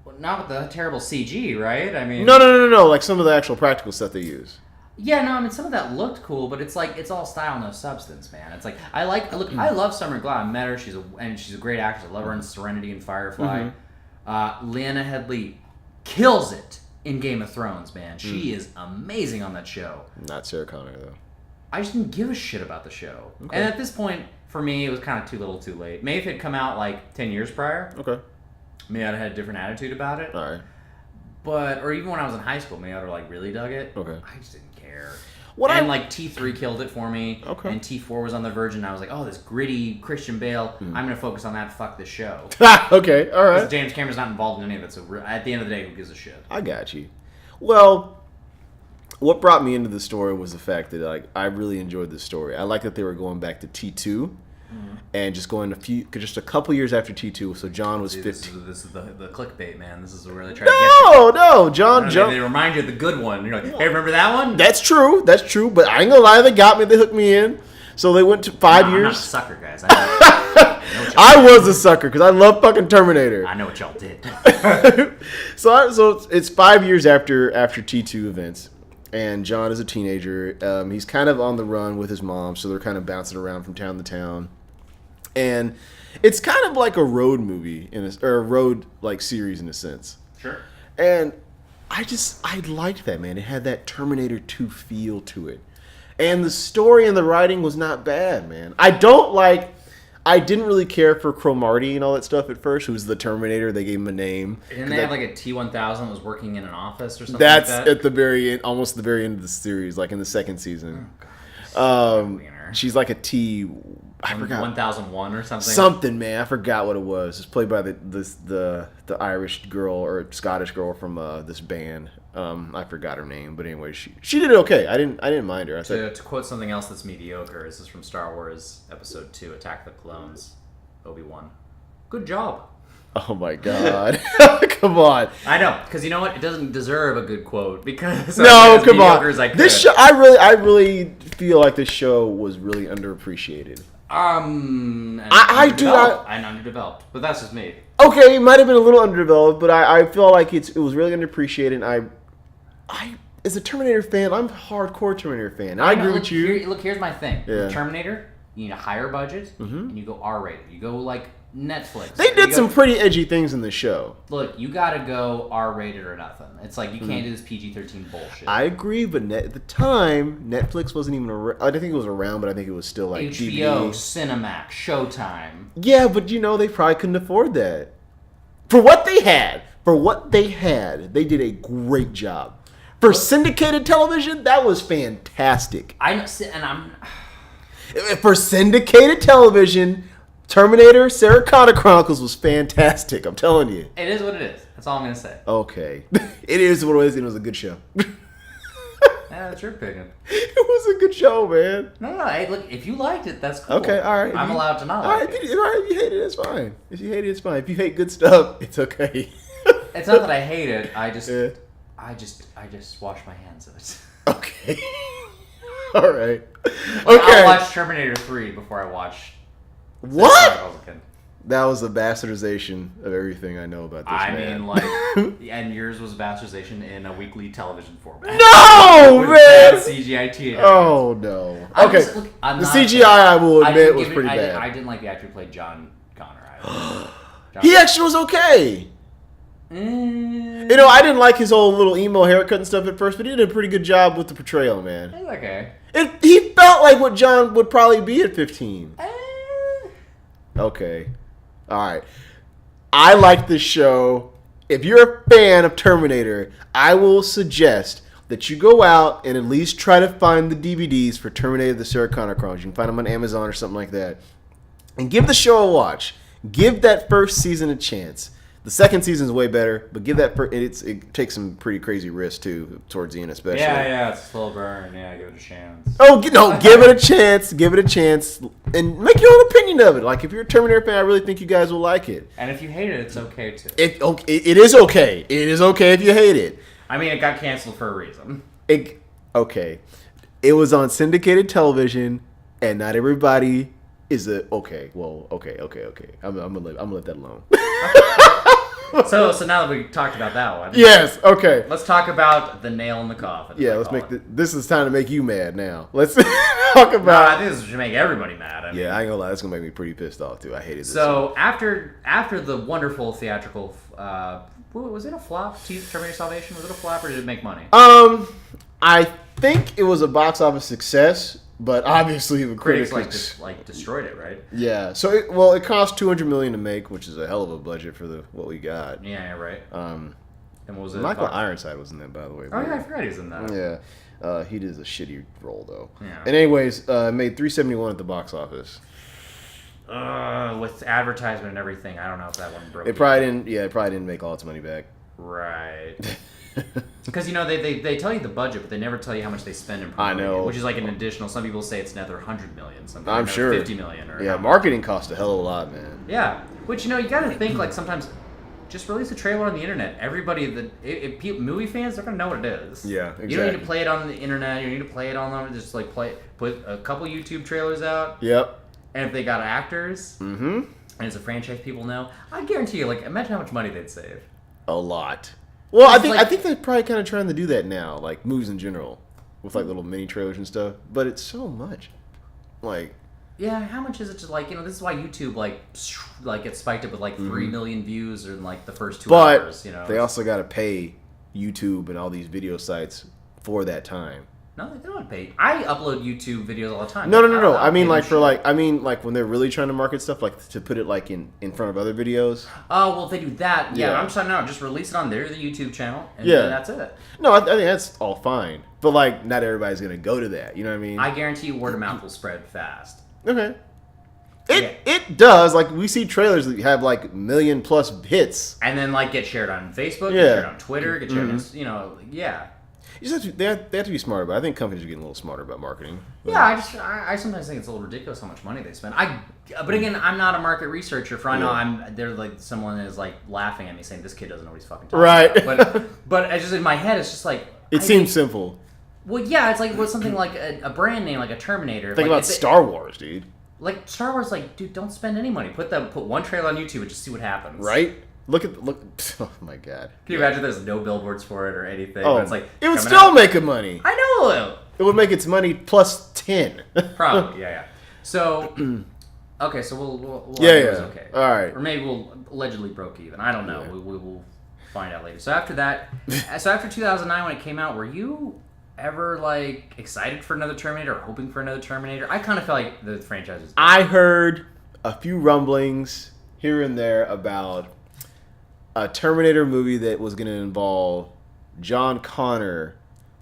Speaker 2: Well, not with the terrible CG, right? I mean,
Speaker 1: no, like some of the actual practical stuff they use.
Speaker 2: Yeah, no, I mean, some of that looked cool, but it's like, it's all style, no substance, man. It's like, I love Summer Glau. I met her, she's a great actress. I love her in Serenity and Firefly. Lyanna Headey kills it in Game of Thrones, man. She is amazing on that show.
Speaker 1: Not Sarah Connor, though.
Speaker 2: I just didn't give a shit about the show.
Speaker 1: Okay.
Speaker 2: And at this point, for me, it was kind of too little too late. Maybe if it had come out like 10 years prior,
Speaker 1: okay,
Speaker 2: maybe I'd have had a different attitude about it.
Speaker 1: All right.
Speaker 2: Or even when I was in high school, maybe I'd have like really dug it.
Speaker 1: Okay.
Speaker 2: I just didn't care.
Speaker 1: Like
Speaker 2: T3 killed it for me.
Speaker 1: Okay.
Speaker 2: And T4 was on the verge, and I was like, oh, this gritty Christian Bale. I'm gonna focus on that. Fuck this show.
Speaker 1: Okay, all right.
Speaker 2: James Cameron's not involved in any of it, so at the end of the day, who gives a shit?
Speaker 1: I got you. Well, what brought me into the story was the fact that I really enjoyed the story. I like that they were going back to T2. And just going just a couple years after T2, so John was 15.
Speaker 2: This is the clickbait, man. This is really trying to get you.
Speaker 1: No, John.
Speaker 2: They remind you of the good one. You're like, hey, remember that one?
Speaker 1: That's true. But I ain't gonna lie, they got me. They hooked me in. So they went to 5 years.
Speaker 2: I'm not a sucker, guys. I
Speaker 1: was a sucker because I love fucking Terminator.
Speaker 2: I know what y'all did.
Speaker 1: So it's 5 years after T2 events. And John is a teenager. He's kind of on the run with his mom, so they're kind of bouncing around from town to town. And it's kind of like a road movie or a road like series in a sense.
Speaker 2: Sure.
Speaker 1: And I liked that, man. It had that Terminator 2 feel to it. And the story and the writing was not bad, man. I didn't really care for Cromartie and all that stuff at first, who was the Terminator. They gave him a name.
Speaker 2: Didn't they have like a T-1000 that was working in an office or something
Speaker 1: that's
Speaker 2: like that?
Speaker 1: At the very end, almost the very end of the series, like in the second season. Oh, God. She's like a T... I forgot
Speaker 2: 1001 or something.
Speaker 1: Something, man. I forgot what it was. It's played by the Irish girl or Scottish girl from this band. I forgot her name, but anyway, she did okay. I didn't mind her.
Speaker 2: To quote something else that's mediocre, this is from Star Wars Episode 2, Attack the Clones. Obi-Wan. Good job.
Speaker 1: Oh my God! Come on.
Speaker 2: I know, because you know what? It doesn't deserve a good quote because
Speaker 1: no, come on.
Speaker 2: This
Speaker 1: show, I really feel like this show was really underappreciated.
Speaker 2: And underdeveloped, but that's just me.
Speaker 1: Okay, it might have been a little underdeveloped, but I feel like it was really underappreciated. And I as a Terminator fan, I'm a hardcore Terminator fan. I agree with you.
Speaker 2: Here's my thing.
Speaker 1: Yeah.
Speaker 2: With Terminator, you need a higher budget, and you go R-rated. You go like Netflix.
Speaker 1: They did some pretty edgy things in the show.
Speaker 2: Look, you gotta go R-rated or nothing. It's like you can't do this PG-13 bullshit.
Speaker 1: I agree, but at the time, Netflix wasn't even around. I don't think it was around, but I think it was still like
Speaker 2: HBO,
Speaker 1: DVD.
Speaker 2: Cinemax, Showtime.
Speaker 1: Yeah, but they probably couldn't afford that. For what they had, they did a great job. For syndicated television, that was fantastic. For syndicated television, Terminator, Sarah Connor Chronicles was fantastic. I'm telling you.
Speaker 2: It is what it is. That's all I'm gonna say.
Speaker 1: Okay. It is what it is, and it was a good show.
Speaker 2: Yeah, that's your opinion.
Speaker 1: It was a good show, man.
Speaker 2: No. Hey, look, if you liked it, that's cool.
Speaker 1: Okay, all right.
Speaker 2: I'm allowed to not like it.
Speaker 1: If you hate it, it's fine. If you hate it, it's fine. If you hate good stuff, it's okay.
Speaker 2: It's not that I hate it. I just wash my hands of it.
Speaker 1: Okay. All right.
Speaker 2: Like,
Speaker 1: Okay.
Speaker 2: I'll watch Terminator 3 before I watch.
Speaker 1: What? That was a bastardization of everything I know about this man.
Speaker 2: mean, like, and yours was a bastardization in a weekly television format.
Speaker 1: No,
Speaker 2: With
Speaker 1: man!
Speaker 2: bad CGI.
Speaker 1: Oh, no.
Speaker 2: I'm
Speaker 1: Okay.
Speaker 2: just- look, I'm
Speaker 1: The
Speaker 2: not-
Speaker 1: CGI, I will admit, was
Speaker 2: give it-
Speaker 1: pretty bad.
Speaker 2: I didn't like the actor who played John Connor either.
Speaker 1: He actually was okay. You know, I didn't like his old little emo haircut and stuff at first, but he did a pretty good job with the portrayal, man.
Speaker 2: It's okay.
Speaker 1: He felt like what John would probably be at 15. Okay. All right. I like this show. If you're a fan of Terminator, I will suggest that you go out and at least try to find the DVDs for Terminator the Sarah Connor Chronicles. You can find them on Amazon or something like that. And give the show a watch. Give that first season a chance. The second season is way better, but give that it takes some pretty crazy risks too towards the end, especially.
Speaker 2: Yeah, it's a slow burn. Yeah, give it a chance.
Speaker 1: Oh no, give it a chance. Give it a chance, and make your own opinion of it. Like if you're a Terminator fan, I really think you guys will like it.
Speaker 2: And if you hate it, it's okay too.
Speaker 1: It is okay. It is okay if you hate it.
Speaker 2: I mean, it got canceled for a reason.
Speaker 1: Okay. It was on syndicated television, and not everybody is okay. I'm gonna let that alone.
Speaker 2: So now that we talked about that one,
Speaker 1: Yes. Okay.
Speaker 2: let's talk about the nail in the coffin.
Speaker 1: Yeah. Let's make this is time to make you mad now. Let's talk
Speaker 2: No,
Speaker 1: about.
Speaker 2: I think this should make everybody mad. I mean,
Speaker 1: Yeah, I ain't gonna lie. That's gonna make me pretty pissed off too. I hated this.
Speaker 2: So after the wonderful theatrical, was it a flop? Terminator Salvation, was it a flop or did it make money?
Speaker 1: I think it was a box office success, but obviously the critics
Speaker 2: like destroyed it, right?
Speaker 1: Yeah. So it cost $200 million to make, which is a hell of a budget for what we got.
Speaker 2: Yeah, right. And what was it?
Speaker 1: Michael Ironside was in that, by the way.
Speaker 2: Oh yeah, I forgot he was in that.
Speaker 1: Yeah. He did a shitty role though.
Speaker 2: Yeah.
Speaker 1: And anyways, made $371 at the box office.
Speaker 2: With advertisement and everything, I don't know if that one broke.
Speaker 1: It probably didn't. Yeah, it probably didn't make all its money back.
Speaker 2: Right. Because they tell you the budget, but they never tell you how much they spend in promoting
Speaker 1: I know.
Speaker 2: it, which is like an additional. Some people say it's another $100 million. Some people
Speaker 1: I'm
Speaker 2: another
Speaker 1: sure.
Speaker 2: $50 million. Or
Speaker 1: Marketing costs a hell of a lot, man.
Speaker 2: Yeah, which you got to think like sometimes. Just release a trailer on the internet. Everybody movie fans, they're gonna know what it is.
Speaker 1: Yeah, exactly.
Speaker 2: You don't need to play it on the internet. You don't need to play it on just like put a couple YouTube trailers out.
Speaker 1: Yep.
Speaker 2: And if they got actors, and it's a franchise people know, I guarantee you, like, imagine how much money they'd save.
Speaker 1: A lot. Well, I
Speaker 2: It's
Speaker 1: think they're probably kind of trying to do that now, like movies in general, with like little mini trailers and stuff. But it's so much, like.
Speaker 2: Yeah, how much is it to like this is why YouTube like gets spiked up with like 3 million views in like the first 2 hours.
Speaker 1: They also got to pay YouTube and all these video sites for that time.
Speaker 2: No, they don't pay. I upload YouTube videos all the time.
Speaker 1: No. I mean like when they're really trying to market stuff, like to put it like in front of other videos.
Speaker 2: Oh well, if they do that, yeah.
Speaker 1: Yeah.
Speaker 2: I'm saying no, just release it on the YouTube channel, and
Speaker 1: Yeah.
Speaker 2: then that's it.
Speaker 1: No, I think that's all fine, but like not everybody's gonna go to that. You know what I mean?
Speaker 2: I guarantee you, word of mouth will spread fast.
Speaker 1: Okay. It does. Like we see trailers that have like million plus hits,
Speaker 2: and then like get shared on Facebook,
Speaker 1: Yeah.
Speaker 2: get shared on Twitter, get shared on yeah.
Speaker 1: You just they have to be smarter. But I think companies are getting a little smarter about marketing. But,
Speaker 2: Yeah, I sometimes think it's a little ridiculous how much money they spend. But again, I'm not a market researcher. For I know they're like someone is like laughing at me saying this kid doesn't know what he's fucking talking
Speaker 1: Right.
Speaker 2: about. But it's just in my head, it's just like
Speaker 1: it seems simple.
Speaker 2: Well, yeah, it's like something like a brand name like a Terminator.
Speaker 1: Think
Speaker 2: like,
Speaker 1: about Star Wars, dude.
Speaker 2: Like Star Wars, like dude, don't spend any money. Put one trailer on YouTube and just see what happens.
Speaker 1: Right? Look. Oh my god.
Speaker 2: Can you imagine there's no billboards for it or anything?
Speaker 1: Oh,
Speaker 2: but it's like
Speaker 1: it would
Speaker 2: coming
Speaker 1: still
Speaker 2: out.
Speaker 1: make a money.
Speaker 2: I know.
Speaker 1: It would make its money plus 10.
Speaker 2: Probably, yeah. So, okay, so we'll
Speaker 1: Yeah,
Speaker 2: it was
Speaker 1: yeah.
Speaker 2: okay.
Speaker 1: All right.
Speaker 2: Or maybe we'll allegedly broke even. I don't know.
Speaker 1: Yeah.
Speaker 2: We will find out later. So after that, after 2009 when it came out, were you ever like excited for another Terminator or hoping for another Terminator? I kind of felt like the franchise was.
Speaker 1: I heard a few rumblings here and there about a Terminator movie that was going to involve John Connor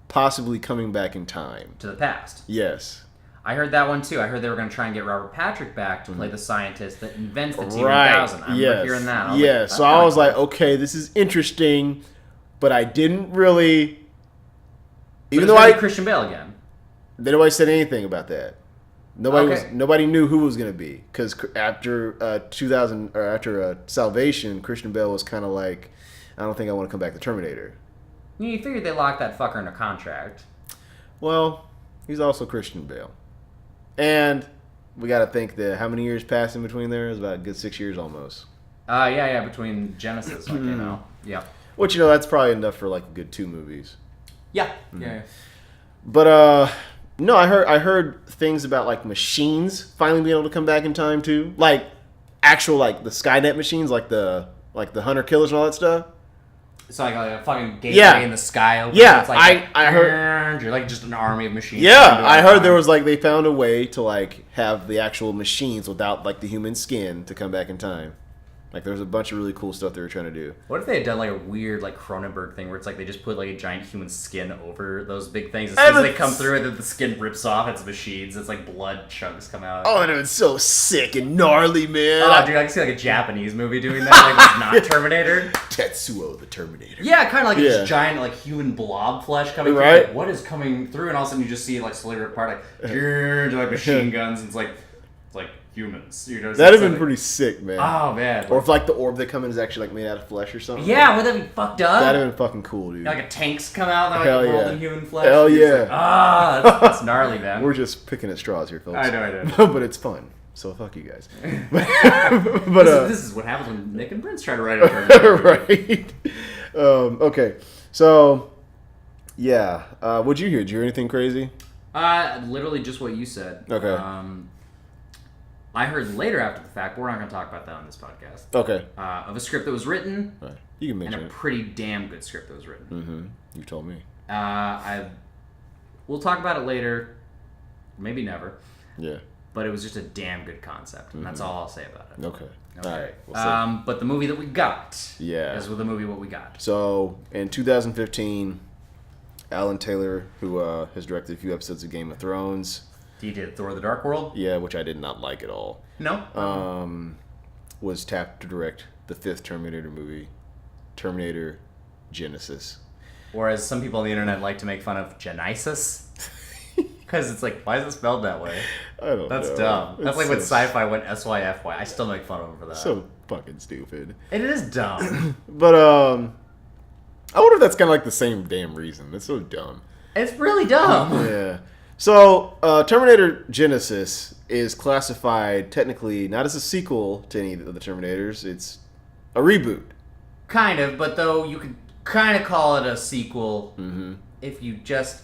Speaker 1: possibly coming back in time.
Speaker 2: To the past.
Speaker 1: Yes.
Speaker 2: I heard that one too. I heard they were going to try and get Robert Patrick back to play the scientist that invents the T-1000. I remember hearing that.
Speaker 1: So I was like, okay, this is interesting, but I didn't really... Even though
Speaker 2: Christian Bale again.
Speaker 1: Nobody said anything about that. Nobody knew who it was going to be, because after 2000 or after Salvation, Christian Bale was kind of like, I don't think I want to come back to Terminator.
Speaker 2: You figured they locked that fucker in a contract.
Speaker 1: Well, he's also Christian Bale. And we got to think that how many years passed in between there? It was about a good 6 years almost.
Speaker 2: Between Genesis, Yeah.
Speaker 1: Which, that's probably enough for like a good 2 movies.
Speaker 2: Yeah. Yeah.
Speaker 1: But no, I heard things about like machines finally being able to come back in time too. Like actual like the Skynet machines, like the hunter killers and all that stuff.
Speaker 2: It's like a fucking gateway in the sky. Over
Speaker 1: Yeah,
Speaker 2: it's like
Speaker 1: I heard.
Speaker 2: You're like just an army of machines.
Speaker 1: Yeah, I heard there was like they found a way to like have the actual machines without like the human skin to come back in time. Like there was a bunch of really cool stuff they were trying to do.
Speaker 2: What if they had done like a weird like Cronenberg thing where it's like they just put like a giant human skin over those big things. As soon as they come through and then the skin rips off, it's machines. It's like blood chunks come out.
Speaker 1: Oh, and it was so sick and gnarly, man.
Speaker 2: Oh, dude, I can see like a Japanese movie doing that. Like it's not Terminator.
Speaker 1: Tetsuo the Terminator.
Speaker 2: Yeah, kind of like this giant like human blob flesh coming through. Like, what is coming through? And all of a sudden you just see like slowly rip apart like machine guns. And it's like humans.
Speaker 1: That'd have been pretty sick, man.
Speaker 2: Oh, man.
Speaker 1: Or if like the orb that come in is actually like made out of flesh or something.
Speaker 2: Yeah, would that be fucked up?
Speaker 1: That'd have been fucking cool, dude.
Speaker 2: Like a tanks come out that
Speaker 1: Hell
Speaker 2: like rolled in human flesh.
Speaker 1: Hell yeah.
Speaker 2: Like, that's gnarly, man.
Speaker 1: We're just picking at straws here, folks.
Speaker 2: I know.
Speaker 1: But it's fun. So fuck you guys. But
Speaker 2: this is what happens when Nick and Prince try to write a Terminator.
Speaker 1: Right. Okay. So yeah. What'd you hear? Did you hear anything crazy?
Speaker 2: Literally just what you said.
Speaker 1: Okay.
Speaker 2: I heard later after the fact, but we're not going to talk about that on this podcast.
Speaker 1: Okay.
Speaker 2: Of a script that was written.
Speaker 1: Right. You can mention
Speaker 2: and a pretty damn good script that was written.
Speaker 1: Mm-hmm. You told me.
Speaker 2: We'll talk about it later. Maybe never.
Speaker 1: Yeah.
Speaker 2: But it was just a damn good concept, and that's all I'll say about it.
Speaker 1: Okay. All right. We'll
Speaker 2: but the movie that we got.
Speaker 1: Yeah.
Speaker 2: Is with the movie what we got.
Speaker 1: So in 2015, Alan Taylor, who has directed a few episodes of Game of Thrones.
Speaker 2: He did Thor: The Dark World?
Speaker 1: Yeah, which I did not like at all.
Speaker 2: No?
Speaker 1: Was tapped to direct the 5th Terminator movie, Terminator Genesis.
Speaker 2: Or as some people on the internet like to make fun of, Genesis? Because it's like, why is it spelled that way?
Speaker 1: I don't know.
Speaker 2: That's dumb. That's like when sci-fi went SYFY. I still make fun of him for that.
Speaker 1: So fucking stupid.
Speaker 2: It is dumb.
Speaker 1: But, I wonder if that's kind of like the same damn reason. That's so dumb.
Speaker 2: It's really dumb.
Speaker 1: Yeah. So, Terminator Genesis is classified technically not as a sequel to any of the Terminators. It's a reboot.
Speaker 2: Kind of, but though you could kind of call it a sequel if you just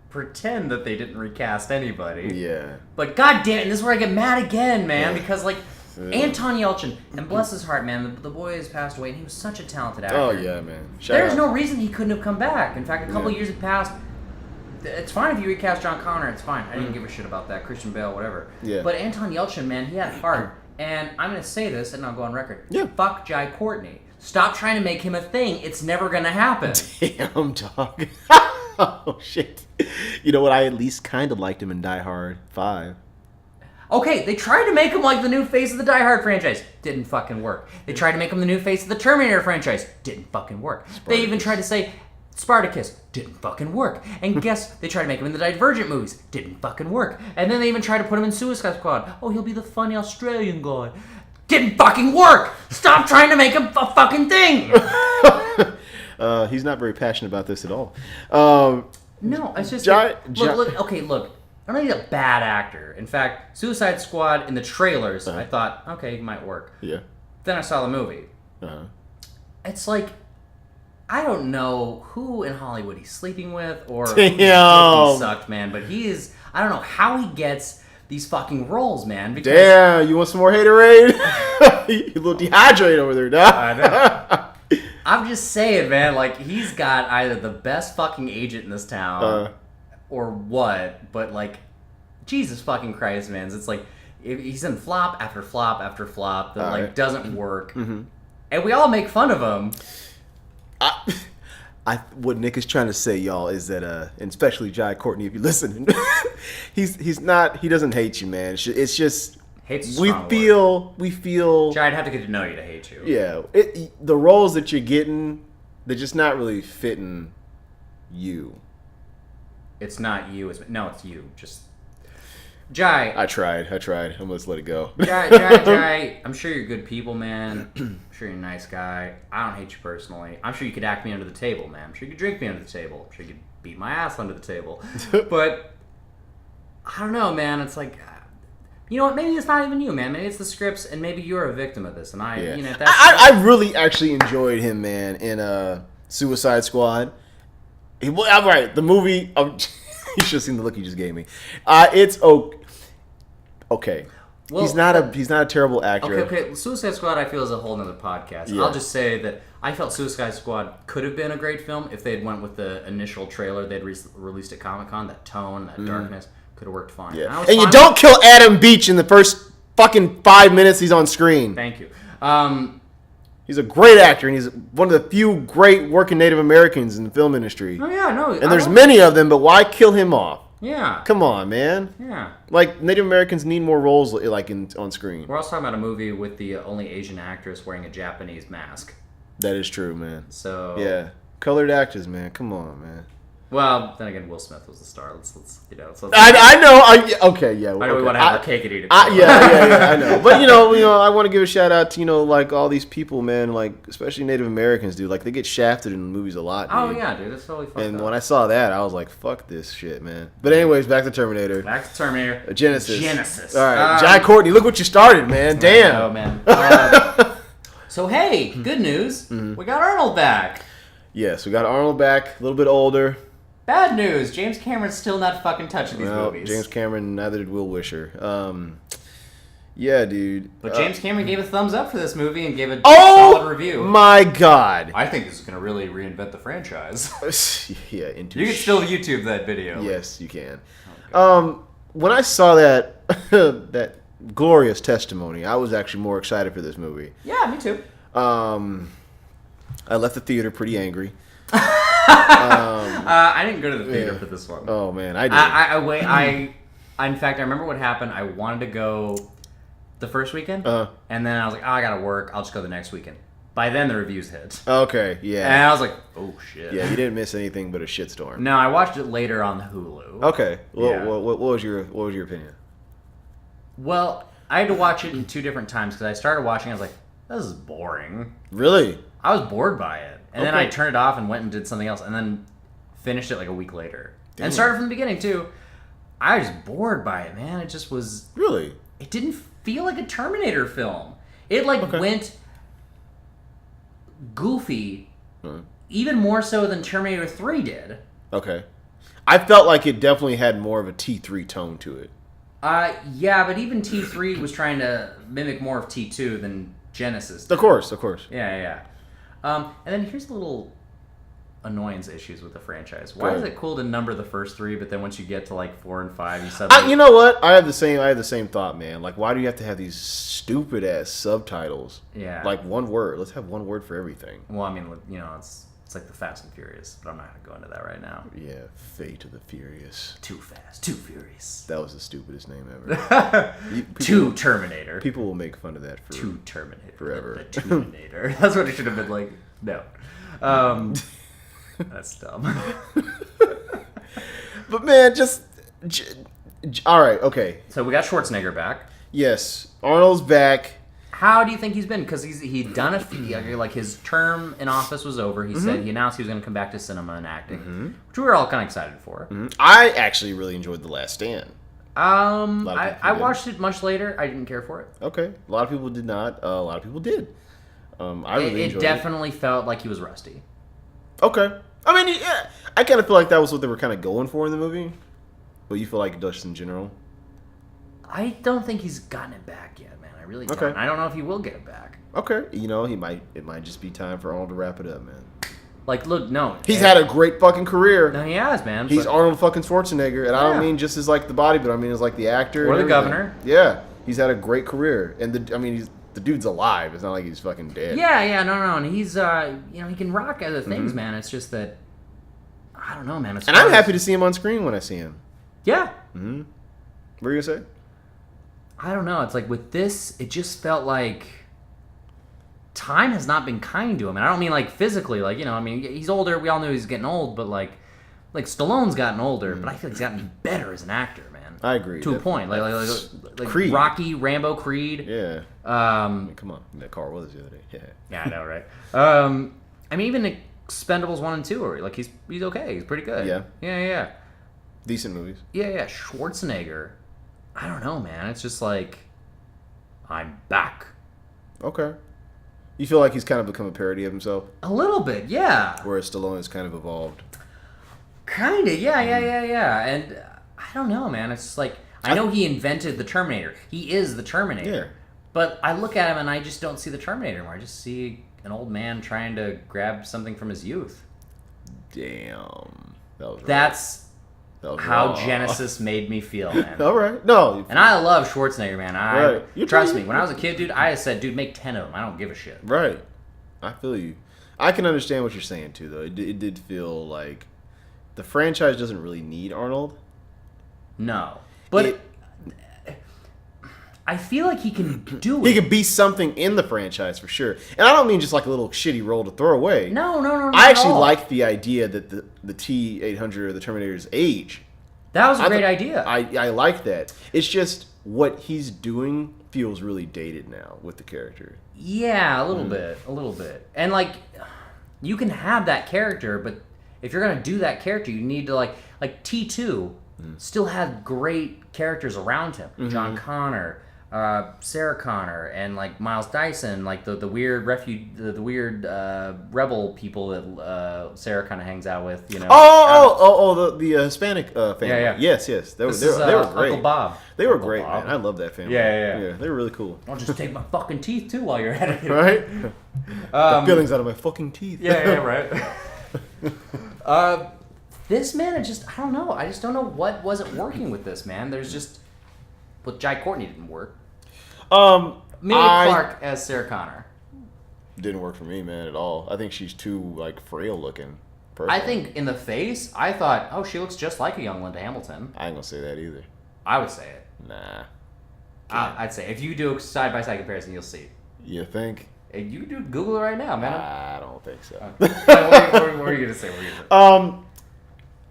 Speaker 2: pretend that they didn't recast anybody.
Speaker 1: Yeah.
Speaker 2: But goddamn, and this is where I get mad again, man, because like Anton Yelchin, and bless his heart, man, the boy has passed away, and he was such a talented actor.
Speaker 1: Oh yeah, man.
Speaker 2: There's no reason he couldn't have come back. In fact, a couple years had passed. It's fine if you recast John Connor. It's fine. I didn't give a shit about that. Christian Bale, whatever.
Speaker 1: Yeah.
Speaker 2: But Anton Yelchin, man, he had heart. And I'm going to say this, and I'll go on record.
Speaker 1: Yeah.
Speaker 2: Fuck Jai Courtney. Stop trying to make him a thing. It's never going to happen.
Speaker 1: Damn, dog. Oh, shit. You know what? I at least kind of liked him in Die Hard 5.
Speaker 2: Okay, they tried to make him like the new face of the Die Hard franchise. Didn't fucking work. They tried to make him the new face of the Terminator franchise. Didn't fucking work. They even tried to say Spartacus. Didn't fucking work. And guess they tried to make him in the Divergent movies. Didn't fucking work. And then they even tried to put him in Suicide Squad. Oh, he'll be the funny Australian guy. Didn't fucking work. Stop trying to make him a fucking thing.
Speaker 1: He's not very passionate about this at all.
Speaker 2: No, it's just look. Okay, look. I don't think he's a bad actor. In fact, Suicide Squad in the trailers, I thought, okay, he might work.
Speaker 1: Yeah. Then
Speaker 2: I saw the movie. It's like, I don't know who in Hollywood he's sleeping with or who he sucked, man. But I don't know how he gets these fucking roles, man. Because
Speaker 1: damn, you want some more haterade? You a little dehydrated over there, dog.
Speaker 2: I know. I'm just saying, man, like, he's got either the best fucking agent in this town or what, but, like, Jesus fucking Christ, man. It's like, he's in flop after flop after flop that, doesn't work. And we all make fun of him.
Speaker 1: what Nick is trying to say, y'all, is that and especially Jai Courtney, if you're listening, he doesn't hate you, man. It's just
Speaker 2: Hate's a
Speaker 1: we
Speaker 2: strong
Speaker 1: feel.
Speaker 2: Jai, I'd have to get to know you to hate you.
Speaker 1: Yeah, the roles that you're getting, they're just not really fitting you.
Speaker 2: It's not you. It's you. Just Jai.
Speaker 1: I tried. I'm gonna just let it go.
Speaker 2: Jai. I'm sure you're good people, man. I'm sure you're a nice guy. I don't hate you personally. I'm sure you could act me under the table, man. I'm sure you could drink me under the table. I'm sure you could beat my ass under the table. But I don't know, man. It's like, you know what? Maybe it's not even you, man. Maybe it's the scripts, and maybe you're a victim of this. And
Speaker 1: I really actually enjoyed him, man, in Suicide Squad. I'm right. The movie. You should have seen the look he just gave me. It's okay. Well, he's not a terrible actor.
Speaker 2: Okay. Suicide Squad, I feel, is a whole nother podcast. Yeah. I'll just say that I felt Suicide Squad could have been a great film if they had went with the initial trailer they'd released at Comic-Con. That tone, that darkness could have worked fine.
Speaker 1: Yeah. And you don't kill Adam Beach in the first fucking 5 minutes he's on screen.
Speaker 2: Thank you.
Speaker 1: He's a great actor, and he's one of the few great working Native Americans in the film industry.
Speaker 2: Oh, yeah, no.
Speaker 1: And there's many of them, but why kill him off?
Speaker 2: Yeah.
Speaker 1: Come on, man.
Speaker 2: Yeah.
Speaker 1: Like, Native Americans need more roles like on screen.
Speaker 2: We're also talking about a movie with the only Asian actress wearing a Japanese mask.
Speaker 1: That is true, man.
Speaker 2: So...
Speaker 1: Yeah. Colored actors, man. Come on, man.
Speaker 2: Well, then again, Will Smith was the star. Let's
Speaker 1: I know. Okay, yeah.
Speaker 2: I know we want to have our cake and eat it.
Speaker 1: Yeah, I know. But you know, I want to give a shout out to like all these people, man. Like especially Native Americans, dude. Like they get shafted in movies a lot. Dude.
Speaker 2: Oh yeah, dude, it's totally fucked
Speaker 1: And
Speaker 2: up.
Speaker 1: when I saw that, I was like, "Fuck this shit, man." But anyways, back to Terminator. Genesis. All right, Jai Courtney. Look what you started, man. Damn.
Speaker 2: Oh man. So hey, good news. We got Arnold back.
Speaker 1: Yes, we got Arnold back. A little bit older.
Speaker 2: Bad news. James Cameron's still not fucking touching these movies.
Speaker 1: James Cameron, neither did Will Wisher. Yeah, dude.
Speaker 2: But James Cameron gave a thumbs up for this movie and gave a solid review.
Speaker 1: My God.
Speaker 2: I think this is going to really reinvent the franchise.
Speaker 1: Yeah,
Speaker 2: you can still YouTube that video.
Speaker 1: Yes, you can. Okay. When I saw that that glorious testimony, I was actually more excited for this movie.
Speaker 2: Yeah, me too.
Speaker 1: I left the theater pretty angry.
Speaker 2: I didn't go to the theater for this one.
Speaker 1: Oh man, I did.
Speaker 2: In fact, I remember what happened. I wanted to go the first weekend, and then I was like, I gotta work. I'll just go the next weekend. By then, the reviews hit.
Speaker 1: Okay, yeah.
Speaker 2: And I was like, oh shit.
Speaker 1: Yeah, you didn't miss anything but a shitstorm.
Speaker 2: No, I watched it later on Hulu.
Speaker 1: Okay. Well, what was your opinion?
Speaker 2: Well, I had to watch it in 2 different times because I started watching. I was like, this is boring.
Speaker 1: Really?
Speaker 2: I was bored by it. And then I turned it off and went and did something else and then finished it like a week later. Damn. And started from the beginning, too. I was bored by it, man. It just was...
Speaker 1: Really?
Speaker 2: It didn't feel like a Terminator film. It, went goofy, even more so than Terminator 3 did.
Speaker 1: Okay. I felt like it definitely had more of a T3 tone to it.
Speaker 2: Yeah, but even T3 was trying to mimic more of T2 than Genesis did.
Speaker 1: Of course.
Speaker 2: Yeah. And then here's the little annoyance issues with the franchise. Why is it cool to number the first 3, but then once you get to 4 and 5, you suddenly...
Speaker 1: you know what? I have the same thought, man. Like, why do you have to have these stupid ass subtitles?
Speaker 2: Yeah.
Speaker 1: Like one word. Let's have one word for everything.
Speaker 2: Well, I mean, it's like the Fast and Furious, but I'm not gonna go into that right now.
Speaker 1: Yeah, Fate of the Furious.
Speaker 2: Too Fast, Too Furious.
Speaker 1: That was the stupidest name ever.
Speaker 2: Two Terminator.
Speaker 1: People will make fun of that for
Speaker 2: Two Terminator.
Speaker 1: Forever.
Speaker 2: The Terminator. That's what it should have been like. No. That's dumb.
Speaker 1: But man, all right, okay.
Speaker 2: So we got Schwarzenegger back.
Speaker 1: Yes, Arnold's back.
Speaker 2: How do you think he's been? Because he'd done his term in office was over. He said he announced he was going to come back to cinema and acting, which we were all kind of excited for.
Speaker 1: I actually really enjoyed The Last Stand.
Speaker 2: I watched it much later. I didn't care for it.
Speaker 1: Okay, a lot of people did not. A lot of people did. I really enjoyed it.
Speaker 2: It definitely felt like he was rusty.
Speaker 1: Okay, I mean, yeah, I kind of feel like that was what they were kind of going for in the movie. But you feel like just in general?
Speaker 2: I don't think he's gotten it back yet, man. I really don't. I don't know if he will get it back.
Speaker 1: Okay. It might just be time for Arnold to wrap it up, man.
Speaker 2: Look, no.
Speaker 1: He's had a great fucking career.
Speaker 2: No, he has, man.
Speaker 1: He's Arnold fucking Schwarzenegger. And I don't mean just as the body, but I mean as the actor.
Speaker 2: Or the governor.
Speaker 1: Yeah. He's had a great career. And the dude's alive. It's not like he's fucking dead.
Speaker 2: Yeah, no, and he's he can rock other things, man. It's just that I don't know, man.
Speaker 1: And I'm happy to see him on screen when I see him.
Speaker 2: Yeah.
Speaker 1: Mm-hmm. What were you gonna say?
Speaker 2: I don't know. It's like with this, it just felt like time has not been kind to him, and I don't mean like physically, like I mean he's older. We all knew he's getting old, but like Stallone's gotten older, but I feel like he's gotten better as an actor, man.
Speaker 1: I agree.
Speaker 2: To a point, like
Speaker 1: Creed.
Speaker 2: Rocky, Rambo, Creed.
Speaker 1: Yeah. Come on, that car was the other day. Yeah.
Speaker 2: Yeah, I know, right? I mean, even Expendables 1 and 2 are like he's okay. He's pretty good.
Speaker 1: Yeah.
Speaker 2: Yeah.
Speaker 1: Decent movies.
Speaker 2: Yeah. Schwarzenegger. I don't know, man. It's just like I'm back.
Speaker 1: Okay. You feel like he's kind of become a parody of himself?
Speaker 2: A little bit, yeah.
Speaker 1: Whereas Stallone has kind of evolved.
Speaker 2: Kinda, yeah. And I don't know, man. It's just like I know he invented the Terminator. He is the Terminator.
Speaker 1: Yeah.
Speaker 2: But I look at him and I just don't see the Terminator anymore. I just see an old man trying to grab something from his youth.
Speaker 1: Damn.
Speaker 2: That's how
Speaker 1: raw.
Speaker 2: Genesis made me feel, man.
Speaker 1: All right. No.
Speaker 2: And I love Schwarzenegger, man.
Speaker 1: Right.
Speaker 2: Trust me, when I was a kid, dude, I said, dude, make 10 of them. I don't give a shit.
Speaker 1: Right. I feel you. I can understand what you're saying, too, though. It did feel like the franchise doesn't really need Arnold.
Speaker 2: No. But I feel like he can do it.
Speaker 1: He could be something in the franchise, for sure. And I don't mean just like a little shitty role to throw away.
Speaker 2: No.
Speaker 1: I actually like the idea that the T-800 or the Terminator's age.
Speaker 2: That was a great idea.
Speaker 1: I like that. It's just what he's doing feels really dated now with the character.
Speaker 2: Yeah, a little bit. And like, you can have that character, but if you're gonna do that character, you need to like T2 still had great characters around him. John Connor, Sarah Connor, and like Miles Dyson, like the weird the weird rebel people that Sarah kind of hangs out with, the
Speaker 1: Hispanic family.
Speaker 2: Yeah.
Speaker 1: Yes. They were great.
Speaker 2: Uncle Bob.
Speaker 1: They were
Speaker 2: Uncle
Speaker 1: great,
Speaker 2: Bob.
Speaker 1: man. I love that family.
Speaker 2: Yeah.
Speaker 1: They were really cool.
Speaker 2: I'll just take my fucking teeth too while you're at it.
Speaker 1: Right? The fillings out of my fucking teeth.
Speaker 2: Yeah, right. This man, I don't know. I just don't know what wasn't working with this, man. There's just... Well, Jai Courtney didn't work. Amelia Clark as Sarah Connor.
Speaker 1: Didn't work for me, man, at all. I think she's too, like, frail looking. Personally.
Speaker 2: I think in the face, I thought, oh, she looks just like a young Linda Hamilton.
Speaker 1: I ain't gonna say that either.
Speaker 2: I would say it.
Speaker 1: Nah.
Speaker 2: I'd say if you do a side-by-side comparison, you'll see.
Speaker 1: You think?
Speaker 2: You do Google it right now, man.
Speaker 1: I don't think so.
Speaker 2: What are you gonna say?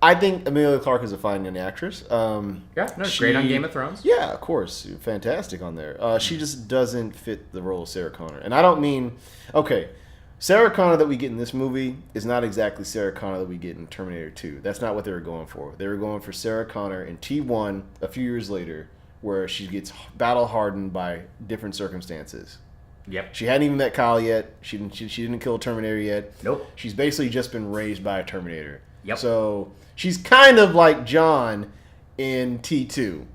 Speaker 1: I think Amelia Clark is a fine young actress.
Speaker 2: Great on Game of Thrones.
Speaker 1: Yeah, of course, fantastic on there. She just doesn't fit the role of Sarah Connor, and I don't mean Sarah Connor that we get in this movie is not exactly Sarah Connor that we get in Terminator 2. That's not what they were going for. They were going for Sarah Connor in T1 a few years later, where she gets battle hardened by different circumstances.
Speaker 2: Yep.
Speaker 1: She hadn't even met Kyle yet. She didn't kill a Terminator yet.
Speaker 2: Nope.
Speaker 1: She's basically just been raised by a Terminator.
Speaker 2: Yep.
Speaker 1: So she's kind of like John in T2.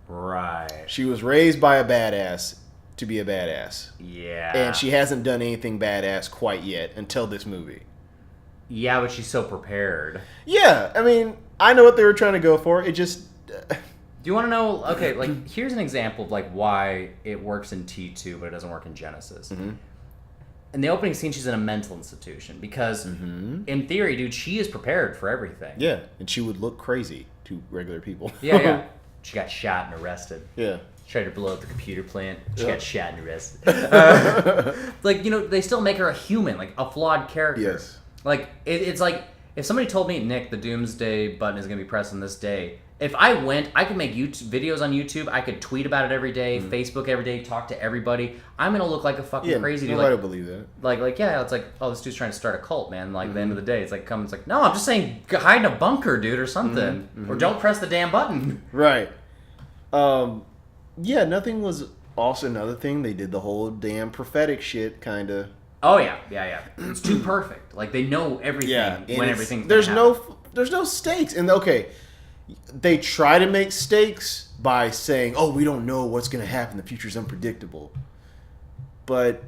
Speaker 2: Right.
Speaker 1: She was raised by a badass to be a badass.
Speaker 2: Yeah.
Speaker 1: And she hasn't done anything badass quite yet until this movie.
Speaker 2: Yeah, but she's so prepared.
Speaker 1: Yeah, I mean, I know what they were trying to go for. It just...
Speaker 2: Do you want to know... Okay, like, here's an example of, like, why it works in T2, but it doesn't work in Genesis. Mm-hmm. In the opening scene, she's in a mental institution because, in theory, dude, she is prepared for everything.
Speaker 1: Yeah, and she would look crazy to regular people.
Speaker 2: Yeah. She got shot and arrested.
Speaker 1: Yeah.
Speaker 2: She tried to blow up the computer plant. She got shot and arrested. Like, they still make her a human, like, a flawed character.
Speaker 1: Yes.
Speaker 2: Like, it's like, if somebody told me, Nick, the Doomsday button is going to be pressed on this day, if I went, I could make videos on YouTube, I could tweet about it every day, Facebook every day, talk to everybody. I'm going to look like a fucking crazy dude.
Speaker 1: Nobody would believe that.
Speaker 2: Like, yeah, it's like, oh, this dude's trying to start a cult, man. Like, at the end of the day, it's like, no, I'm just saying, hide in a bunker, dude, or something. Or don't press the damn button.
Speaker 1: Right. Yeah, nothing was also another thing. They did the whole damn prophetic shit, kind of.
Speaker 2: Oh, yeah. It's too perfect. Like, they know everything when everything's
Speaker 1: there's no stakes. And, okay, they try to make stakes by saying, oh, we don't know what's going to happen. The future's unpredictable. But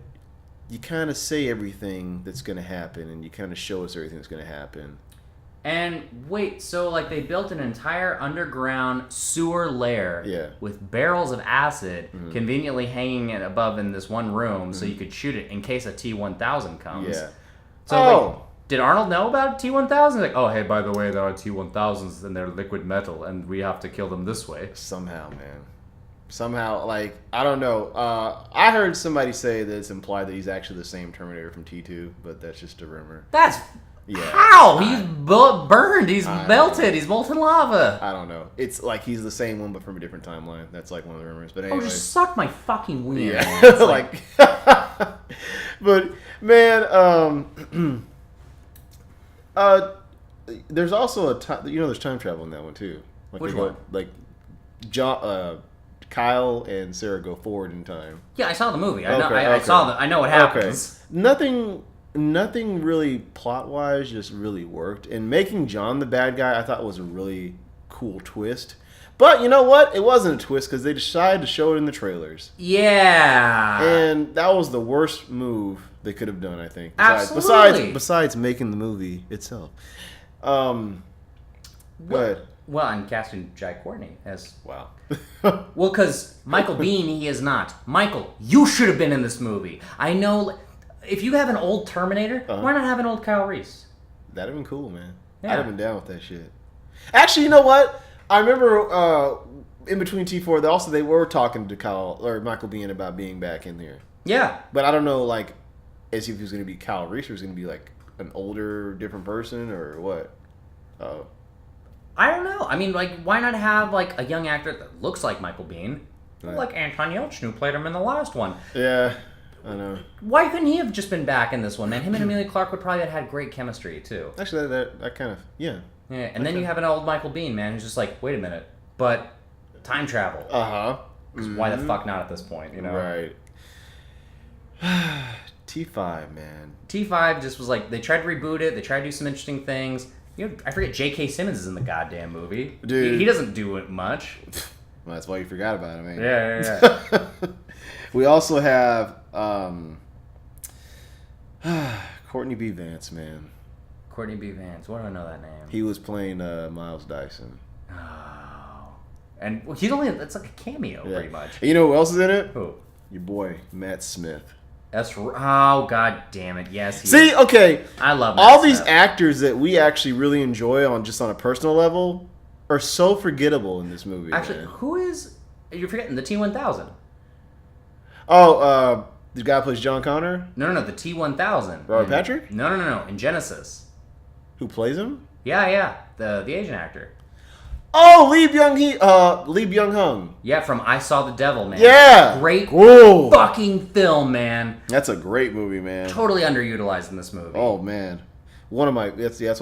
Speaker 1: you kind of say everything that's going to happen, and you kind of show us everything that's going to happen.
Speaker 2: And wait, so like they built an entire underground sewer lair with barrels of acid conveniently hanging it above in this one room so you could shoot it in case a T-1000 comes. Yeah. So did Arnold know about T-1000? Like, oh, hey, by the way, there are T-1000s and they're liquid metal and we have to kill them this way.
Speaker 1: Somehow, man. Somehow, like, I don't know. I heard somebody say that it's implied that he's actually the same Terminator from T2, but that's just a rumor.
Speaker 2: That's... How? He's burned. He's melted. He's molten lava.
Speaker 1: I don't know. It's like he's the same one, but from a different timeline. That's like one of the rumors. But anyway.
Speaker 2: Just suck my fucking wiener.
Speaker 1: Yeah. like, but man, there's also a time. There's time travel in that one too. Like
Speaker 2: which one?
Speaker 1: Like, Kyle and Sarah go forward in time.
Speaker 2: Yeah, I saw the movie. I saw I know what happens.
Speaker 1: Okay. Nothing really plot-wise just really worked. And making John the bad guy, I thought was a really cool twist. But you know what? It wasn't a twist because they decided to show it in the trailers.
Speaker 2: Yeah.
Speaker 1: And that was the worst move they could have done, I think. Besides making the movie itself. Go ahead.
Speaker 2: Well, I'm casting Jack Courtney as...
Speaker 1: Wow.
Speaker 2: Well, because Michael Biehn, he is not. Michael, you should have been in this movie. I know... If you have an old Terminator, why not have an old Kyle Reese?
Speaker 1: That'd have been cool, man. Yeah. I'd have been down with that shit. Actually, you know what? I remember in between T4, they were talking to Michael Biehn about being back in there.
Speaker 2: Yeah.
Speaker 1: But I don't know, like, as if he was going to be Kyle Reese or was going to be, like, an older, different person or what?
Speaker 2: I don't know. I mean, like, why not have, like, a young actor that looks like Michael Biehn? Right. Like Anton Yelchin, who played him in the last one.
Speaker 1: Yeah. I know.
Speaker 2: Why couldn't he have just been back in this one, man? Him and Emilia Clarke would probably have had great chemistry, too.
Speaker 1: Actually, that kind of, yeah.
Speaker 2: Yeah, and then you have an old Michael Biehn, man, who's just like, wait a minute, but time travel.
Speaker 1: Uh-huh.
Speaker 2: Why the fuck not at this point, you know?
Speaker 1: Right. T5, man.
Speaker 2: T5 just was like, they tried to reboot it, they tried to do some interesting things. I forget J.K. Simmons is in the goddamn movie.
Speaker 1: Dude.
Speaker 2: He doesn't do it much.
Speaker 1: Well, that's why you forgot about him, man.
Speaker 2: Yeah.
Speaker 1: We also have Courtney B. Vance, man.
Speaker 2: Courtney B. Vance. Why do I know that name?
Speaker 1: He was playing Miles Dyson.
Speaker 2: Oh. And it's like a cameo, pretty much.
Speaker 1: And you know who else is in it?
Speaker 2: Who?
Speaker 1: Your boy, Matt Smith.
Speaker 2: Oh, god damn it. Yes,
Speaker 1: okay.
Speaker 2: I love Matt
Speaker 1: all
Speaker 2: Smith.
Speaker 1: These actors that we actually really enjoy on a personal level are so forgettable in this movie.
Speaker 2: Actually,
Speaker 1: man.
Speaker 2: who is... You're forgetting the T-1000.
Speaker 1: Oh, the guy who plays John Connor?
Speaker 2: No, the T-1000.
Speaker 1: Robert Patrick?
Speaker 2: No. In Genesis.
Speaker 1: Who plays him?
Speaker 2: Yeah. The Asian actor.
Speaker 1: Oh, Lee Byung-hun.
Speaker 2: Yeah, from I Saw the Devil, man.
Speaker 1: Yeah.
Speaker 2: Great fucking film, man.
Speaker 1: That's a great movie, man.
Speaker 2: Totally underutilized in this movie.
Speaker 1: Oh, man. That's one of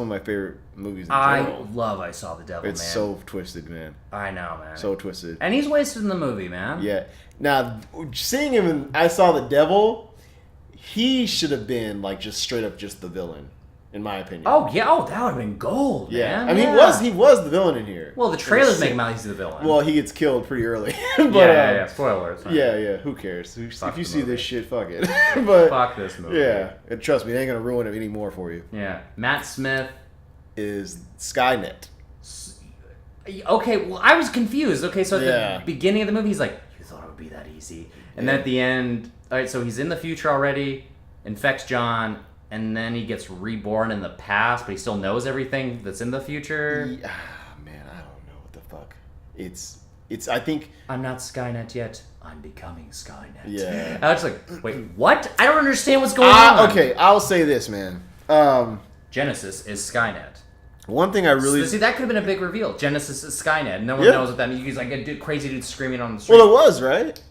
Speaker 1: my favorite movies in
Speaker 2: I
Speaker 1: general.
Speaker 2: love I Saw the Devil,
Speaker 1: It's so twisted, man.
Speaker 2: I know, man.
Speaker 1: So twisted.
Speaker 2: And he's wasted in the movie, man.
Speaker 1: Yeah. Now, seeing him in I Saw the Devil, he should have been, like, just straight up just the villain, in my opinion.
Speaker 2: Oh, yeah. Oh, that would have been gold,
Speaker 1: man.
Speaker 2: I
Speaker 1: mean, he was the villain in here.
Speaker 2: Well, the trailers make him out he's the villain.
Speaker 1: Well, he gets killed pretty early.
Speaker 2: But, yeah. Spoilers.
Speaker 1: Yeah. Who cares? If you see this shit, fuck it.
Speaker 2: But fuck this movie.
Speaker 1: Yeah. And trust me, it ain't going to ruin it anymore for you.
Speaker 2: Yeah. Matt Smith
Speaker 1: is Skynet.
Speaker 2: Okay, well, I was confused. Okay, so at the beginning of the movie, he's like, you thought it would be that easy. And then at the end, all right, so he's in the future already, infects John, and then he gets reborn in the past, but he still knows everything that's in the future.
Speaker 1: Man, I don't know what the fuck. It's. I think
Speaker 2: I'm not Skynet yet. I'm becoming Skynet.
Speaker 1: Yeah.
Speaker 2: I was like, wait, what? I don't understand what's going on.
Speaker 1: Okay, I'll say this, man.
Speaker 2: Genesis is Skynet.
Speaker 1: One thing I really...
Speaker 2: See, that could have been a big reveal. Genesis is Skynet. No one knows what that means. He's like a crazy dude screaming on the street.
Speaker 1: Well, it was, right?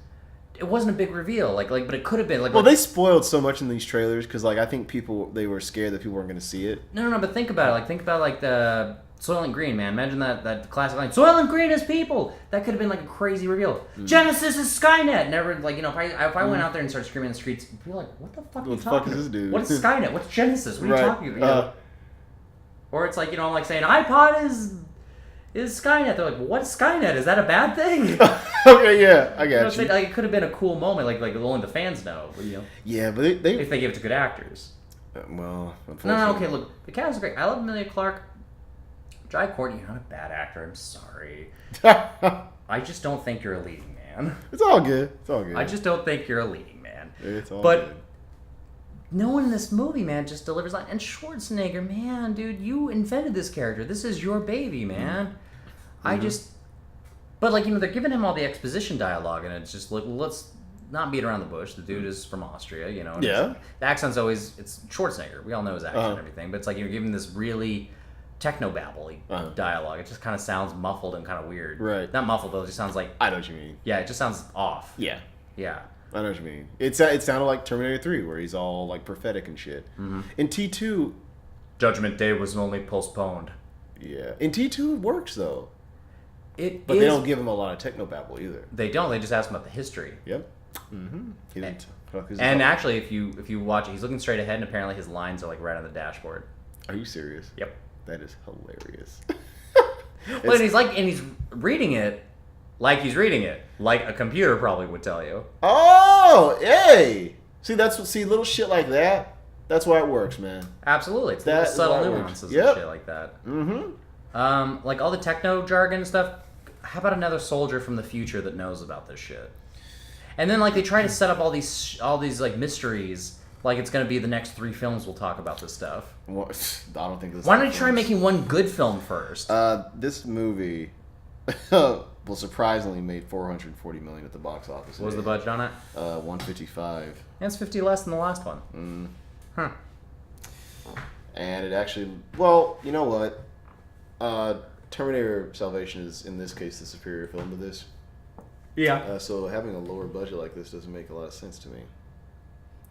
Speaker 2: It wasn't a big reveal, but it could have been.
Speaker 1: They spoiled so much in these trailers because, I think they were scared that people weren't going to see it.
Speaker 2: No, but think about it. Think about, the Soylent Green, man. Imagine that classic line, Soylent Green is people! That could have been, a crazy reveal. Genesis is Skynet! Never, if I went out there and started screaming in the streets, people were like, what the fuck are you talking about?
Speaker 1: What the fuck is this dude?
Speaker 2: What's Skynet? What's Genesis? What are you talking about? Or it's I'm saying iPod is Skynet. They're like, what's Skynet? Is that a bad thing?
Speaker 1: Okay, yeah, I got you.
Speaker 2: It could have been a cool moment, like only the fans know. But,
Speaker 1: Yeah, but
Speaker 2: if they give it to good actors.
Speaker 1: Well,
Speaker 2: No, okay, look, the cast is great. I love Emilia Clarke. Jai Courtney, you're not a bad actor. I'm sorry. I just don't think you're a leading man.
Speaker 1: It's all good. It's all good.
Speaker 2: I just don't think you're a leading man.
Speaker 1: It's all
Speaker 2: but
Speaker 1: good.
Speaker 2: No one in this movie, man, just delivers line. And Schwarzenegger, man, dude, you invented this character. This is your baby, man. But like, they're giving him all the exposition dialogue, and it's just like, let's not beat around the bush. The dude is from Austria, and
Speaker 1: Yeah.
Speaker 2: the accent's always, it's Schwarzenegger. We all know his accent and everything, but it's like you're giving this really techno-babble-y dialogue. It just kind of sounds muffled and kind of weird.
Speaker 1: Right.
Speaker 2: Not muffled, though. It just sounds like...
Speaker 1: I know what you mean.
Speaker 2: Yeah, it just sounds off.
Speaker 1: Yeah.
Speaker 2: Yeah.
Speaker 1: I know what you mean. It sounded like Terminator 3, where he's all like prophetic and shit. Mm-hmm. In T2...
Speaker 2: Judgment Day was only postponed.
Speaker 1: Yeah. In T2 it works, though. But they don't give him a lot of techno-babble either.
Speaker 2: They don't. They just ask him about the history.
Speaker 1: Yep. Mm-hmm. He didn't
Speaker 2: and actually, if you watch it, he's looking straight ahead, and apparently his lines are like right on the dashboard.
Speaker 1: Are you serious?
Speaker 2: Yep.
Speaker 1: That is hilarious.
Speaker 2: Well, and he's reading it like he's reading it, like a computer probably would tell you.
Speaker 1: Oh, hey! See, little shit like that. That's why it works, man.
Speaker 2: Absolutely, it's the subtle nuances and shit like that.
Speaker 1: Mm-hmm.
Speaker 2: Like all the techno jargon stuff. How about another soldier from the future that knows about this shit? And then like they try to set up all these like mysteries. Like it's going to be the next 3 films we'll talk about this stuff.
Speaker 1: Well, I don't think this.
Speaker 2: Why don't you try making one good film first?
Speaker 1: This movie, well, surprisingly made $440 million at the box office.
Speaker 2: What was the budget on it?
Speaker 1: 155.
Speaker 2: That's 50 less than the last one. Huh.
Speaker 1: And it actually, well, you know what? Terminator Salvation is in this case the superior film to this.
Speaker 2: Yeah.
Speaker 1: So having a lower budget like this doesn't make a lot of sense to me.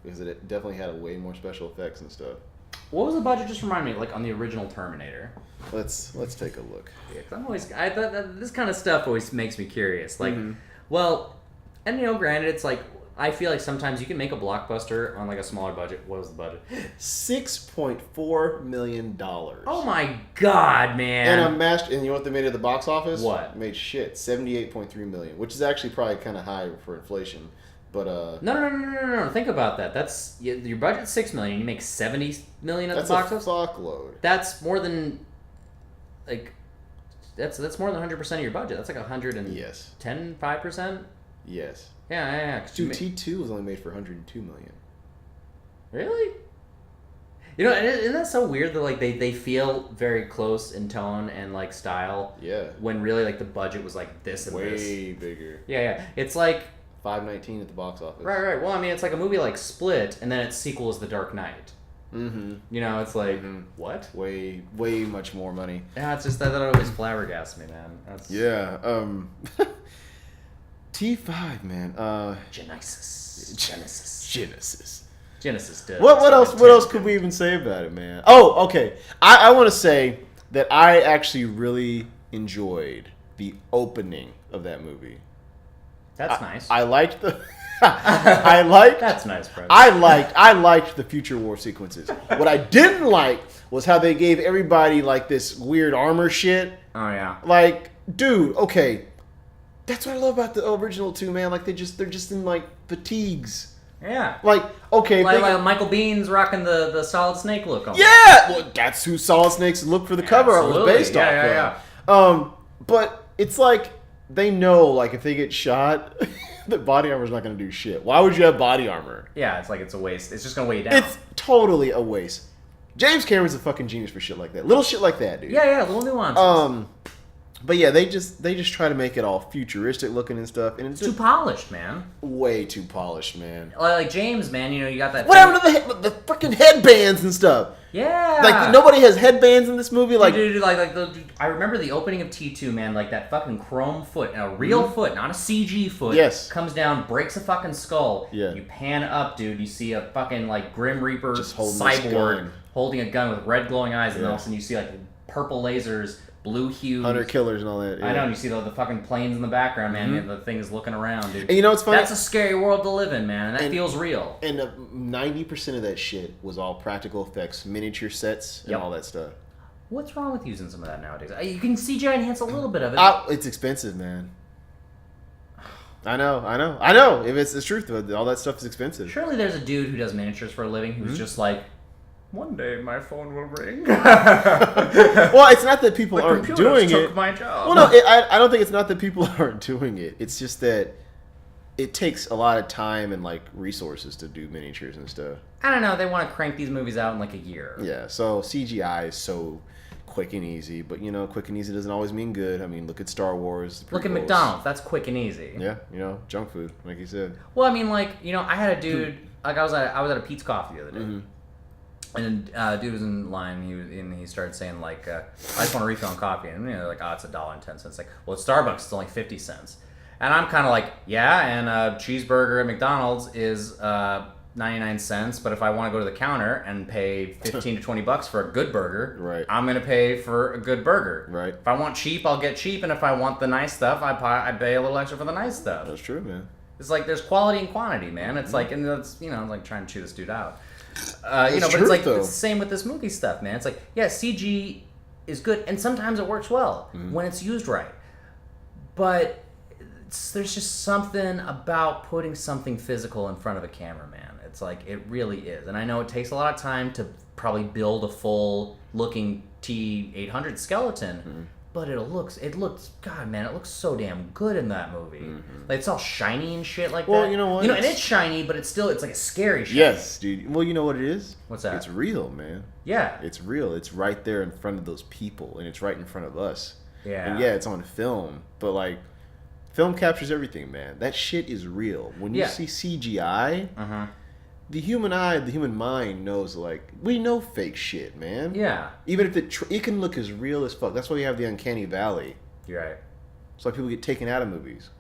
Speaker 1: Because it definitely had way more special effects and stuff.
Speaker 2: What was the budget? Just remind me, like on the original Terminator.
Speaker 1: Let's take a look.
Speaker 2: Yeah, cause I thought this kind of stuff always makes me curious. Like, well, and granted, it's like I feel like sometimes you can make a blockbuster on like a smaller budget. What was the budget?
Speaker 1: $6.4 million.
Speaker 2: Oh my god, man!
Speaker 1: And you know what they made at the box office?
Speaker 2: What?
Speaker 1: Made shit. $78.3 million, which is actually probably kind of high for inflation. But
Speaker 2: No. Think about that. That's your budget's $6 million. You make $70 million at the box office.
Speaker 1: That's a fuckload.
Speaker 2: That's more than that's more than 100% of your budget. That's like 5%.
Speaker 1: Yes.
Speaker 2: Yeah.
Speaker 1: Dude, T2 was only made for $102 million.
Speaker 2: Really? Isn't that so weird that like they feel very close in tone and like style?
Speaker 1: Yeah.
Speaker 2: When really like the budget was like this and this.
Speaker 1: Way bigger.
Speaker 2: Yeah. It's like
Speaker 1: $519 at the box office.
Speaker 2: Right. Well, I mean, it's like a movie like Split, and then its sequel is The Dark Knight.
Speaker 1: Mm-hmm.
Speaker 2: It's like what?
Speaker 1: Way much more money.
Speaker 2: Yeah, it's just that always flabbergasts me, man.
Speaker 1: Yeah. T5, man. Genesis.
Speaker 2: Genesis.
Speaker 1: What else could we even say about it, man? Oh, okay. I want to say that I actually really enjoyed the opening of that movie.
Speaker 2: That's nice.
Speaker 1: I liked the.
Speaker 2: That's nice, Fred.
Speaker 1: I liked the future war sequences. What I didn't like was how they gave everybody like this weird armor shit.
Speaker 2: Oh yeah.
Speaker 1: Like, dude, okay, that's what I love about the original 2, man. Like they're just in like fatigues.
Speaker 2: Yeah.
Speaker 1: Like, okay,
Speaker 2: like Michael Bihn's rocking the Solid Snake look on.
Speaker 1: Yeah. Well, that's who Solid Snake's look for the cover art was based off.
Speaker 2: Yeah.
Speaker 1: But it's like they know, like if they get shot. The body armor's not going to do shit. Why would you have body armor?
Speaker 2: Yeah, it's like it's a waste. It's just going to weigh you down.
Speaker 1: It's totally a waste. James Cameron's a fucking genius for shit like that. Little shit like that, dude.
Speaker 2: Yeah, little nuances.
Speaker 1: But yeah, they just try to make it all futuristic looking and stuff, and it's
Speaker 2: too polished, man.
Speaker 1: Way too polished, man.
Speaker 2: Like James, man, you got that.
Speaker 1: What happened to the freaking headbands and stuff?
Speaker 2: Yeah.
Speaker 1: Like nobody has headbands in this movie. Like,
Speaker 2: dude, I remember the opening of T2, man. Like that fucking chrome foot, a real foot, not a CG foot.
Speaker 1: Yes.
Speaker 2: Comes down, breaks a fucking skull.
Speaker 1: Yeah.
Speaker 2: You pan up, dude. You see a fucking like Grim Reaper
Speaker 1: just holding
Speaker 2: cyborg holding a gun with red glowing eyes, and
Speaker 1: Yeah.
Speaker 2: all of a sudden you see like purple lasers. Blue hues.
Speaker 1: Hunter killers and all that. Yeah.
Speaker 2: I know, and you see the fucking planes in the background, man. And the thing is looking around, dude.
Speaker 1: And you know what's funny?
Speaker 2: That's a scary world to live in, man. That feels real.
Speaker 1: And 90% of that shit was all practical effects, miniature sets, and all that stuff.
Speaker 2: What's wrong with using some of that nowadays? You can CGI enhance a little bit of it.
Speaker 1: It's expensive, man. I know. If it's the truth, all that stuff is expensive.
Speaker 2: Surely there's a dude who does miniatures for a living who's just like, one day my phone will ring.
Speaker 1: Well, it's not that people aren't doing
Speaker 2: took
Speaker 1: it.
Speaker 2: My job.
Speaker 1: Well, no, I don't think it's not that people aren't doing it. It's just that it takes a lot of time and like resources to do miniatures and stuff.
Speaker 2: I don't know. They want to crank these movies out in like a year.
Speaker 1: Yeah, so CGI is so quick and easy, but you know, quick and easy doesn't always mean good. I mean, look at Star Wars.
Speaker 2: Look at McDonald's. That's quick and easy.
Speaker 1: Yeah, you know, junk food, like you said.
Speaker 2: Well, I mean, like, you know, I had a dude. Like, I was at a Pete's Coffee the other day.
Speaker 1: Mm-hmm.
Speaker 2: And dude was in line. He started saying like, "I just want a refill on coffee." And you know, like, "Oh, it's $1.10." Like, well, at Starbucks, it's only 50 cents. And I'm kind of like, yeah. And a cheeseburger at McDonald's is 99 cents. But if I want to go to the counter and pay 15 to 20 bucks for a good burger,
Speaker 1: right,
Speaker 2: I'm gonna pay for a good burger.
Speaker 1: Right.
Speaker 2: If I want cheap, I'll get cheap. And if I want the nice stuff, I pay a little extra for the nice stuff.
Speaker 1: That's true, man.
Speaker 2: It's like there's quality and quantity, man. It's like, and that's, you know, like trying to chew this dude out. You know, but it's like it's the same with this movie stuff, man. It's like, yeah, CG is good, and sometimes it works well when it's used right. But there's just something about putting something physical in front of a camera, man. It's like, it really is. And I know it takes a lot of time to probably build a full-looking T-800 skeleton, but it looks, God, man, it looks so damn good in that movie. Like, it's all shiny and shit like that.
Speaker 1: Well, you know what?
Speaker 2: You know, and it's shiny, but it's still, it's like a scary shiny.
Speaker 1: Yes, dude. Well, you know what it is?
Speaker 2: What's that?
Speaker 1: It's real, man.
Speaker 2: Yeah.
Speaker 1: It's real. It's right there in front of those people, and it's right in front of us.
Speaker 2: Yeah.
Speaker 1: And yeah, it's on film, but like, film captures everything, man. That shit is real. When you see CGI, the human eye, the human mind knows, like, we know fake shit, man.
Speaker 2: Yeah.
Speaker 1: Even if it can look as real as fuck. That's why you have the uncanny valley.
Speaker 2: You're right.
Speaker 1: It's why people get taken out of movies.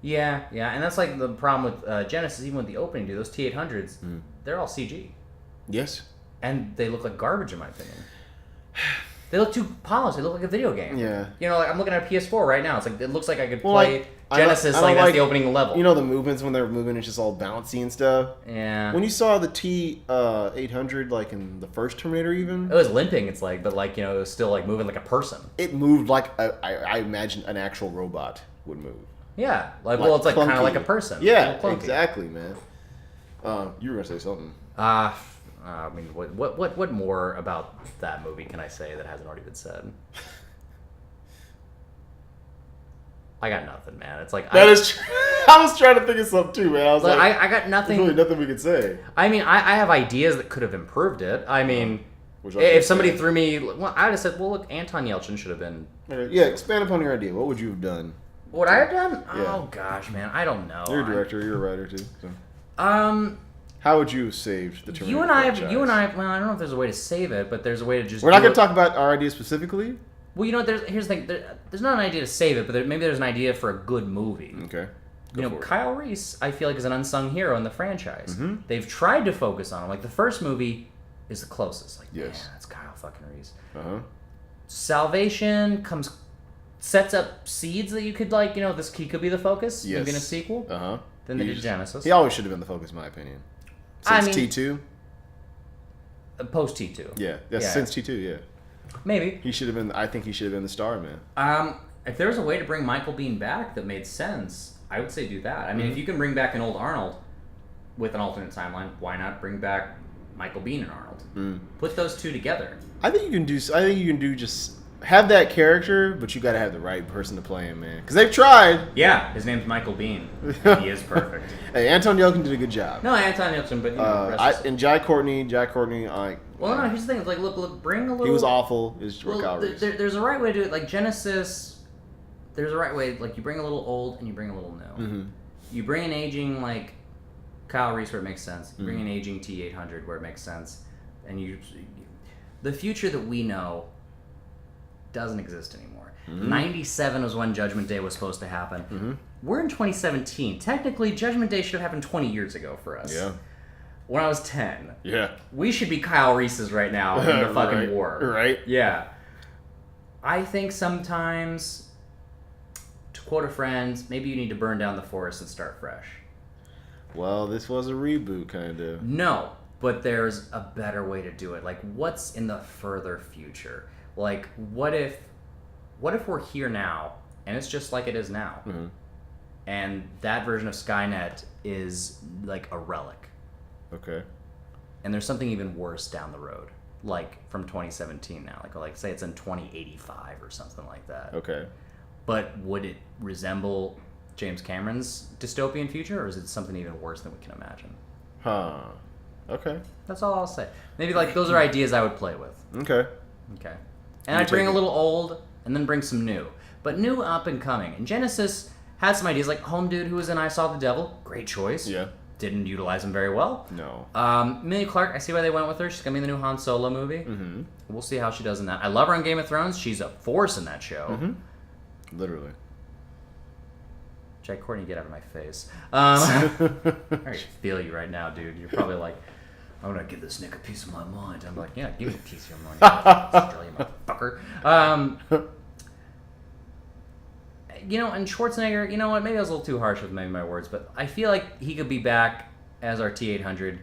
Speaker 2: Yeah, and that's like the problem with Genesis, even with the opening, dude. Those T-800s, they're all CG.
Speaker 1: Yes.
Speaker 2: And they look like garbage, in my opinion. They look too polished. They look like a video game.
Speaker 1: Yeah.
Speaker 2: You know, like, I'm looking at a PS4 right now. It's like, it looks like I could play Genesis,
Speaker 1: I
Speaker 2: like that's the opening level.
Speaker 1: You know the movements when they're moving, it's just all bouncy and stuff.
Speaker 2: Yeah.
Speaker 1: When you saw the T-800, like in the first Terminator, even
Speaker 2: it was limping. It's like, but like, you know, it was still like moving like a person.
Speaker 1: It moved like I imagine an actual robot would move.
Speaker 2: Yeah. Like well, it's like kind of like a person.
Speaker 1: Yeah. Exactly, man. You were gonna say something.
Speaker 2: I mean, what more about that movie can I say that hasn't already been said? I got nothing, man. It's like
Speaker 1: that is true. I was trying to think of something too, man. I was like,
Speaker 2: I got nothing.
Speaker 1: There's really nothing we could say.
Speaker 2: I mean, I have ideas that could have improved it. I mean, if somebody threw me, well, I would have said, well, look, Anton Yelchin should have been.
Speaker 1: Yeah, expand upon your idea. What would you have done?
Speaker 2: What I have done?
Speaker 1: Yeah.
Speaker 2: Oh gosh, man, I don't know.
Speaker 1: You're a director. You're a writer too. So. How would you have saved the Terminator franchise?
Speaker 2: You and I. Well, I don't know if there's a way to save it, but there's a way to just.
Speaker 1: We're not going to talk about our idea specifically.
Speaker 2: Well, you know, here's the thing. There's not an idea to save it, but maybe there's an idea for a good movie.
Speaker 1: Okay.
Speaker 2: You know, Kyle Reese, I feel like, is an unsung hero in the franchise. They've tried to focus on him. Like, the first movie is the closest. Like, man, that's Kyle fucking Reese. Salvation sets up seeds that you could, like, you know, he could be the focus. Maybe in a sequel. Then they did Genesis.
Speaker 1: He always should have been the focus, in my opinion. Since T2?
Speaker 2: Post T2.
Speaker 1: Yeah, since T2, yeah.
Speaker 2: Maybe.
Speaker 1: He should have been, I think he should have been the star, man.
Speaker 2: If there was a way to bring Michael Biehn back that made sense, I would say do that. I mean, if you can bring back an old Arnold with an alternate timeline, why not bring back Michael Biehn and Arnold? Put those two together. I think you can do just have that character, but you got to have the right person to play him, man. Because they've tried. Yeah, his name's Michael Biehn. He is perfect. Hey, Anton Yelchin did a good job. No, Anton Yelchin, but you know, and Jai Courtney, well, no, here's the thing. It's like, look, bring a little. He was awful. There's a right way to do it. Like Genesis, there's a right way. Like you bring a little old and you bring a little new. You bring an aging like Kyle Reese where it makes sense. You bring an aging T-800 where it makes sense, and the future that we know doesn't exist anymore. 97 was when Judgment Day was supposed to happen. We're in 2017. Technically, Judgment Day should have happened 20 years ago for us. Yeah. When I was 10. Yeah. We should be Kyle Reese's right now in the fucking war. Right. Yeah. I think sometimes, to quote a friend, maybe you need to burn down the forest and start fresh. Well, this was a reboot, kind of. No, but there's a better way to do it. Like, what's in the further future? Like, what if we're here now, and it's just like it is now, and that version of Skynet is like a relic. Okay. and there's something even worse down the road, like from 2017 now, like say it's in 2085 or something like that.
Speaker 1: Okay.
Speaker 2: But would it resemble James Cameron's dystopian future, or is it something even worse than we can imagine?
Speaker 1: Huh. Okay.
Speaker 2: That's all I'll say. Maybe like those are ideas I would play with.
Speaker 1: Okay.
Speaker 2: Okay. And I'd bring a little old and then bring some new. But new up and coming. And Genesis had some ideas like Home Dude who was in I Saw the Devil. Great choice.
Speaker 1: Yeah.
Speaker 2: Didn't utilize him very well.
Speaker 1: No.
Speaker 2: Emilia Clarke, I see why they went with her. She's going to be in the new Han Solo movie. Mm-hmm. We'll see how she does in that. I love her on Game of Thrones. She's a force in that show.
Speaker 1: Mm-hmm. Literally.
Speaker 2: Jack Courtney, get out of my face. I can feel you right now, dude. You're probably like, I'm going to give this Nick a piece of my mind. I'm like, yeah, give me a piece of your mind, Australian motherfucker. You know, and Schwarzenegger, you know what, maybe I was a little too harsh with maybe my words, but I feel like he could be back as our T-800,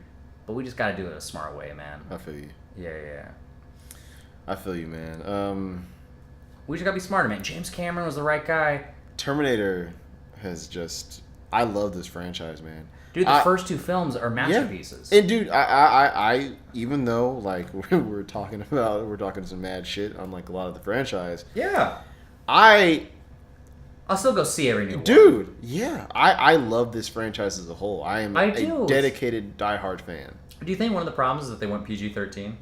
Speaker 2: but we just got to do it a smart way, man.
Speaker 1: I feel you.
Speaker 2: Yeah.
Speaker 1: I feel you, man.
Speaker 2: We just got to be smarter, man. James Cameron was the right guy.
Speaker 1: Terminator has just... I love this franchise, man.
Speaker 2: Dude, the first two films are masterpieces.
Speaker 1: Yeah. And dude, I even though like we're talking some mad shit on like a lot of the franchise.
Speaker 2: Yeah.
Speaker 1: I'll
Speaker 2: still go see every new one.
Speaker 1: Dude, yeah. I love this franchise as a whole. I am a dedicated diehard fan.
Speaker 2: Do you think one of the problems is that they went PG-13?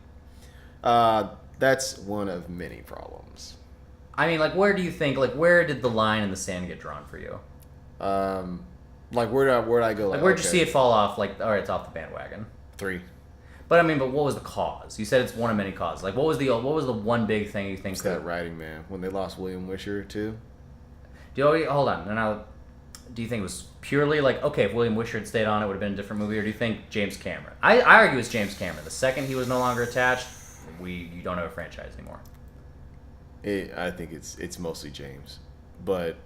Speaker 1: That's one of many problems.
Speaker 2: I mean, like, where do you think, like, where did the line in the sand get drawn for you?
Speaker 1: Like, where'd I go?
Speaker 2: Like, where'd you see it fall off? Like, all right, it's off the bandwagon.
Speaker 1: 3.
Speaker 2: But I mean, what was the cause? You said it's one of many causes. Like, what was the one big thing you think?
Speaker 1: It's that writing, man. When they lost William Wisher too.
Speaker 2: Hold on. Now, do you think it was purely like, okay, if William Wisher had stayed on, it would have been a different movie, or do you think James Cameron? I argue it's James Cameron. The second he was no longer attached, you don't have a franchise anymore.
Speaker 1: I think it's mostly James, but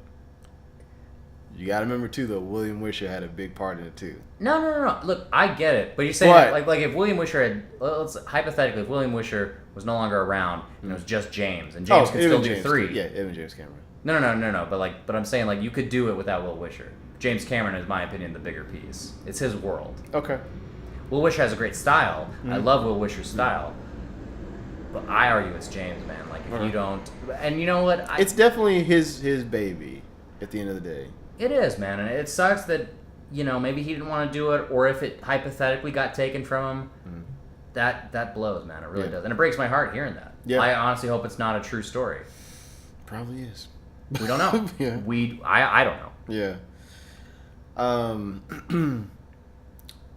Speaker 1: you got to remember too, though, William Wisher had a big part in it too.
Speaker 2: No. Look, I get it, but you're saying like if William Wisher had, let's hypothetically, if William Wisher was no longer around and it was just James, and James could still do 3.
Speaker 1: Yeah, even James Cameron.
Speaker 2: No. But I'm saying like you could do it without Will Wisher. James Cameron is, in my opinion, the bigger piece. It's his world.
Speaker 1: Okay.
Speaker 2: Will Wisher has a great style. I love Will Wisher's style. But I argue it's James, man. Like, if you don't... And you know what?
Speaker 1: It's definitely his baby at the end of the day.
Speaker 2: It is, man. And it sucks that, you know, maybe he didn't want to do it, or if it hypothetically got taken from him. That blows, man. It really does. And it breaks my heart hearing that. Yeah. I honestly hope it's not a true story.
Speaker 1: Probably is.
Speaker 2: We don't know.
Speaker 1: Yeah.
Speaker 2: I don't know.
Speaker 1: Yeah.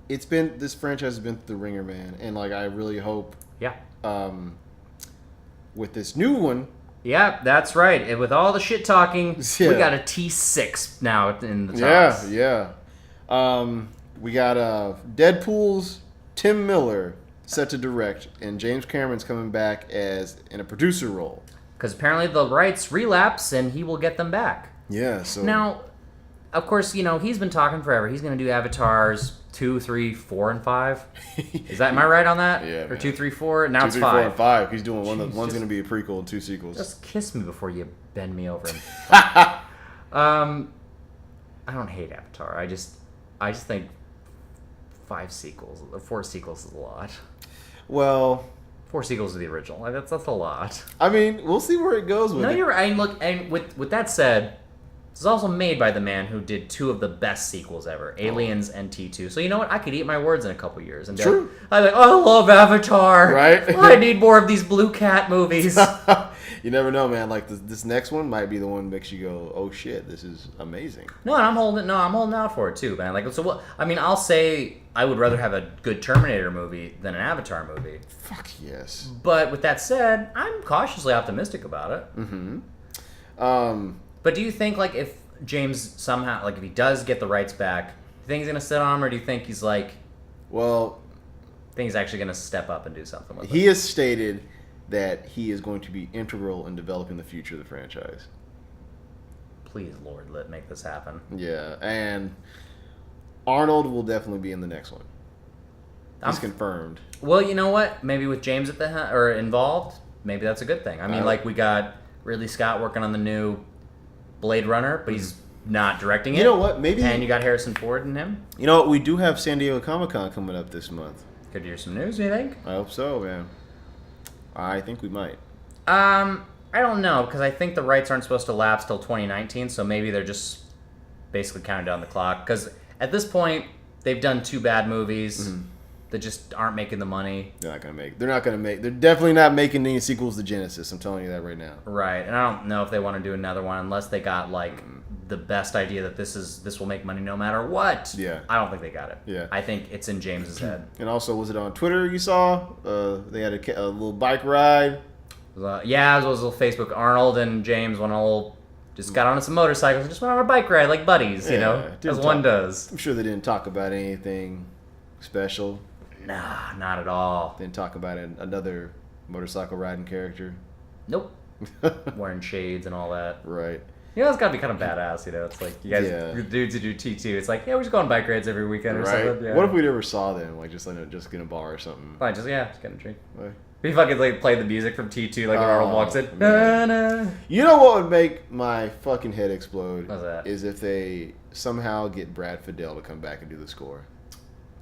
Speaker 1: This franchise has been through the ringer, man. And, like, I really hope...
Speaker 2: Yeah.
Speaker 1: With this new one.
Speaker 2: Yeah, that's right. And with all the shit talking, we got a T6 now in the talks.
Speaker 1: Yeah. We got Deadpool's Tim Miller set to direct, and James Cameron's coming back in a producer role.
Speaker 2: Because apparently the rights relapse, and he will get them back.
Speaker 1: Yeah, so...
Speaker 2: Now, of course, you know, he's been talking forever. He's going to do Avatars 2, 3, 4, and 5. Am I right on that?
Speaker 1: Yeah.
Speaker 2: Or
Speaker 1: man.
Speaker 2: 2, 3, 4? Now
Speaker 1: 2,
Speaker 2: it's
Speaker 1: 3,
Speaker 2: 5.
Speaker 1: 4, and 5. He's doing one. One's going to be a prequel and 2 sequels.
Speaker 2: Just kiss me before you bend me over. I don't hate Avatar. I just think 4 sequels is a lot.
Speaker 1: Well...
Speaker 2: 4 sequels to the original. Like, that's a lot.
Speaker 1: I mean, we'll see where it goes with it.
Speaker 2: No, you're right. And look, and with that said, this is also made by the man who did 2 of the best sequels ever, Aliens and T2. So you know what? I could eat my words in a couple years. And
Speaker 1: True.
Speaker 2: I'm like, I love Avatar.
Speaker 1: Right?
Speaker 2: I need more of these Blue Cat movies.
Speaker 1: You never know, man. Like this next one might be the one that makes you go, "Oh shit, this is amazing."
Speaker 2: No, and I'm holding out for it too, man. Like, so what? I mean, I'll say I would rather have a good Terminator movie than an Avatar movie.
Speaker 1: Fuck yes.
Speaker 2: But with that said, I'm cautiously optimistic about it.
Speaker 1: Mm-hmm.
Speaker 2: But do you think, like, if James somehow, like, if he does get the rights back, do you think he's gonna sit on them, or do you think he's like,
Speaker 1: well,
Speaker 2: think he's actually gonna step up and do something with it?
Speaker 1: He has stated that he is going to be integral in developing the future of the franchise.
Speaker 2: Please, Lord, make this happen.
Speaker 1: Yeah, and Arnold will definitely be in the next one. He's confirmed.
Speaker 2: Well, you know what? Maybe with James involved, maybe that's a good thing. I mean, like, we got Ridley Scott working on the new Blade Runner, but he's not directing it.
Speaker 1: You know what? Maybe.
Speaker 2: And you got Harrison Ford in him.
Speaker 1: You know what? We do have San Diego Comic-Con coming up this month.
Speaker 2: Could hear some news, you think?
Speaker 1: I hope so, man. I think we might.
Speaker 2: I don't know, because I think the rights aren't supposed to lapse till 2019, so maybe they're just basically counting down the clock. Because at this point, they've done 2 bad movies that just aren't making the money.
Speaker 1: They're definitely not making any sequels to Genesis. I'm telling you that right now.
Speaker 2: Right, and I don't know if they want to do another one unless they got like the best idea that this will make money no matter what.
Speaker 1: Yeah.
Speaker 2: I don't think they got it.
Speaker 1: Yeah.
Speaker 2: I think it's in James's head.
Speaker 1: And also, was it on Twitter you saw? They had a little bike ride.
Speaker 2: Yeah, it was a little Facebook. Arnold and James just got on some motorcycles and just went on a bike ride like buddies, you know, as one does.
Speaker 1: I'm sure they didn't talk about anything special.
Speaker 2: Nah, not at all.
Speaker 1: Didn't talk about another motorcycle riding character.
Speaker 2: Nope. Wearing shades and all that.
Speaker 1: Right.
Speaker 2: You know, it's got to be kind of badass, you know. It's like, you guys, the dudes who do T2, it's like, yeah, we're just going on bike rides every weekend or something. Yeah.
Speaker 1: What if we never saw them? Like, just get in a bar or something?
Speaker 2: Fine, just get a drink.
Speaker 1: Right.
Speaker 2: We fucking like play the music from T2 like when Arnold walks in.
Speaker 1: You know what would make my fucking head explode?
Speaker 2: What's that?
Speaker 1: Is if they somehow get Brad Fiedel to come back and do the score.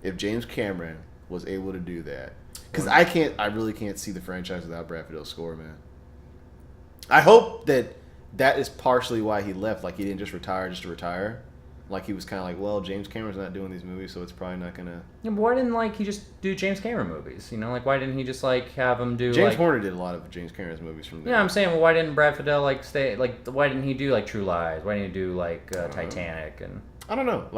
Speaker 1: If James Cameron was able to do that. Because I really can't see the franchise without Brad Fiedel's score, man. I hope that is partially why he left. Like, he didn't just retire just to retire. Like, he was kind of like, well, James Cameron's not doing these movies, so it's probably not going to...
Speaker 2: Yeah, but why didn't, he just do James Cameron movies? You know, like, why didn't he just, have him do,
Speaker 1: James Horner did a lot of James Cameron's movies from there.
Speaker 2: Yeah, I'm saying, well, why didn't Brad Fiedel, stay... why didn't he do, True Lies? Why didn't he do, Titanic? And
Speaker 1: I don't know.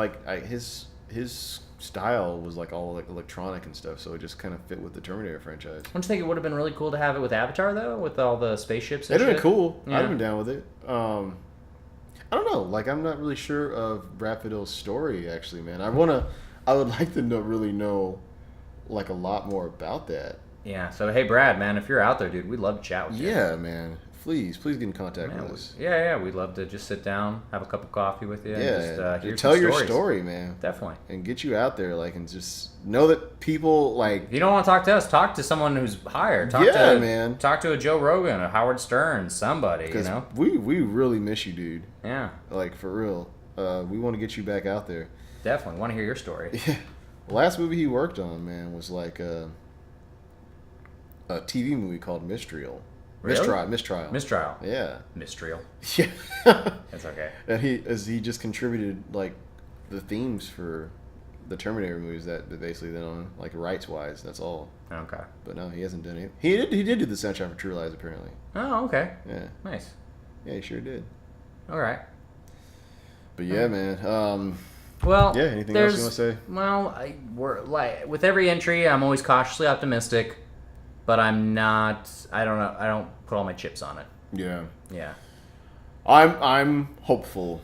Speaker 1: His style was, all, electronic and stuff, so it just kind of fit with the Terminator franchise.
Speaker 2: Don't you think it would have been really cool to have it with Avatar, though? With all the spaceships and
Speaker 1: shit? It'd have been cool.
Speaker 2: Yeah.
Speaker 1: I'd have been down with it. I don't know. I'm not really sure of Brad Fiedel's story, actually, man. I would like to really know, a lot more about that.
Speaker 2: Yeah. So, hey, Brad, man, if you're out there, dude, we'd love to chat with you.
Speaker 1: Yeah, man. Please get in contact with us.
Speaker 2: Yeah. We'd love to just sit down, have a cup of coffee with you.
Speaker 1: Yeah.
Speaker 2: And just, hear
Speaker 1: tell
Speaker 2: some
Speaker 1: your
Speaker 2: stories.
Speaker 1: story, man.
Speaker 2: Definitely.
Speaker 1: And get you out there, and just know that people,
Speaker 2: If you don't want to talk to us, talk to someone who's hired. Talk to a Joe Rogan, a Howard Stern, somebody, you know?
Speaker 1: We really miss you, dude.
Speaker 2: Yeah.
Speaker 1: For real. We want to get you back out there.
Speaker 2: Definitely. Want to hear your story.
Speaker 1: Yeah. The last movie he worked on, man, was a TV movie called Mistrial.
Speaker 2: Really?
Speaker 1: Mistrial. Yeah.
Speaker 2: Mistrial.
Speaker 1: Yeah.
Speaker 2: That's okay.
Speaker 1: And he just contributed the themes for the Terminator movies that basically then on rights wise. That's all.
Speaker 2: Okay.
Speaker 1: But no, he hasn't done it. He did do the soundtrack for True Lies apparently.
Speaker 2: Oh, okay.
Speaker 1: Yeah.
Speaker 2: Nice.
Speaker 1: Yeah, he sure did.
Speaker 2: All right.
Speaker 1: But yeah, man.
Speaker 2: Well,
Speaker 1: yeah. Anything else you want to say?
Speaker 2: Well, with every entry, I'm always cautiously optimistic, but I'm not. I don't know. I don't put all my chips on it.
Speaker 1: Yeah.
Speaker 2: Yeah.
Speaker 1: I'm hopeful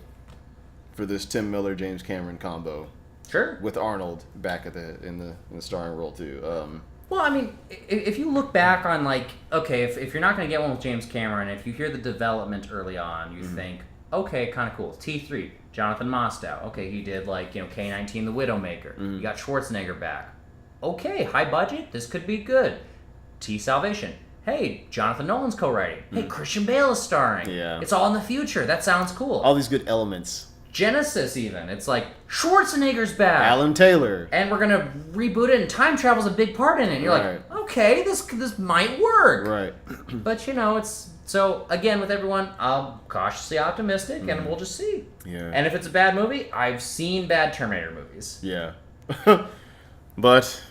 Speaker 1: for this Tim Miller James Cameron combo.
Speaker 2: Sure.
Speaker 1: With Arnold back in the starring role too.
Speaker 2: Well, I mean, if you look back on okay, if you're not going to get one with James Cameron, if you hear the development early on, you think, okay, kind of cool. T3, Jonathan Mostow. Okay, he did K-19, The Widowmaker. You got Schwarzenegger back. Okay, high budget. This could be good. T Salvation. Hey, Jonathan Nolan's co-writing. Hey, Christian Bale is starring.
Speaker 1: Yeah.
Speaker 2: It's all in the future. That sounds cool.
Speaker 1: All these good elements.
Speaker 2: Genesis, even. It's Schwarzenegger's back.
Speaker 1: Alan Taylor.
Speaker 2: And we're going to reboot it, and time travel's a big part in it. And you're okay, this might work.
Speaker 1: Right.
Speaker 2: But, it's... So, again, with everyone, I'm cautiously optimistic, and we'll just see.
Speaker 1: Yeah.
Speaker 2: And if it's a bad movie, I've seen bad Terminator movies.
Speaker 1: Yeah. But,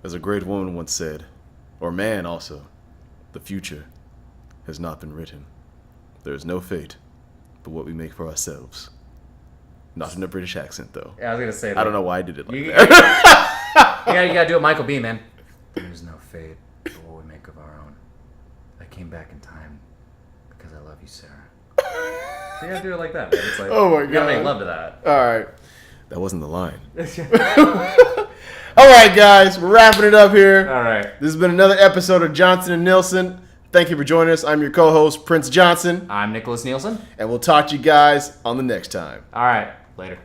Speaker 1: as a great woman once said, or man also, the future has not been written. There is no fate but what we make for ourselves. Not in a British accent, though.
Speaker 2: Yeah, I was going to say that.
Speaker 1: I don't know why I did it like that.
Speaker 2: You got to do it Michael B, man. There's no fate but what we make of our own. I came back in time because I love you, Sarah. So you got to do it like that, man. It's
Speaker 1: oh, my God.
Speaker 2: You got to make love to that.
Speaker 1: All right. That wasn't the line. All right, guys. We're wrapping it up here.
Speaker 2: All right.
Speaker 1: This has been another episode of Johnson & Nielsen. Thank you for joining us. I'm your co-host, Prince Johnson.
Speaker 2: I'm Nickolaus Nielsen.
Speaker 1: And we'll talk to you guys on the next time.
Speaker 2: All right. Later.